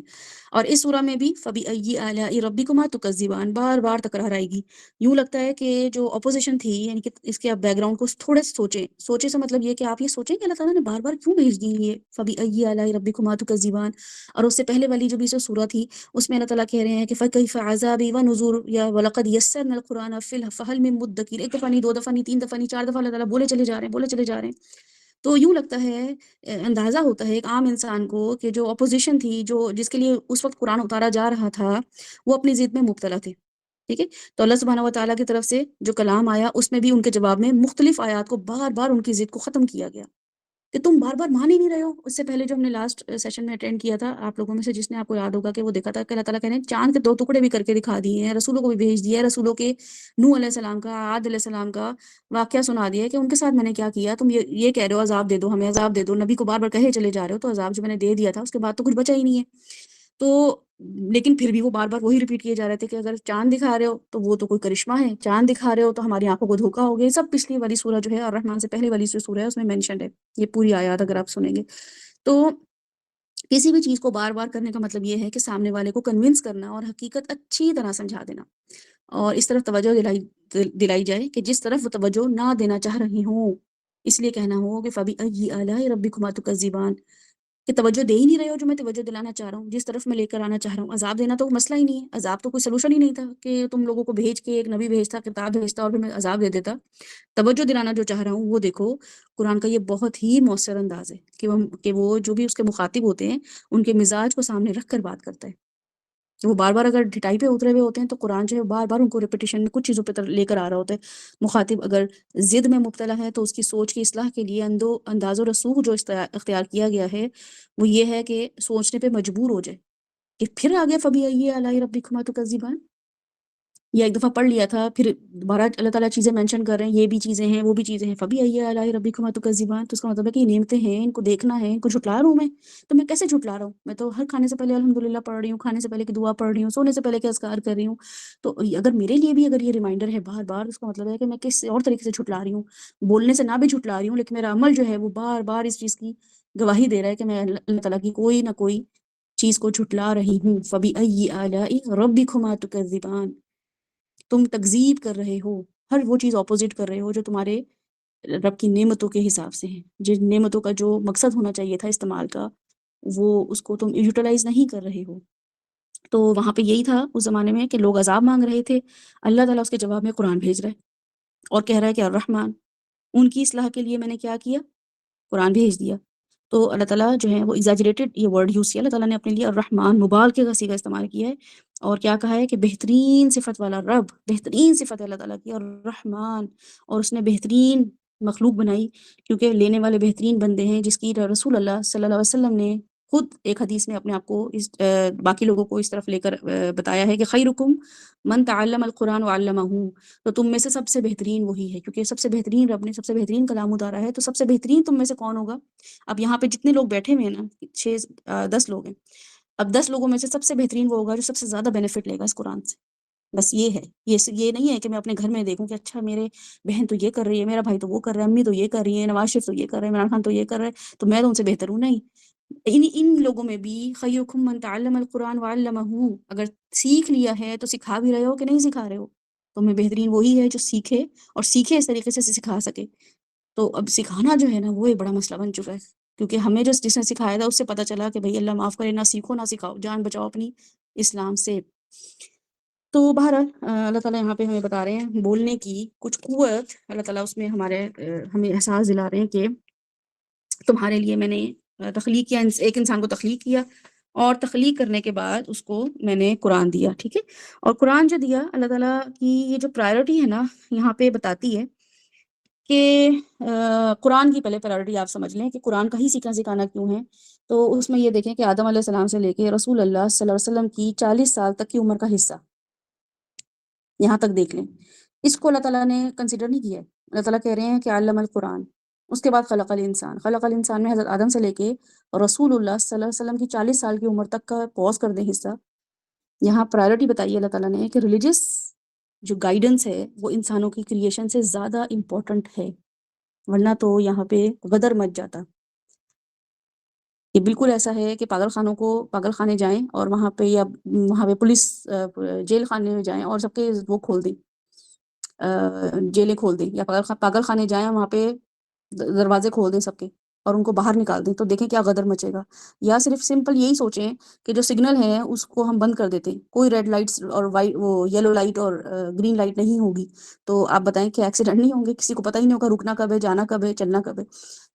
اور اس سورہ میں بھی فَبِأَيِّ آلَاءِ رَبِّكُمَا تُكَذِّبَانِ بار بار تکرار آئے گی۔ یوں لگتا ہے کہ جو اپوزیشن تھی، یعنی کہ اس کے آپ بیک گراؤنڈ کو تھوڑے سوچیں سے مطلب یہ کہ آپ یہ سوچیں کہ اللہ تعالیٰ نے بار بار کیوں بھیج دی یہ فَبِأَيِّ آلَاءِ رَبِّكُمَا تُكَذِّبَانِ، اور اس سے پہلے والی جو بھی سورہ تھی اس میں اللہ تعالیٰ کہہ رہے ہیں کہ فَكَيْفَ عَذَابِي وَنُذُرِ یا وَلَقَدْ يَسَّرْنَا الْقُرْآنَ فَهَلْ مِن مُدَّكِرٍ۔ ایک دفعہ نہیں، 2 دفعہ نہیں، 3 دفعہ نہیں، 4 دفعہ اللہ تعالیٰ بولے چلے جا رہے ہیں۔ تو یوں لگتا ہے اندازہ ہوتا ہے ایک عام انسان کو کہ جو اپوزیشن تھی، جس کے لیے اس وقت قرآن اتارا جا رہا تھا، وہ اپنی ضد میں مبتلا تھے، ٹھیک ہے؟ تو اللہ سبحانہ و تعالیٰ کی طرف سے جو کلام آیا اس میں بھی ان کے جواب میں مختلف آیات کو بار بار ان کی ضد کو ختم کیا گیا کہ تم بار بار مان ہی نہیں رہے ہو۔ اس سے پہلے جو ہم نے لاسٹ سیشن میں اٹینڈ کیا تھا، آپ لوگوں میں سے جس نے، آپ کو یاد ہوگا کہ وہ دیکھا تھا کہ اللہ تعالیٰ کہنے چاند کے 2 ٹکڑے بھی کر کے دکھا دیے ہیں، رسولوں کو بھی بھیج دیا ہے، رسولوں کے نوح علیہ السلام کا، عاد علیہ السلام کا واقعہ سنا دیا ہے کہ ان کے ساتھ میں نے کیا کیا، تم یہ کہہ رہے ہو عذاب دے دو ہمیں، عذاب دے دو، نبی کو بار بار کہے چلے جا رہے ہو، تو عذاب جو میں نے دے دیا تھا اس کے بعد تو کچھ بچا ہی نہیں ہے۔ تو لیکن پھر بھی وہ بار بار وہی ریپیٹ کیے جا رہے تھے کہ اگر چاند دکھا رہے ہو تو وہ تو کوئی کرشمہ ہے، چاند دکھا رہے ہو تو ہماری آنکھوں کو دھوکا ہو گیا۔ یہ سب پچھلی والی سورہ جو ہے الرحمن سے پہلے والی جو سورہ ہے اس میں مینشنڈ ہے، یہ پوری آیات اگر آپ سنیں گے تو کسی بھی چیز کو بار بار کرنے کا مطلب یہ ہے کہ سامنے والے کو کنونس کرنا اور حقیقت اچھی طرح سمجھا دینا، اور اس طرف توجہ دلائی جائے کہ جس طرف وہ توجہ نہ دینا چاہ رہی ہوں، اس لیے کہنا ہو کہ فَبِأَيِّ آلَاءِ رَبِّكُمَا تُكَذِّبَانِ، کہ توجہ دے ہی نہیں رہے ہو جو میں توجہ دلانا چاہ رہا ہوں، جس طرف میں لے کر آنا چاہ رہا ہوں۔ عذاب دینا تو مسئلہ ہی نہیں ہے، عذاب تو کوئی سلوشن ہی نہیں تھا کہ تم لوگوں کو بھیج کے ایک نبی بھیجتا، کتاب بھیجتا اور پھر میں عذاب دے دیتا۔ توجہ دلانا جو چاہ رہا ہوں وہ دیکھو قرآن کا یہ بہت ہی مؤثر انداز ہے کہ وہ جو بھی اس کے مخاطب ہوتے ہیں ان کے مزاج کو سامنے رکھ کر بات کرتا ہے۔ وہ بار بار اگر ڈٹائی پہ اترے ہوئے ہوتے ہیں تو قرآن جو ہے بار بار ان کو ریپیٹیشن میں کچھ چیزوں پہ لے کر آ رہا ہوتا ہے۔ مخاطب اگر ضد میں مبتلا ہے تو اس کی سوچ کی اصلاح کے لیے انداز و رسوخ جو اختیار کیا گیا ہے وہ یہ ہے کہ سوچنے پہ مجبور ہو جائے کہ پھر آگے فَبِأَيِّ آلَاءِ رَبِّكُمَا تُكَذِّبَانِ، یا ایک دفعہ پڑھ لیا تھا پھر دوبارہ اللہ تعالیٰ چیزیں مینشن کر رہے ہیں، یہ بھی چیزیں ہیں وہ بھی چیزیں ہیں، فَبِأَيِّ آلَاءِ رَبِّكُمَا تُكَذِّبَانِ، تو اس کا مطلب ہے کہ یہ نعمتیں ہیں، ان کو دیکھنا ہے، ان کو جھٹلا رہا ہوں میں، تو میں کیسے جھٹلا رہا ہوں؟ میں تو ہر کھانے سے پہلے الحمدللہ پڑھ رہی ہوں، کھانے سے پہلے کی دعا پڑھ رہی ہوں، سونے سے پہلے کے اذکار کر رہی ہوں۔ تو اگر میرے لیے بھی اگر یہ ریمائنڈر ہے بار بار، اس کا مطلب ہے کہ میں کس اور طریقے سے جھٹلا رہی ہوں، بولنے سے نہ بھی جھٹلا رہی ہوں لیکن میرا عمل جو ہے وہ بار بار اس چیز کی گواہی دے رہا ہے کہ میں اللہ تعالیٰ کی کوئی نہ کوئی چیز کو جھٹلا رہی ہوں۔ فَبِأَيِّ آلَاءِ رَبِّكُمَا تُكَذِّبَانِ، تم تکذیب کر رہے ہو، ہر وہ چیز اپوزٹ کر رہے ہو جو تمہارے رب کی نعمتوں کے حساب سے ہیں، جن نعمتوں کا جو مقصد ہونا چاہیے تھا استعمال کا، وہ اس کو تم یوٹیلائز نہیں کر رہے ہو۔ تو وہاں پہ یہی تھا اس زمانے میں کہ لوگ عذاب مانگ رہے تھے، اللہ تعالیٰ اس کے جواب میں قرآن بھیج رہا ہے اور کہہ رہا ہے کہ الرحمن، ان کی اصلاح کے لیے میں نے کیا کیا؟ قرآن بھیج دیا۔ تو اللہ تعالیٰ جو ہے وہ ایگزیجریٹڈ یہ ورڈ یوز کیا، اللہ تعالیٰ نے اپنے لیے الرحمن مبالغے کا صیغہ استعمال کیا ہے، اور کیا کہا ہے کہ بہترین صفت والا رب، بہترین صفت ہے اللہ تعالیٰ کی الرحمن، اور اس نے بہترین مخلوق بنائی کیونکہ لینے والے بہترین بندے ہیں، جس کی رسول اللہ صلی اللہ علیہ وسلم نے خود ایک حدیث میں اپنے آپ کو باقی لوگوں کو اس طرف لے کر بتایا ہے کہ خیرکم من تعلم القرآن وعلمہ، تو تم میں سے سب سے بہترین وہی ہے کیونکہ سب سے بہترین رب نے سب سے بہترین کلام اتارا ہے، تو سب سے بہترین تم میں سے کون ہوگا؟ اب یہاں پہ جتنے لوگ بیٹھے ہوئے ہیں نا 10 لوگ ہیں، اب 10 لوگوں میں سے سب سے بہترین وہ ہوگا جو سب سے زیادہ بینیفٹ لے گا اس قرآن سے۔ بس یہ ہے، یہ نہیں ہے کہ میں اپنے گھر میں دیکھوں کہ اچھا میرے بہن تو یہ کر رہی ہے، میرا بھائی تو وہ کر رہا ہے، امی تو یہ کر رہی ہے، نواز شریف تو یہ کر رہے ہیں، عمران خان تو یہ کر رہے ہیں تو میں تو ان سے بہتر ہوں۔ نہیں، ان لوگوں میں بھی خیرکم من تعلم القرآن وعلمہ، اگر سیکھ لیا ہے تو سکھا بھی رہے ہو کہ نہیں سکھا رہے ہو، تو میں بہترین وہی ہے جو سیکھے اور سیکھے اس طریقے سے سکھا سکے۔ تو اب سکھانا جو ہے نا وہ ایک بڑا مسئلہ بن چکا ہے، کیونکہ ہمیں جس نے سکھایا تھا اس سے پتہ چلا کہ بھئی اللہ معاف کرے، نہ سیکھو نہ سکھاؤ، جان بچاؤ اپنی اسلام سے۔ تو بہرحال اللہ تعالیٰ یہاں پہ ہمیں بتا رہے ہیں بولنے کی کچھ قوت، اللہ تعالیٰ اس میں ہمیں احساس دلا رہے ہیں کہ تمہارے لیے میں نے تخلیق کیا، ایک انسان کو تخلیق کیا، اور تخلیق کرنے کے بعد اس کو میں نے قرآن دیا، ٹھیک ہے؟ اور قرآن جو دیا اللہ تعالیٰ کی یہ جو پرائرٹی ہے نا یہاں پہ بتاتی ہے کہ قرآن کی پہلے پرائرٹی آپ سمجھ لیں کہ قرآن کا ہی سیکھنا سکھانا کیوں ہے۔ تو اس میں یہ دیکھیں کہ آدم علیہ السلام سے لے کے رسول اللہ صلی اللہ علیہ وسلم کی 40 سال تک کی عمر کا حصہ یہاں تک دیکھ لیں، اس کو اللہ تعالیٰ نے کنسیڈر نہیں کیا ہے۔ اللہ تعالیٰ کہہ رہے ہیں کہ علم القرآن، اس کے بعد خلق الانسان میں حضرت آدم سے لے کے رسول اللہ صلی اللہ علیہ وسلم کی 40 سال کی عمر تک کا پوز کر دیں حصہ، یہاں پرائرٹی بتائی اللہ تعالیٰ نے کہ ریلیجس جو گائیڈنس ہے وہ انسانوں کی کریشن سے زیادہ امپورٹنٹ ہے، ورنہ تو یہاں پہ غدر مچ جاتا۔ یہ بالکل ایسا ہے کہ پاگل خانے جائیں اور وہاں پہ پولیس جیل خانے میں جائیں اور سب کے وہ کھول دیں، جیلیں کھول دیں، یا پاگل خانے جائیں وہاں پہ دروازے کھول دیں سب کے، اور ان کو باہر نکال دیں تو دیکھیں کیا غدر مچے گا. یا صرف سمپل یہی سوچیں کہ جو سگنل ہے اس کو ہم بند کر دیتے ہیں, کوئی ریڈ لائٹس اور وہ یلو لائٹ اور گرین لائٹ نہیں ہوگی, تو آپ بتائیں کہ ایکسیڈنٹ نہیں ہوں گے, کسی کو پتہ ہی نہیں ہوگا رکنا کب ہے, جانا کب ہے, چلنا کب ہے.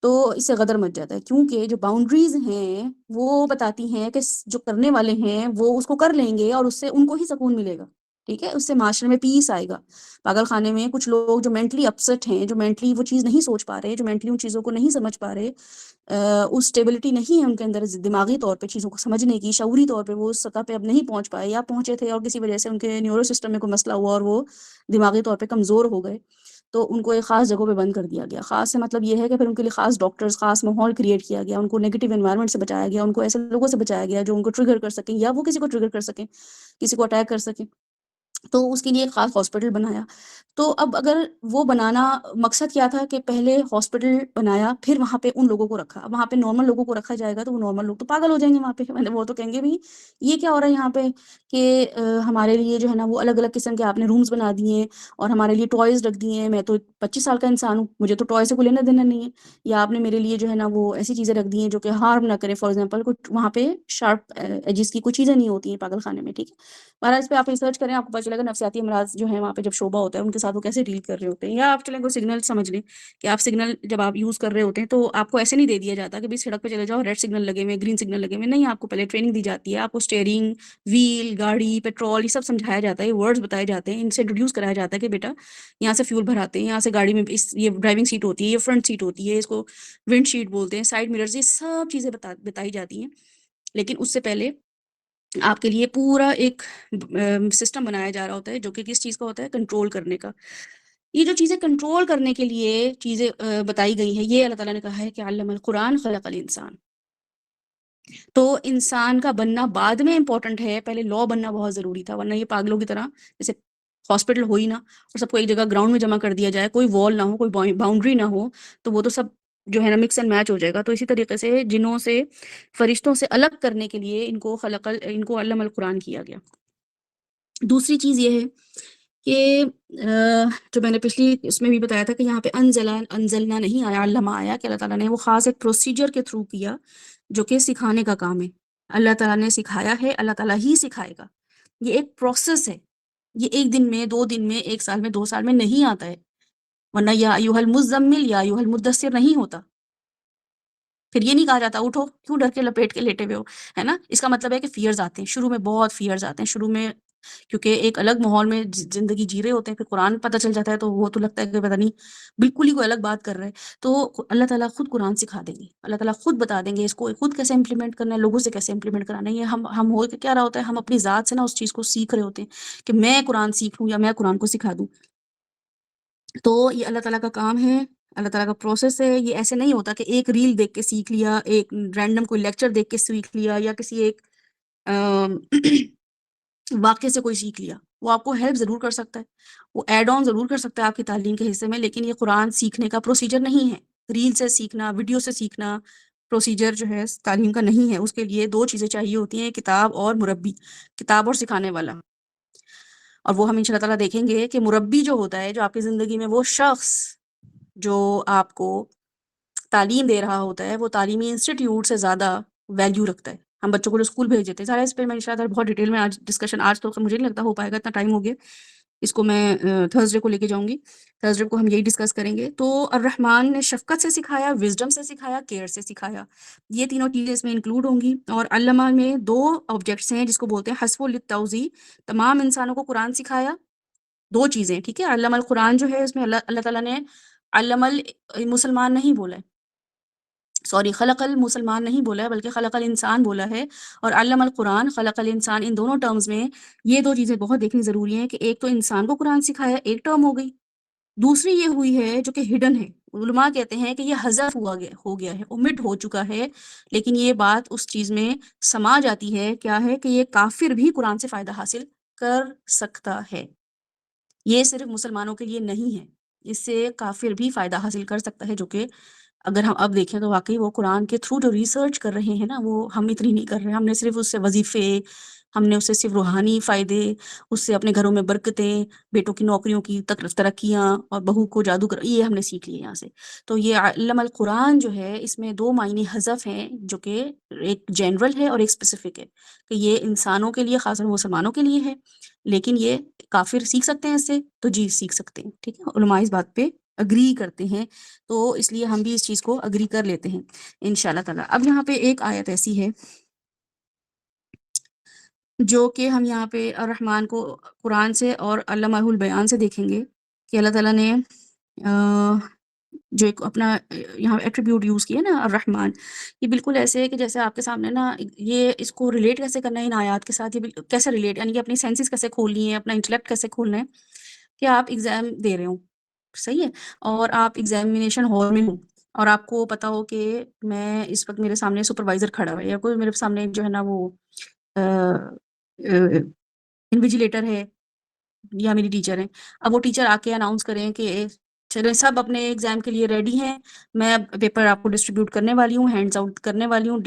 تو اس سے غدر مچ جاتا ہے, کیونکہ جو باؤنڈریز ہیں وہ بتاتی ہیں کہ جو کرنے والے ہیں وہ اس کو کر لیں گے اور اس سے ان کو ہی سکون ملے گا. ٹھیک ہے, اس سے معاشرے میں پیس آئے گا. پاگل خانے میں کچھ لوگ جو مینٹلی اپسٹ ہیں, جو مینٹلی وہ چیز نہیں سوچ پا رہے, جو مینٹلی ان چیزوں کو نہیں سمجھ پا رہے, اس اسٹیبلٹی نہیں ہے ان کے اندر دماغی طور پہ چیزوں کو سمجھنے کی, شعوری طور پہ وہ اس سطح پہ اب نہیں پہنچ پائے, یا پہنچے تھے اور کسی وجہ سے ان کے نیورو سسٹم میں کوئی مسئلہ ہوا اور وہ دماغی طور پہ کمزور ہو گئے, تو ان کو ایک خاص جگہوں پہ بند کر دیا گیا. خاص سے مطلب یہ ہے کہ پھر ان کے لیے خاص ڈاکٹرز, خاص ماحول کریٹ کیا گیا, ان کو نیگیٹو انوائرمنٹ سے بچایا گیا, ان کو ایسے لوگوں سے بچایا گیا جو ان کو ٹریگر کر سکیں, یا وہ کسی کو ٹریگر کر سکیں, کسی کو اٹیک کر سکیں. تو اس کے لیے ایک خاص ہاسپٹل بنایا. تو اب اگر وہ بنانا مقصد کیا تھا کہ پہلے ہاسپٹل بنایا پھر وہاں پہ ان لوگوں کو رکھا. اب وہاں پہ نارمل لوگوں کو رکھا جائے گا تو وہ نارمل لوگ تو پاگل ہو جائیں گے وہاں پہ, وہ تو کہیں گے بھی یہ کیا ہو رہا ہے یہاں پہ کہ ہمارے لیے جو ہے نا وہ الگ الگ قسم کے آپ نے رومز بنا دیے ہیں اور ہمارے لیے ٹوائز رکھ دیے ہیں. میں تو 25 سال کا انسان ہوں, مجھے تو ٹوائز سے کوئی لینا دینا نہیں ہے. یا آپ نے میرے لیے جو ہے نا وہ ایسی چیزیں رکھ دی ہیں جو کہ ہارم نہ کرے. فار ایگزامپل کچھ وہاں پہ شارپ ایجز کی کوئی چیزیں نہیں ہوتی ہیں پاگل خانے میں. ٹھیک ہے, مہاراج اس پہ آپ ریسرچ کریں, آپ کو پتہ چلے گا نفسیاتی امراض جو ہیں وہاں پہ جب شعبہ ہوتا ہے ان کے ساتھ وہ کیسے ڈیل کر رہے ہوتے ہیں. یا آپ چلیں کوئی سگنل سمجھ لیں کہ آپ سگنل جب آپ یوز کر رہے ہوتے ہیں تو آپ کو ایسے نہیں دے دیا جاتا کہ بھی سڑک پہ چلے جاؤ, ریڈ سگنل لگے ہوئے, گرین سگنل لگے ہوئے, نہیں, آپ کو پہلے ٹریننگ دی جاتی ہے. آپ کو اسٹیئرنگ ویل, گاڑی, پیٹرول, یہ سب سمجھایا جاتا ہے, ورڈز بتائے جاتے ہیں, ان سے انٹروڈیوس کرایا جاتا ہے کہ بیٹا یہاں سے فیول بھراتے ہیں, یہاں سے گاڑی میں یہ ڈرائیونگ سیٹ ہوتی ہے, یہ فرنٹ سیٹ ہوتی ہے, اس کو ونڈ شیٹ بولتے ہیں, سائڈ مررز, یہ سب چیزیں بتائی جاتی ہیں. لیکن اس سے پہلے آپ کے لیے پورا ایک سسٹم بنایا جا رہا ہوتا ہے جو کہ کس چیز کا ہوتا ہے, کنٹرول کرنے کا. یہ جو چیزیں کنٹرول کرنے کے لیے چیزیں بتائی گئی ہیں, یہ اللہ تعالیٰ نے کہا ہے کہ علم القرآن خلق الانسان. تو انسان کا بننا بعد میں امپورٹنٹ ہے, پہلے لا بننا بہت ضروری تھا, ورنہ یہ پاگلوں کی طرح جیسے ہاسپٹل ہو ہی نہ اور سب کو ایک جگہ گراؤنڈ میں جمع کر دیا جائے, کوئی وال نہ ہو, کوئی باؤنڈری نہ ہو, تو وہ تو سب جو ہے نا مکس اینڈ میچ ہو جائے گا. تو اسی طریقے سے جنوں سے, فرشتوں سے الگ کرنے کے لیے ان کو علم القرآن کیا گیا. دوسری چیز یہ ہے کہ جو میں نے پچھلی اس میں بھی بتایا تھا کہ یہاں پہ انزلنا نہیں آیا, علامہ آیا, کہ اللہ تعالیٰ نے وہ خاص ایک پروسیجر کے تھرو کیا جو کہ سکھانے کا کام ہے. اللہ تعالیٰ نے سکھایا ہے, اللہ تعالیٰ ہی سکھائے گا. یہ ایک پروسیس ہے, یہ 1 دن میں, 2 دن میں, 1 سال میں, 2 سال میں نہیں آتا ہے. ورنہ یا ایھا المزمل یا ایھا المدثر نہیں ہوتا. پھر یہ نہیں کہا جاتا اٹھو, کیوں ڈر کے لپیٹ کے لیٹے ہوئے ہو, ہے نا. اس کا مطلب ہے کہ فیئرز آتے ہیں شروع میں, بہت فیئرز آتے ہیں شروع میں, کیونکہ ایک الگ ماحول میں زندگی جی رہے ہوتے ہیں. پھر قرآن پتہ چل جاتا ہے تو وہ تو لگتا ہے کہ پتہ نہیں بالکل ہی کوئی الگ بات کر رہا ہے. تو اللہ تعالیٰ خود قرآن سکھا دیں گے, اللہ تعالیٰ خود بتا دیں گے اس کو خود کیسے امپلیمنٹ کرنا ہے, لوگوں سے کیسے امپلیمنٹ کرانا ہے. یہ ہم ہو کے کیا رہا ہوتا ہے, ہم اپنی ذات سے نا اس چیز کو سیکھ رہے ہوتے ہیں کہ میں قرآن سیکھ لوں یا میں قرآن کو سکھا دوں. تو یہ اللہ تعالیٰ کا کام ہے, اللہ تعالیٰ کا پروسیس ہے. یہ ایسے نہیں ہوتا کہ ایک ریل دیکھ کے سیکھ لیا, ایک رینڈم کوئی لیکچر دیکھ کے سیکھ لیا, یا کسی ایک واقعے سے کوئی سیکھ لیا. وہ آپ کو ہیلپ ضرور کر سکتا ہے, وہ ایڈ آن ضرور کر سکتا ہے آپ کی تعلیم کے حصے میں, لیکن یہ قرآن سیکھنے کا پروسیجر نہیں ہے. ریل سے سیکھنا, ویڈیو سے سیکھنا پروسیجر جو ہے تعلیم کا نہیں ہے. اس کے لیے 2 چیزیں چاہیے ہوتی ہیں, کتاب اور مربی, کتاب اور سکھانے والا. اور وہ ہم ان شاء اللہ تعالیٰ دیکھیں گے کہ مربی جو ہوتا ہے, جو آپ کی زندگی میں وہ شخص جو آپ کو تعلیم دے رہا ہوتا ہے, وہ تعلیمی انسٹیٹیوٹ سے زیادہ ویلیو رکھتا ہے. ہم بچوں کو جو اسکول بھیج دیتے ہیں, سارا اس پہ میں ان شاء اللہ بہت ڈیٹیل میں آج ڈسکشن, آج تو مجھے نہیں لگتا ہو پائے گا, اتنا ٹائم ہو گیا. اس کو میں تھرسڈے کو لے کے جاؤں گی, تھرسڈے کو ہم یہی ڈسکس کریں گے. تو الرحمن نے شفقت سے سکھایا, وزڈم سے سکھایا, کیئر سے سکھایا. یہ تینوں چیزیں اس میں انکلوڈ ہوں گی. اور علامہ میں 2 آبجیکٹس ہیں جس کو بولتے ہیں حسب للتوضیح. تمام انسانوں کو قرآن سکھایا, 2 چیزیں, ٹھیک ہے. علم القرآن جو ہے اس میں اللہ تعالیٰ نے علم المسلمان نہیں بولا ہے, سوری, خلق المسلمان نہیں بولا ہے بلکہ خلق الانسان بولا ہے. اور علم القرآن, خلق الانسان, ان دونوں ٹرمز میں یہ 2 چیزیں بہت دیکھنی ضروری ہیں کہ ایک تو انسان کو قرآن سکھایا, ایک ٹرم ہو گئی. دوسری یہ ہوئی ہے جو کہ ہڈن ہے. علماء کہتے ہیں کہ یہ حذف ہو گیا ہے, omit ہو چکا ہے, لیکن یہ بات اس چیز میں سما جاتی ہے, کیا ہے کہ یہ کافر بھی قرآن سے فائدہ حاصل کر سکتا ہے. یہ صرف مسلمانوں کے لیے نہیں ہے, اس سے کافر بھی فائدہ حاصل کر سکتا ہے, جو کہ اگر ہم اب دیکھیں تو واقعی وہ قرآن کے تھرو جو ریسرچ کر رہے ہیں نا وہ ہم اتنی نہیں کر رہے ہیں. ہم نے صرف اس سے وظیفے، ہم نے اس سے صرف روحانی فائدے، اس سے اپنے گھروں میں برکتیں، بیٹوں کی نوکریوں کی ترقیاں اور بہو کو جادو کر، یہ ہم نے سیکھ لیے یہاں سے. تو یہ علم القرآن جو ہے اس میں دو معنی حذف ہیں، جو کہ ایک جنرل ہے اور ایک اسپیسیفک ہے، کہ یہ انسانوں کے لیے، خاص طور مسلمانوں کے لیے ہے، لیکن یہ کافر سیکھ سکتے ہیں اس سے، تو جی سیکھ سکتے ہیں. ٹھیک ہے، علماء اس بات پہ اگری کرتے ہیں، تو اس لیے ہم بھی اس چیز کو اگری کر لیتے ہیں انشاءاللہ تعالیٰ. اب یہاں پہ ایک آیت ایسی ہے جو کہ ہم یہاں پہ الرحمن کو قرآن سے اور علامہ البیان سے دیکھیں گے کہ اللہ تعالیٰ نے جو ایک اپنا یہاں ایٹریبیوٹ یوز کیا نا الرحمن، یہ بالکل ایسے ہے کہ جیسے آپ کے سامنے نا یہ اس کو ریلیٹ کیسے کرنا ہے ان آیات کے ساتھ، یہ کیسے ریلیٹ، یعنی کہ اپنی سینسز کیسے کھولنی ہے، اپنا انٹلیکٹ کیسے کھولنا ہے. کہ آپ ایگزام دے رہے ہوں، صحیح ہے، اور آپ ایگزامینیشن ہال میں ہوں اور آپ کو پتا ہو کہ میں اس وقت میرے سامنے سپروائزر کھڑا ہے یا کوئی میرے سامنے جو ہے نا وہ انویجیلیٹر ہے یا میری ٹیچر ہیں. اب وہ ٹیچر آ کے اناؤنس کریں کہ چلیں سب اپنے ایگزام کے لیے ریڈی ہیں، میں پیپر آپ کو ڈسٹریبیوٹ کرنے والی ہوں، ہینڈز آؤٹ کرنے والی ہوں،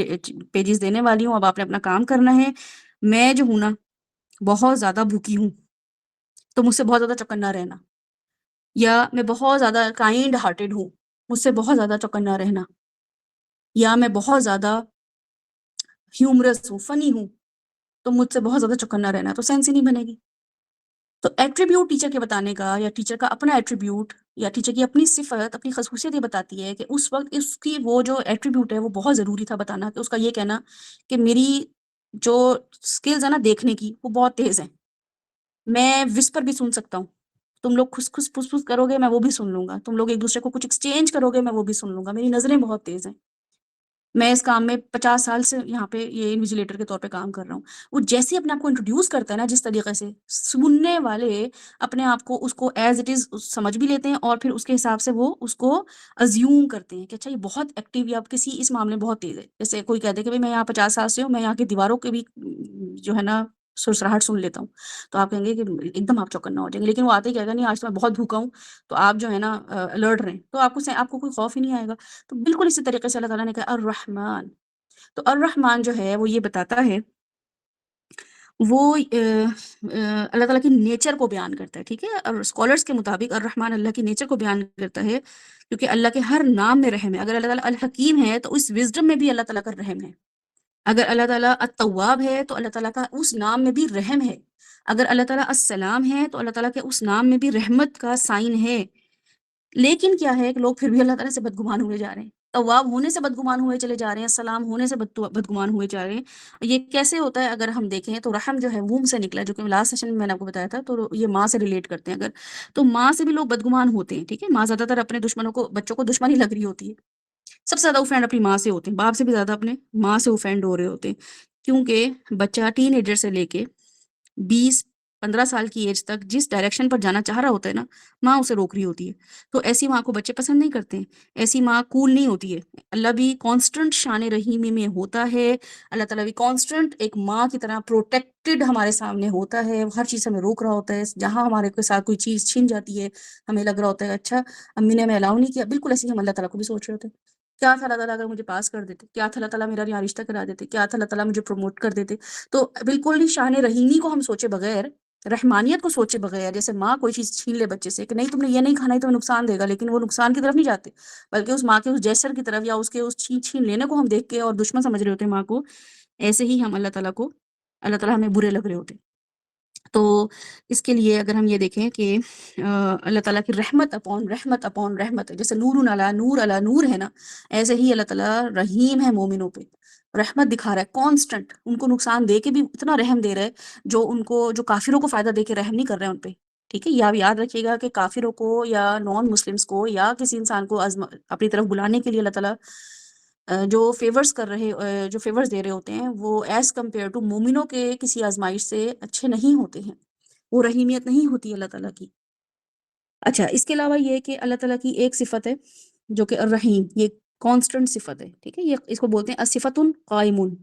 پیجز دینے والی ہوں، اب آپ نے اپنا کام کرنا ہے. میں جو ہوں نا بہت زیادہ بھوکی ہوں، تو مجھ سے بہت زیادہ چوکنا رہنا، یا میں بہت زیادہ کائنڈ ہارٹیڈ ہوں، مجھ سے بہت زیادہ چوکنا رہنا، یا میں بہت زیادہ ہیومرس ہوں، فنی ہوں، تو مجھ سے بہت زیادہ چوکنا رہنا، تو سینس ہی نہیں بنے گی. تو ایٹریبیوٹ ٹیچر کے بتانے کا، یا ٹیچر کا اپنا ایٹریبیوٹ، یا ٹیچر کی اپنی صفت، اپنی خصوصیت یہ بتاتی ہے کہ اس وقت اس کی وہ جو ایٹریبیوٹ ہے وہ بہت ضروری تھا بتانا، کہ اس کا یہ کہنا کہ میری جو سکلز ہے نا دیکھنے کی وہ بہت تیز ہیں، میں وسپر بھی سن سکتا ہوں، تم لوگ خس خس پھس پھس کرو گے میں وہ بھی سن لوں گا، تم لوگ ایک دوسرے کو کچھ ایکسچینج کرو گے میں وہ بھی سن لوں گا، میری نظریں بہت تیز ہیں، میں اس کام میں 50 سال سے یہاں پہ یہ انویجیلیٹر کے طور پہ کام کر رہا ہوں. وہ جیسے ہی اپنے آپ کو انٹروڈیوس کرتا ہے نا جس طریقے سے، سننے والے اپنے آپ کو اس کو ایز اٹ از سمجھ بھی لیتے ہیں، اور پھر اس کے حساب سے وہ اس کو ازیوم کرتے ہیں کہ اچھا یہ بہت ایکٹیو یا کسی اس معاملے میں بہت تیز ہے. جیسے کوئی کہتے ہیں کہ بھائی میں یہاں 50 سال سے ہوں، میں یہاں کی دیواروں کے بھی جو ہے نا سرسراہٹ سن لیتا ہوں، تو آپ کہیں گے کہ ایک دم آپ چوکنا ہو جائیں گے. لیکن وہ آتے ہی کہے گا نہیں آج تو میں بہت بھوکا ہوں، تو آپ جو ہے نا الرٹ رہیں، تو آپ کو کوئی خوف ہی نہیں آئے گا. تو بالکل اسی طریقے سے اللہ تعالیٰ نے کہا الرحمن. تو الرحمن جو ہے وہ یہ بتاتا ہے، وہ اللہ تعالیٰ کی نیچر کو بیان کرتا ہے. ٹھیک ہے، اور اسکالرس کے مطابق الرحمن اللہ کی نیچر کو بیان کرتا ہے، کیونکہ اللہ کے ہر نام میں رحم ہے. اگر اللہ تعالیٰ الحکیم ہے تو اس وزڈم میں بھی اللہ تعالیٰ کا رحم ہے. اگر اللہ تعالیٰ التواب ہے تو اللہ تعالیٰ کا اس نام میں بھی رحم ہے. اگر اللہ تعالیٰ السلام ہے تو اللہ تعالیٰ کے اس نام میں بھی رحمت کا سائن ہے. لیکن کیا ہے کہ لوگ پھر بھی اللہ تعالیٰ سے بدگمان ہوئے جا رہے ہیں، تواب ہونے سے بدگمان ہوئے چلے جا رہے ہیں، سلام ہونے سے بدگمان ہوئے جا رہے ہیں. یہ کیسے ہوتا ہے؟ اگر ہم دیکھیں تو رحم جو ہے ووم سے نکلا، جو کہ لاسٹ سیشن میں نے آپ کو بتایا تھا، تو یہ ماں سے ریلیٹ کرتے ہیں. اگر تو ماں سے بھی لوگ بدگمان ہوتے ہیں. ٹھیک ہے، ماں زیادہ تر اپنے دشمنوں کو، بچوں کو دشمن ہی لگ رہی ہوتی ہے. سب سے زیادہ اوفینڈ اپنی ماں سے ہوتے ہیں، باپ سے بھی زیادہ اپنے ماں سے اوفینڈ ہو رہے ہوتے ہیں، کیونکہ بچہ ٹین ایجر سے لے کے 20-15 سال کی ایج تک جس ڈائریکشن پر جانا چاہ رہا ہوتا ہے نا، ماں اسے روک رہی ہوتی ہے. تو ایسی ماں کو بچے پسند نہیں کرتے ہیں، ایسی ماں کول نہیں ہوتی ہے. اللہ بھی کانسٹنٹ شان رحیمی میں ہوتا ہے، اللہ تعالیٰ بھی کانسٹنٹ ایک ماں کی طرح پروٹیکٹڈ ہمارے سامنے ہوتا ہے، ہر چیز سے ہمیں روک رہا ہوتا ہے. جہاں ہمارے کے ساتھ کوئی چیز چھن جاتی ہے، ہمیں لگ رہا ہوتا ہے اچھا امی نے ہمیں الاؤ نہیں کیا، بالکل ایسے ہی ہم اللہ تعالیٰ کو بھی سوچ رہے ہوتے ہیں. کیا تھا اللہ تعالیٰ اگر مجھے پاس کر دیتے، کیا تھا اللہ تعالیٰ میرا یہاں رشتہ کرا دیتے، کیا تھا اللہ تعالیٰ مجھے پروموٹ کر دیتے. تو بالکل ہی شان رحیمی کو ہم سوچے بغیر، رحمانیت کو سوچے بغیر، جیسے ماں کوئی چیز چھین لے بچے سے کہ نہیں تم نے یہ نہیں کھانا ہے تو نقصان دے گا، لیکن وہ نقصان کی طرف نہیں جاتے، بلکہ اس ماں کے اس جیسر کی طرف، یا اس کے اس چھین لینے کو ہم دیکھ کے اور دشمن سمجھ رہے ہوتے ہیں ماں کو. ایسے ہی ہم اللہ تعالیٰ ہمیں برے لگ رہے ہوتے. تو اس کے لیے اگر ہم یہ دیکھیں کہ اللہ تعالیٰ کی رحمت اپون رحمت اپون رحمت ہے، جیسے نور علی نور ہے نا، ایسے ہی اللہ تعالیٰ رحیم ہے مومنوں پہ، رحمت دکھا رہا ہے کانسٹنٹ. ان کو نقصان دے کے بھی اتنا رحم دے رہا ہے جو کافروں کو فائدہ دے کے رحم نہیں کر رہے ہیں ان پہ. ٹھیک ہے، یا یاد رکھیے گا کہ کافروں کو یا نان مسلمس کو یا کسی انسان کو اپنی طرف بلانے کے لیے اللہ تعالیٰ جو فیورز دے رہے ہوتے ہیں وہ ایز کمپیئر ٹو مومنوں کے کسی آزمائش سے اچھے نہیں ہوتے ہیں، وہ رحیمیت نہیں ہوتی اللہ تعالیٰ کی. اچھا، اس کے علاوہ یہ کہ اللہ تعالیٰ کی ایک صفت ہے جو کہ الرحیم، یہ کانسٹنٹ صفت ہے. ٹھیک ہے، یہ اس کو بولتے ہیں صفت قائمون،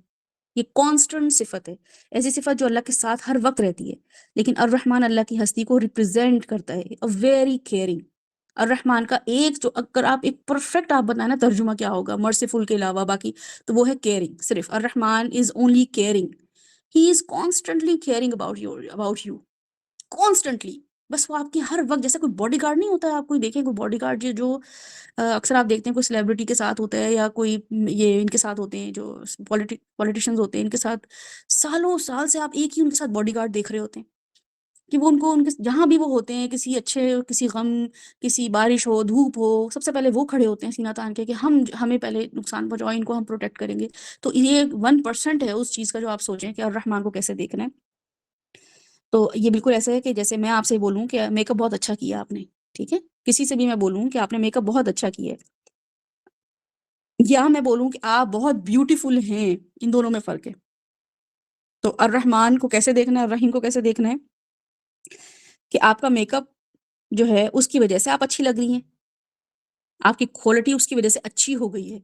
یہ کانسٹنٹ صفت ہے، ایسی صفت جو اللہ کے ساتھ ہر وقت رہتی ہے. لیکن الرحمن اللہ کی ہستی کو ریپرزینٹ کرتا ہے، ویری کیئرنگ. الرحمن کا ایک جو اگر آپ ایک پرفیکٹ آپ بتائیں نا ترجمہ کیا ہوگا مرسیفل کے علاوہ باقی، تو وہ ہے کیئرنگ. صرف الرحمن is only caring. He is constantly caring about you constantly. بس وہ آپ کی ہر وقت، جیسے کوئی باڈی گارڈ نہیں ہوتا ہے، آپ کوئی دیکھیں کوئی باڈی گارڈ جو اکثر آپ دیکھتے ہیں کوئی سیلیبریٹی کے ساتھ ہوتا ہے یا کوئی یہ ان کے ساتھ ہوتے ہیں جو پولیٹیشنز ہوتے ہیں، ان کے ساتھ سالوں سال سے آپ ایک ہی ان کے ساتھ باڈی گارڈ دیکھ رہے ہوتے ہیں کہ وہ ان کو ان کے جہاں بھی وہ ہوتے ہیں، کسی اچھے کسی غم، کسی بارش ہو دھوپ ہو، سب سے پہلے وہ کھڑے ہوتے ہیں سینہ تان کے کہ ہمیں پہلے نقصان پہنچائیں، ان کو ہم پروٹیکٹ کریں گے. تو یہ 1% ہے اس چیز کا جو آپ سوچیں کہ الرحمن کو کیسے دیکھنا ہے. تو یہ بالکل ایسا ہے کہ جیسے میں آپ سے بولوں کہ میک اپ بہت اچھا کیا آپ نے، ٹھیک ہے، کسی سے بھی میں بولوں کہ آپ نے میک اپ بہت اچھا کیا ہے، یا میں بولوں کہ آپ بہت بیوٹیفل ہیں، ان دونوں میں فرق ہے. تو الرحمن کو کیسے دیکھنا ہے، الرحیم کو کیسے دیکھنا ہے کہ آپ کا میک اپ جو ہے اس کی وجہ سے آپ اچھی لگ رہی ہیں، آپ کی کوالٹی اس کی وجہ سے اچھی ہو گئی ہے.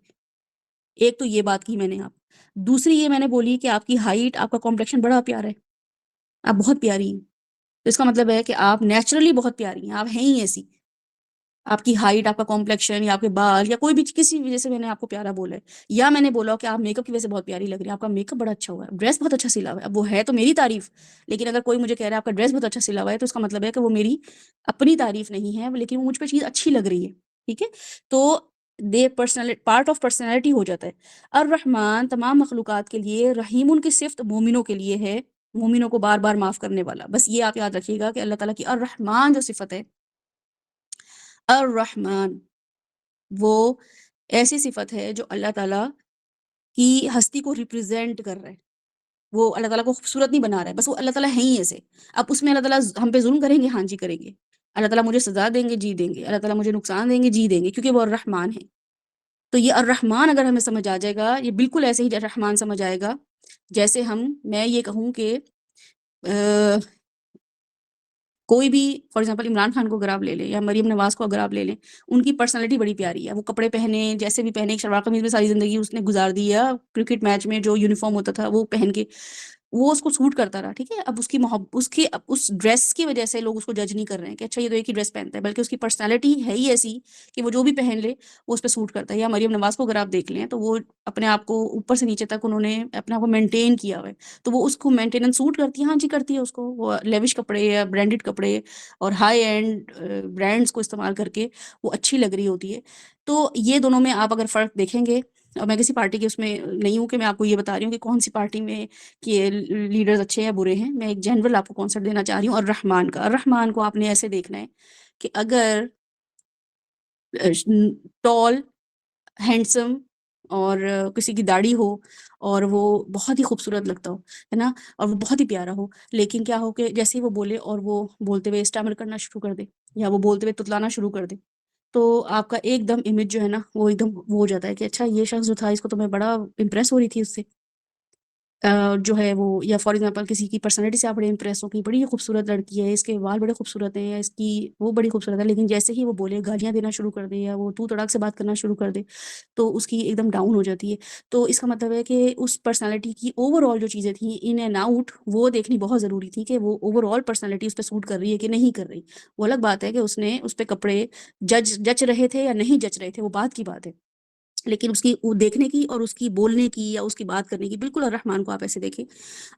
ایک تو یہ بات کی میں نے. آپ دوسری یہ میں نے بولی کہ آپ کی ہائٹ، آپ کا کمپلیکشن بڑا پیارا ہے، آپ بہت پیاری ہیں. تو اس کا مطلب ہے کہ آپ نیچرلی بہت پیاری ہیں، آپ ہیں ہی ایسی. آپ کی ہائٹ، آپ کا کمپلیکشن یا آپ کے بال یا کوئی بھی کسی وجہ سے میں نے آپ کو پیارا بولا ہے، یا میں نے بولا کہ آپ میک اپ کی وجہ سے بہت پیاری لگ رہی ہیں، آپ کا میک اپ بڑا اچھا ہوا ہے، ڈریس بہت اچھا سلا ہوا ہے. اب وہ ہے تو میری تعریف، لیکن اگر کوئی مجھے کہہ رہا ہے آپ کا ڈریس بہت اچھا سلا ہوا ہے، تو اس کا مطلب ہے کہ وہ میری اپنی تعریف نہیں ہے، لیکن وہ مجھ پہ چیز اچھی لگ رہی ہے. ٹھیک ہے، تو پارٹ آف پرسنالٹی ہو جاتا ہے. الرحمن تمام مخلوقات کے لیے، رحیم ان کی صفت مومنوں کے لیے ہے، مومنوں کو بار بار معاف کرنے والا. بس یہ آپ یاد رکھیے گا کہ اللہ تعالیٰ کی الرحمن جو صفت ہے، الرحمن وہ ایسی صفت ہے جو اللہ تعالیٰ کی ہستی کو ریپرزینٹ کر رہا ہے. وہ اللہ تعالیٰ کو خوبصورت نہیں بنا رہا ہے، بس وہ اللہ تعالیٰ ہیں ہی ایسے. اب اس میں اللہ تعالیٰ ہم پہ ظلم کریں گے، ہاں جی کریں گے. اللہ تعالیٰ مجھے سزا دیں گے، جی دیں گے. اللہ تعالیٰ مجھے نقصان دیں گے، جی دیں گے، کیونکہ وہ الرحمن ہے. تو یہ الرحمن اگر ہمیں سمجھ آ جائے گا، یہ بالکل ایسے ہی الرحمن سمجھ آئے گا جیسے میں یہ کہوں کہ کوئی بھی فار ایگزامپل عمران خان کو اگر آپ لے لیں یا مریم نواز کو اگر آپ لے لیں، ان کی پرسنالٹی بڑی پیاری ہے. وہ کپڑے پہنے جیسے بھی پہنے، شلوار قمیض میں ساری زندگی اس نے گزار دی ہے، کرکٹ میچ میں جو یونیفارم ہوتا تھا وہ پہن کے وہ اس کو سوٹ کرتا رہا. ٹھیک ہے، اب اس کی اس ڈریس کی وجہ سے لوگ اس کو جج نہیں کر رہے ہیں کہ اچھا یہ تو ایک ہی ڈریس پہنتا ہے، بلکہ اس کی پرسنالٹی ہے ہی ایسی کہ وہ جو بھی پہن لے وہ اس پہ سوٹ کرتا ہے. یا مریم نواز کو اگر آپ دیکھ لیں تو وہ اپنے آپ کو اوپر سے نیچے تک انہوں نے اپنے آپ کو مینٹین کیا ہوا ہے، تو وہ اس کو مینٹیننس سوٹ کرتی ہے. ہاں جی کرتی ہے اس کو. وہ لیوش کپڑے یا برانڈڈ کپڑے اور ہائی اینڈ برانڈز کو استعمال کر کے وہ اچھی لگ رہی ہوتی ہے. تو یہ دونوں میں آپ اگر فرق دیکھیں گے، اور میں کسی پارٹی کے اس میں نہیں ہوں کہ میں آپ کو یہ بتا رہی ہوں کہ کون سی پارٹی میں کہ لیڈرز اچھے یا برے ہیں، میں ایک جنرل آپ کو کانسیپٹ دینا چاہ رہی ہوں. الرحمن کا، الرحمن کو آپ نے ایسے دیکھنا ہے کہ اگر ٹال، ہینڈسم اور کسی کی داڑھی ہو اور وہ بہت ہی خوبصورت لگتا ہو، ہے نا، اور وہ بہت ہی پیارا ہو، لیکن کیا ہو کہ جیسے ہی وہ بولے اور وہ بولتے ہوئے اسٹیمر کرنا شروع کر دے یا وہ بولتے ہوئے تتلانا شروع کر دے، تو آپ کا ایک دم امیج جو ہے نا وہ ایک دم وہ ہو جاتا ہے کہ اچھا یہ شخص جو تھا اس کو تو میں بڑا امپریس ہو رہی تھی اس سے جو ہے وہ. یا فار ایگزامپل کسی کی پرسنالٹی سے آپ بڑے امپریس ہو کہ بڑی خوبصورت لڑکی ہے، اس کے بال بڑے خوبصورت ہیں، یا اس کی وہ بڑی خوبصورت ہے، لیکن جیسے ہی وہ بولے گالیاں دینا شروع کر دے یا وہ تو تڑاک سے بات کرنا شروع کر دے تو اس کی ایک دم ڈاؤن ہو جاتی ہے. تو اس کا مطلب ہے کہ اس پرسنالٹی کی اوور آل جو چیزیں تھیں ان اینڈ آؤٹ وہ دیکھنی بہت ضروری تھی کہ وہ اوور آل پرسنالٹی اس پہ سوٹ کر رہی ہے کہ نہیں کر رہی. وہ الگ بات ہے کہ اس نے اس پہ کپڑے جچ رہے تھے یا نہیں جچ رہے تھے، وہ بات کی بات ہے، لیکن اس کی دیکھنے کی اور اس کی بولنے کی یا اس کی بات کرنے کی بالکل الرحمن کو آپ ایسے دیکھیں.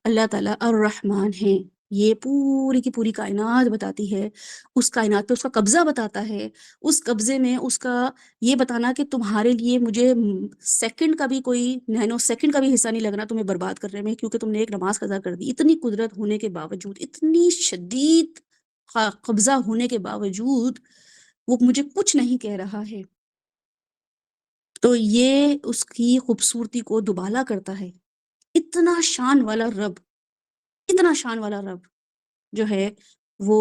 اللہ تعالیٰ الرحمن ہے، یہ پوری کی پوری کائنات بتاتی ہے، اس کائنات پہ اس کا قبضہ بتاتا ہے. اس قبضے میں اس کا یہ بتانا کہ تمہارے لیے مجھے سیکنڈ کا بھی کوئی نینو سیکنڈ کا بھی حصہ نہیں لگنا تمہیں برباد کرنے میں، کیونکہ تم نے ایک نماز قضا کر دی. اتنی قدرت ہونے کے باوجود، اتنی شدید قبضہ ہونے کے باوجود وہ مجھے کچھ نہیں کہہ رہا ہے. تو یہ اس کی خوبصورتی کو دوبالا کرتا ہے. اتنا شان والا رب، اتنا شان والا رب جو ہے وہ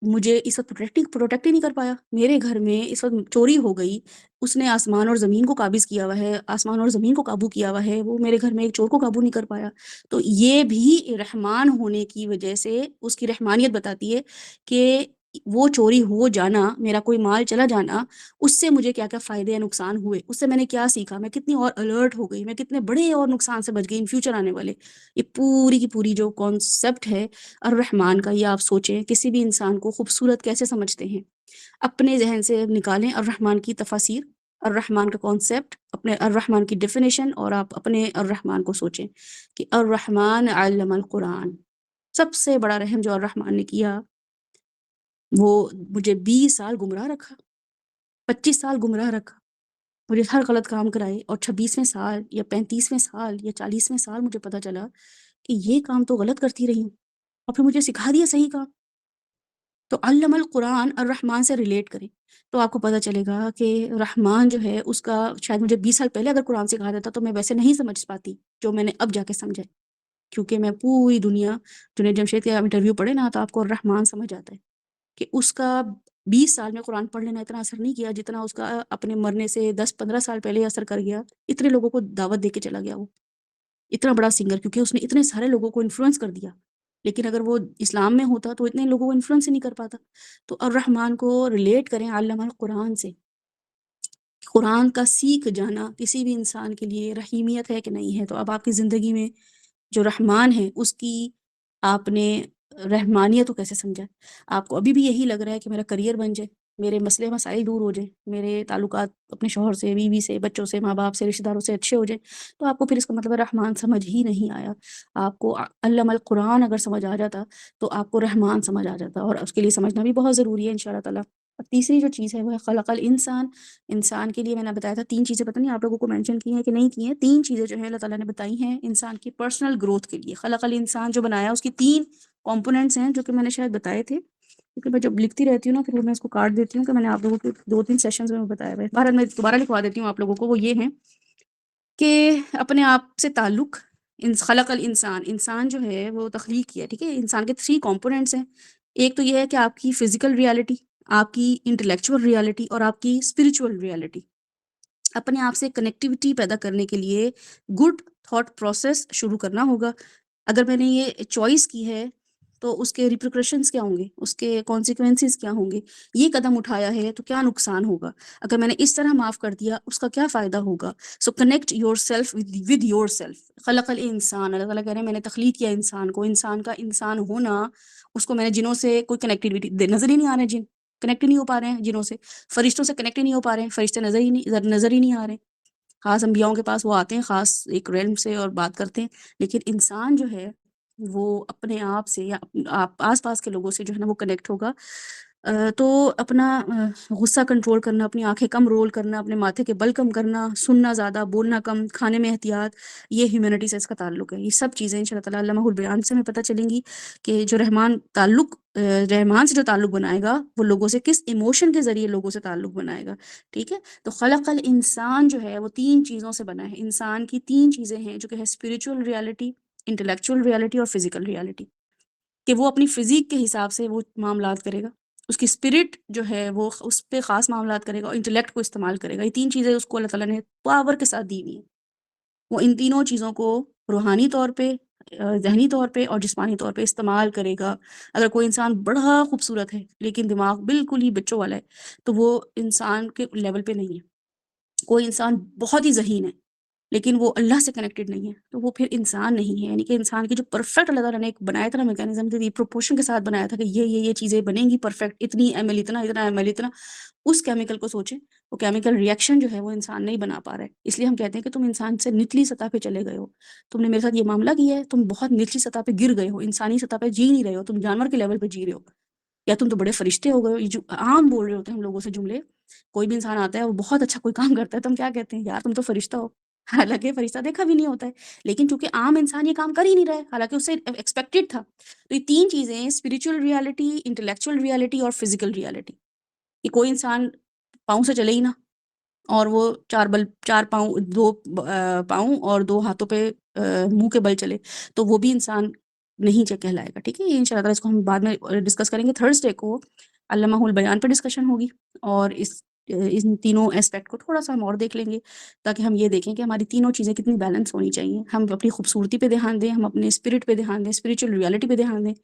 مجھے اس وقت پروٹیکٹ ہی نہیں کر پایا. میرے گھر میں اس وقت چوری ہو گئی، اس نے آسمان اور زمین کو قابض کیا ہوا ہے، آسمان اور زمین کو قابو کیا ہوا ہے، وہ میرے گھر میں ایک چور کو قابو نہیں کر پایا. تو یہ بھی رحمان ہونے کی وجہ سے اس کی رحمانیت بتاتی ہے کہ وہ چوری ہو جانا، میرا کوئی مال چلا جانا، اس سے مجھے کیا کیا فائدے یا نقصان ہوئے، اس سے میں نے کیا سیکھا، میں کتنی اور الرٹ ہو گئی، میں کتنے بڑے اور نقصان سے بچ گئی ان فیوچر آنے والے. یہ پوری کی پوری جو کانسیپٹ ہے الرحمن کا، یہ آپ سوچیں کسی بھی انسان کو خوبصورت کیسے سمجھتے ہیں، اپنے ذہن سے نکالیں الرحمن کی تفاسیر، الرحمن کا کانسیپٹ، اپنے الرحمن کی ڈیفینیشن، اور آپ اپنے الرحمن کو سوچیں کہ الرحمن علم القرآن. سب سے بڑا رحم جو الرحمن نے کیا، وہ مجھے 20 سال گمراہ رکھا، 25 سال گمراہ رکھا، مجھے ہر غلط کام کرائے، اور 26ویں سال یا 35ویں سال یا 40ویں سال مجھے پتا چلا کہ یہ کام تو غلط کرتی رہی ہوں، اور پھر مجھے سکھا دیا صحیح کام. تو علم القرآن الرحمن سے ریلیٹ کریں تو آپ کو پتہ چلے گا کہ رحمان جو ہے اس کا، شاید مجھے 20 سال پہلے اگر قرآن سکھا دیتا تو میں ویسے نہیں سمجھ پاتی جو میں نے اب جا کے سمجھا ہے، کیونکہ میں پوری دنیا، جنید جمشید کا انٹرویو پڑھے نا تو آپ کو الرحمن سمجھ آتا ہے کہ اس کا 20 سال میں قرآن پڑھ لینا اتنا اثر نہیں کیا جتنا اس کا اپنے مرنے سے 10-15 سال پہلے اثر کر گیا. اتنے لوگوں کو دعوت دے کے چلا گیا وہ، اتنا بڑا سنگر، کیونکہ اس نے اتنے سارے لوگوں کو انفلوئنس کر دیا. لیکن اگر وہ اسلام میں ہوتا تو اتنے لوگوں کو انفلوئنس ہی نہیں کر پاتا. تو الرحمن کو ریلیٹ کریں علم القرآن سے. قرآن کا سیکھ جانا کسی بھی انسان کے لیے رحیمیت ہے کہ نہیں ہے. تو اب آپ کی زندگی میں جو رحمان ہے اس کی آپ نے رحمانیت کو کیسے سمجھا؟ آپ کو ابھی بھی یہی لگ رہا ہے کہ میرا کریئر بن جائے، میرے مسئلے مسائل دور ہو جائیں، میرے تعلقات اپنے شوہر سے، بیوی سے، بچوں سے، ماں باپ سے، رشتہ داروں سے اچھے ہو جائیں، تو آپ کو پھر اس کا مطلب رحمان سمجھ ہی نہیں آیا. آپ کو علم القرآن اگر سمجھ آ جاتا تو آپ کو رحمان سمجھ آ جاتا، اور اس کے لیے سمجھنا بھی بہت ضروری ہے انشاءاللہ تعالیٰ. اب تیسری جو چیز ہے وہ ہے خلق الانسان. انسان کے لیے میں نے بتایا تھا 3 چیزیں، پتہ نہیں آپ لوگوں کو مینشن کی ہیں کہ نہیں کی ہیں. 3 چیزیں جو ہے اللہ تعالیٰ نے بتائی ہیں انسان کی پرسنل گروتھ کے لیے. خلق الانسان جو بنایا اس کی 3 کمپوننٹس ہیں جو کہ میں نے شاید بتائے تھے، کیونکہ میں جب لکھتی رہتی ہوں نا پھر میں اس کو کاٹ دیتی ہوں کہ میں نے آپ لوگوں کو 2-3 سیشنز میں بتایا ہوا ہے. بہرحال میں دوبارہ لکھوا دیتی ہوں آپ لوگوں کو. وہ یہ ہیں کہ اپنے آپ سے تعلق، خلق الانسان، انسان جو ہے وہ تخلیق کیا، ٹھیک ہے. انسان کے 3 کمپوننٹس ہیں. ایک تو یہ ہے کہ آپ کی فزیکل ریالٹی، آپ کی انٹلیکچوئل ریالٹی، اور آپ کی اسپریچول ریالٹی. اپنے آپ سے کنیکٹیوٹی پیدا کرنے کے لیے گڈ تھاٹ پروسیس شروع کرنا ہوگا. اگر میں نے یہ چوائس کی ہے تو اس کے ریپریکشنز کیا ہوں گے، اس کے کانسیکوینسز کیا ہوں گے، یہ قدم اٹھایا ہے تو کیا نقصان ہوگا، اگر میں نے اس طرح معاف کر دیا اس کا کیا فائدہ ہوگا. So connect yourself with yourself. خلق الانسان، اللہ تعالیٰ کہہ رہے ہیں میں نے تخلیق کیا انسان کو. انسان کا انسان ہونا، اس کو میں نے جنوں سے کوئی کنیکٹیوٹی، نظر ہی نہیں آ رہے جن، کنیکٹ ہی نہیں ہو پا رہے ہیں جنوں سے. فرشتوں سے کنیکٹ ہی نہیں ہو پا رہے ہیں، فرشتے نظر ہی نہیں آ رہے. خاص انبیاؤں کے پاس وہ آتے ہیں خاص ایک ریلم سے اور بات کرتے ہیں، لیکن انسان جو ہے وہ اپنے آپ سے یا آس پاس کے لوگوں سے جو ہے نا وہ کنیکٹ ہوگا. تو اپنا غصہ کنٹرول کرنا، اپنی آنکھیں کم رول کرنا، اپنے ماتھے کے بل کم کرنا، سننا زیادہ، بولنا کم، کھانے میں احتیاط، یہ ہیومینٹی سے اس کا تعلق ہے. یہ سب چیزیں انشاءاللہ تعالیٰ علامہ البیان سے ہمیں پتہ چلیں گی کہ جو رحمان سے جو تعلق بنائے گا وہ لوگوں سے کس ایموشن کے ذریعے لوگوں سے تعلق بنائے گا. ٹھیک ہے. تو خلق الانسان جو ہے وہ 3 چیزوں سے بنا ہے. انسان کی 3 چیزیں ہیں جو کہ ہے اسپریچول ریالٹی، انٹلیکچوئل ریالٹی اور فزیکل ریالٹی، کہ وہ اپنی فزیک کے حساب سے وہ معاملات کرے گا، اس کی اسپرٹ جو ہے وہ اس پہ خاص معاملات کرے گا، اور انٹلیکٹ کو استعمال کرے گا. یہ 3 چیزیں اس کو اللہ تعالیٰ نے پاور کے ساتھ دی ہوئی ہیں. وہ ان تینوں چیزوں کو روحانی طور پہ، ذہنی طور پہ اور جسمانی طور پہ استعمال کرے گا. اگر کوئی انسان بڑا خوبصورت ہے لیکن دماغ بالکل ہی بچوں والا ہے تو وہ انسان کے لیول پہ نہیں ہے. کوئی انسان بہت ہی ذہین ہے لیکن وہ اللہ سے کنیکٹڈ نہیں ہے تو وہ پھر انسان نہیں ہے. یعنی کہ انسان کی جو پرفیکٹ اللہ تعالیٰ نے ایک بنایا تھا نا میکینزم، پروپورشن کے ساتھ بنایا تھا کہ یہ چیزیں بنیں گی پرفیکٹ، اتنی ایم ایل اتنا ایم ایل اتنا، اس کیمیکل کو سوچیں. وہ کیمیکل ریئیکشن جو ہے وہ انسان نہیں بنا پا رہا ہے. اس لیے ہم کہتے ہیں کہ تم انسان سے نچلی سطح پہ چلے گئے ہو، تم نے میرے ساتھ یہ معاملہ کیا ہے، تم بہت نچلی سطح پہ گر گئے ہو، انسانی سطح پہ جی نہیں رہے ہو، تم جانور کے لیول پہ جی رہے ہو، یا تم تو بڑے فرشتے ہو گئے ہو. یہ جو عام بول رہے ہوتے ہیں ہم لوگوں سے جملے، کوئی بھی انسان آتا ہے وہ بہت اچھا کوئی کام کرتا ہے تو ہم کیا کہتے ہیں، یار تم تو فرشتہ ہو. حالانکہ فرشتہ دیکھا بھی نہیں ہوتا ہے، لیکن چونکہ عام انسان یہ کام کر ہی نہیں رہا ہے حالانکہ اس سے ایکسپیکٹڈ تھا. تو یہ 3 چیزیں، اسپریچول ریالٹی، انٹلیکچوئل ریالٹی اور فزیکل ریالٹی. کہ کوئی انسان پاؤں سے چلے ہی نہ، اور وہ 4 پاؤں، 2 پاؤں اور 2 ہاتھوں پہ منہ کے بل چلے تو وہ بھی انسان نہیں کہلائے گا. ٹھیک ہے. یہ انشاءاللہ تعالیٰ اس کو ہم بعد میں ڈسکس کریں گے. تھرسڈے کو علامہ البیان پہ ڈسکشن ہوگی، اور اس ان تینوں ایسپیکٹ کو تھوڑا سا ہم اور دیکھ لیں گے، تاکہ ہم یہ دیکھیں کہ ہماری تینوں چیزیں کتنی بیلنس ہونی چاہیے. ہم اپنی خوبصورتی پہ دھیان دیں، ہم اپنے اسپرٹ پہ دھیان دیں، اسپریچول ریالٹی پہ دھیان دیں.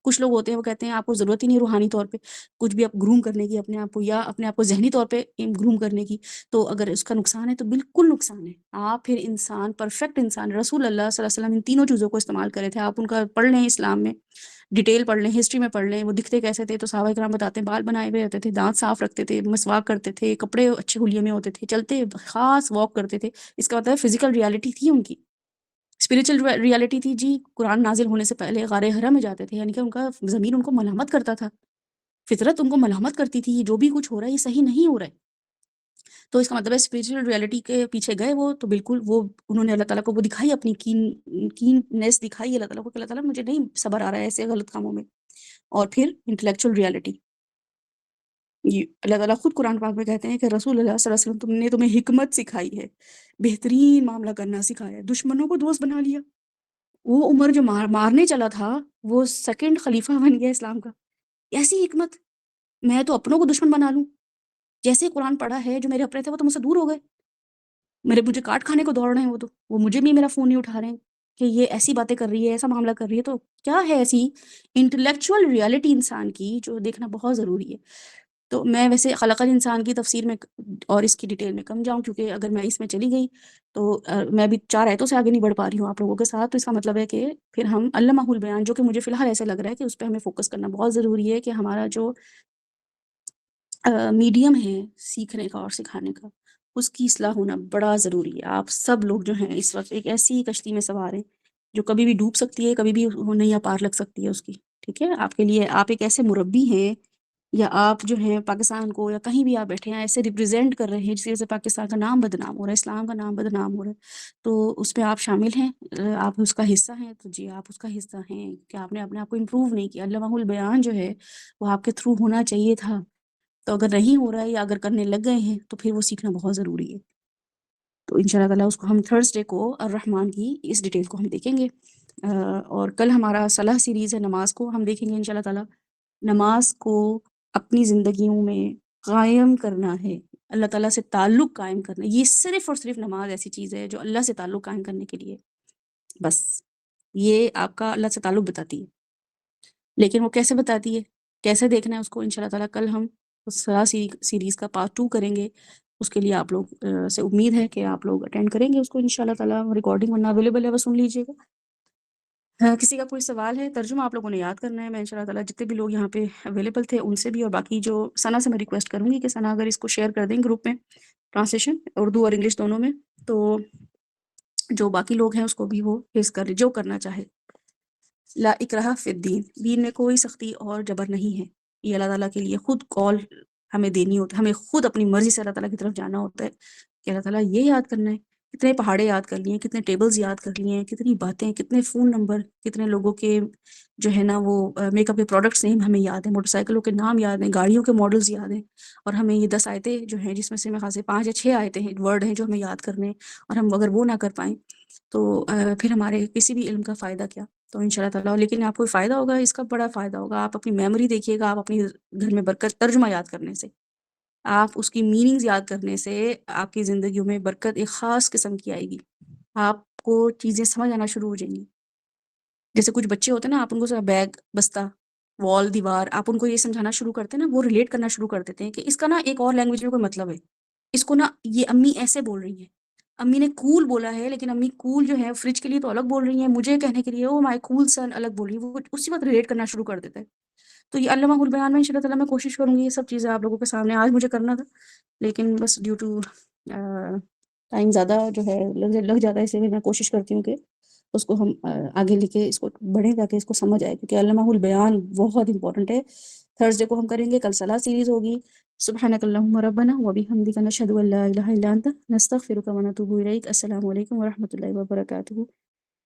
کچھ لوگ ہوتے ہیں وہ کہتے ہیں آپ کو ضرورت ہی نہیں روحانی طور پہ کچھ بھی آپ گروم کرنے کی اپنے آپ کو، یا اپنے آپ کو ذہنی طور پہ گروم کرنے کی. تو اگر اس کا نقصان ہے تو بالکل نقصان ہے. آپ پھر انسان، پرفیکٹ انسان، رسول اللہ صلی اللہ علیہ وسلم ان تینوں چیزوں کو استعمال کرے تھے. آپ ان کا پڑھ لیں، اسلام میں ڈیٹیل پڑھ لیں، ہسٹری میں پڑھ لیں، وہ دکھتے کیسے تھے. تو صحابہ کرام بتاتے ہیں بال بنائے ہوئے رہتے تھے، دانت صاف رکھتے تھے، مسواک کرتے تھے، کپڑے اچھے حلیے میں ہوتے تھے، چلتے خاص واک کرتے تھے. اس کا مطلب فزیکل ریالٹی تھی ان کی. اسپریچل ریالٹی تھی جی، قرآن نازل ہونے سے پہلے غار حرا میں جاتے تھے، یعنی کہ ان کا ضمیر ان کو ملامت کرتا تھا، فطرت ان کو ملامت کرتی تھی، یہ جو بھی کچھ ہو رہا ہے یہ صحیح نہیں ہو رہا ہے. تو اس کا مطلب ہے اسپریچل ریالٹی کے پیچھے گئے وہ تو بالکل وہ انہوں نے اللہ تعالیٰ کو وہ دکھائی، اپنی کیننیس دکھائی اللہ تعالیٰ کو کہ اللہ تعالیٰ مجھے نہیں صبر آ رہا ہے ایسے غلط کاموں میں. اور پھر انٹلیکچوئل ریالٹی، یہ اللہ تعالیٰ خود قرآن پاک میں کہتے ہیں کہ رسول اللہ صلی اللہ علیہ وسلم نے تمہیں حکمت سکھائی ہے، بہترین معاملہ کرنا سکھایا ہے، دشمنوں کو دوست بنا لیا. وہ عمر جو مارنے چلا تھا وہ سیکنڈ خلیفہ بن گیا اسلام کا. ایسی حکمت، میں تو اپنوں کو دشمن بنا لوں. جیسے قرآن پڑھا ہے جو میرے اپنے تھے وہ تو مجھ سے دور ہو گئے، مجھے کاٹ کھانے کو دوڑ رہے ہیں، وہ مجھے بھی میرا فون نہیں اٹھا رہے ہیں کہ یہ ایسی باتیں کر رہی ہے، ایسا معاملہ کر رہی ہے. تو کیا ہے ایسی انٹلیکچوئل ریالٹی انسان کی جو دیکھنا بہت ضروری ہے. تو میں ویسے خلق الانسان کی تفسیر میں اور اس کی ڈیٹیل میں کم جاؤں، کیونکہ اگر میں اس میں چلی گئی تو میں بھی 4 آیتوں سے آگے نہیں بڑھ پا رہی ہوں آپ لوگوں کے ساتھ. تو اس کا مطلب ہے کہ پھر ہم علامہ البیان، جو کہ مجھے فی الحال ایسے لگ رہا ہے کہ اس پہ ہمیں فوکس کرنا بہت ضروری ہے، کہ ہمارا جو میڈیم ہے سیکھنے کا اور سکھانے کا، اس کی اصلاح ہونا بڑا ضروری ہے. آپ سب لوگ جو ہیں اس وقت ایک ایسی کشتی میں سوار ہیں جو کبھی بھی ڈوب سکتی ہے، کبھی بھی نیا پار لگ سکتی ہے اس کی. ٹھیک ہے، آپ کے لیے آپ ایک ایسے مربی ہیں، یا آپ جو ہیں پاکستان کو یا کہیں بھی آپ بیٹھے ہیں ایسے ریپرزینٹ کر رہے ہیں جس وجہ سے پاکستان کا نام بدنام ہو رہا ہے، اسلام کا نام بدنام ہو رہا ہے. تو اس پہ آپ شامل ہیں، آپ اس کا حصہ ہیں. تو جی آپ اس کا حصہ ہیں کہ آپ نے اپنے آپ کو امپروو نہیں کیا. علامہ البیان جو ہے وہ آپ کے تھرو ہونا چاہیے تھا. تو اگر نہیں ہو رہا ہے یا اگر کرنے لگ گئے ہیں تو پھر وہ سیکھنا بہت ضروری ہے. تو انشاءاللہ تعالیٰ اس کو ہم تھرسڈے کو الرحمن کی اس ڈیٹیل کو ہم دیکھیں گے. اور کل ہمارا صلاح سیریز ہے، نماز کو ہم دیکھیں گے انشاءاللہ تعالیٰ. نماز کو اپنی زندگیوں میں قائم کرنا ہے، اللہ تعالیٰ سے تعلق قائم کرنا. یہ صرف اور صرف نماز ایسی چیز ہے جو اللہ سے تعلق قائم کرنے کے لیے، بس یہ آپ کا اللہ سے تعلق بتاتی ہے. لیکن وہ کیسے بتاتی ہے، کیسے دیکھنا ہے اس کو، انشاءاللہ تعالیٰ کل ہم اس صلاح سیریز کا پارٹ 2 کریں گے. اس کے لیے آپ لوگ سے امید ہے کہ آپ لوگ اٹینڈ کریں گے اس کو انشاءاللہ تعالیٰ. ریکارڈنگ ورنہ اویلیبل ہے، وہ سن لیجیے گا. کسی کا کوئی سوال ہے؟ ترجمہ آپ لوگوں نے یاد کرنا ہے. میں انشاءاللہ تعالیٰ جتنے بھی لوگ یہاں پہ اویلیبل تھے ان سے بھی، اور باقی جو ثنا سے میں ریکویسٹ کروں گی کہ ثنا اگر اس کو شیئر کر دیں گروپ میں، ٹرانسلیشن اردو اور انگلش دونوں میں، تو جو باقی لوگ ہیں اس کو بھی وہ فیس کر جو کرنا چاہے. لا اکراہ فی الدین، دین میں کوئی سختی اور جبر نہیں ہے. یہ اللہ تعالیٰ کے لیے خود کال ہمیں دینی ہوتی ہے، ہمیں خود اپنی مرضی سے اللہ تعالیٰ کی طرف جانا ہوتا ہے کہ اللہ تعالیٰ یہ یاد کرنا ہے. کتنے پہاڑے یاد کر لیے ہیں، کتنے ٹیبلز یاد کر لیے ہیں، کتنی باتیں، کتنے فون نمبر، کتنے لوگوں کے جو ہے نا وہ میک اپ کے پروڈکٹس نہیں ہمیں یاد ہیں، موٹر سائیکلوں کے نام یاد ہیں، گاڑیوں کے ماڈلز یاد ہیں. اور ہمیں یہ 10 آیتیں جو ہیں جس میں سے میں خاص 5 یا 6 آیتیں ہیں، ورڈ ہیں جو ہمیں یاد کرنے ہیں، اور ہم اگر وہ نہ کر پائیں تو پھر ہمارے کسی بھی علم کا فائدہ کیا. تو انشاءاللہ تعالیٰ لیکن آپ کو فائدہ ہوگا، اس کا بڑا فائدہ ہوگا. آپ اپنی میموری دیکھیے گا، آپ اپنی گھر میں برکت، ترجمہ یاد کرنے سے، آپ اس کی میننگز یاد کرنے سے آپ کی زندگیوں میں برکت ایک خاص قسم کی آئے گی. آپ کو چیزیں سمجھ آنا شروع ہو جائیں گی. جیسے کچھ بچے ہوتے ہیں نا، آپ ان کو بیگ، بستہ، وال، دیوار، آپ ان کو یہ سمجھانا شروع کرتے ہیں نا، وہ ریلیٹ کرنا شروع کر دیتے ہیں کہ اس کا نا ایک اور لینگویج میں کوئی مطلب ہے، اس کو نا یہ امی ایسے بول رہی ہیں، امی نے کول بولا ہے لیکن امی کول جو ہے فریج کے لیے تو الگ بول رہی ہیں، مجھے کہنے کے لیے او مائی کول سن الگ بول رہی ہے. وہ اسی وقت ریلیٹ کرنا شروع کر دیتا ہے. تو یہ علامہ البیان میں انشاءاللہ تعالیٰ میں کوشش کروں گی یہ سب چیزیں آپ لوگوں کے سامنے آج مجھے کرنا تھا، لیکن بس ڈیو ٹو ٹائم زیادہ جو ہے لگ جاتا ہے، اس لیے میں کوشش کرتی ہوں کہ اس کو ہم آگے لے کے اس کو بڑھیں تاکہ اس کو سمجھ آئے، کیونکہ علامہ البیان بہت امپورٹنٹ ہے. تھرسڈے کو ہم کریں گے، کل صلاح سیریز ہوگی. سبحانک اللہم ربنا وبحمدک نشہد ان لا الہ الا انت نستغفرک ونتوب الیک. السلام علیکم ورحمۃ اللہ وبرکاتہ.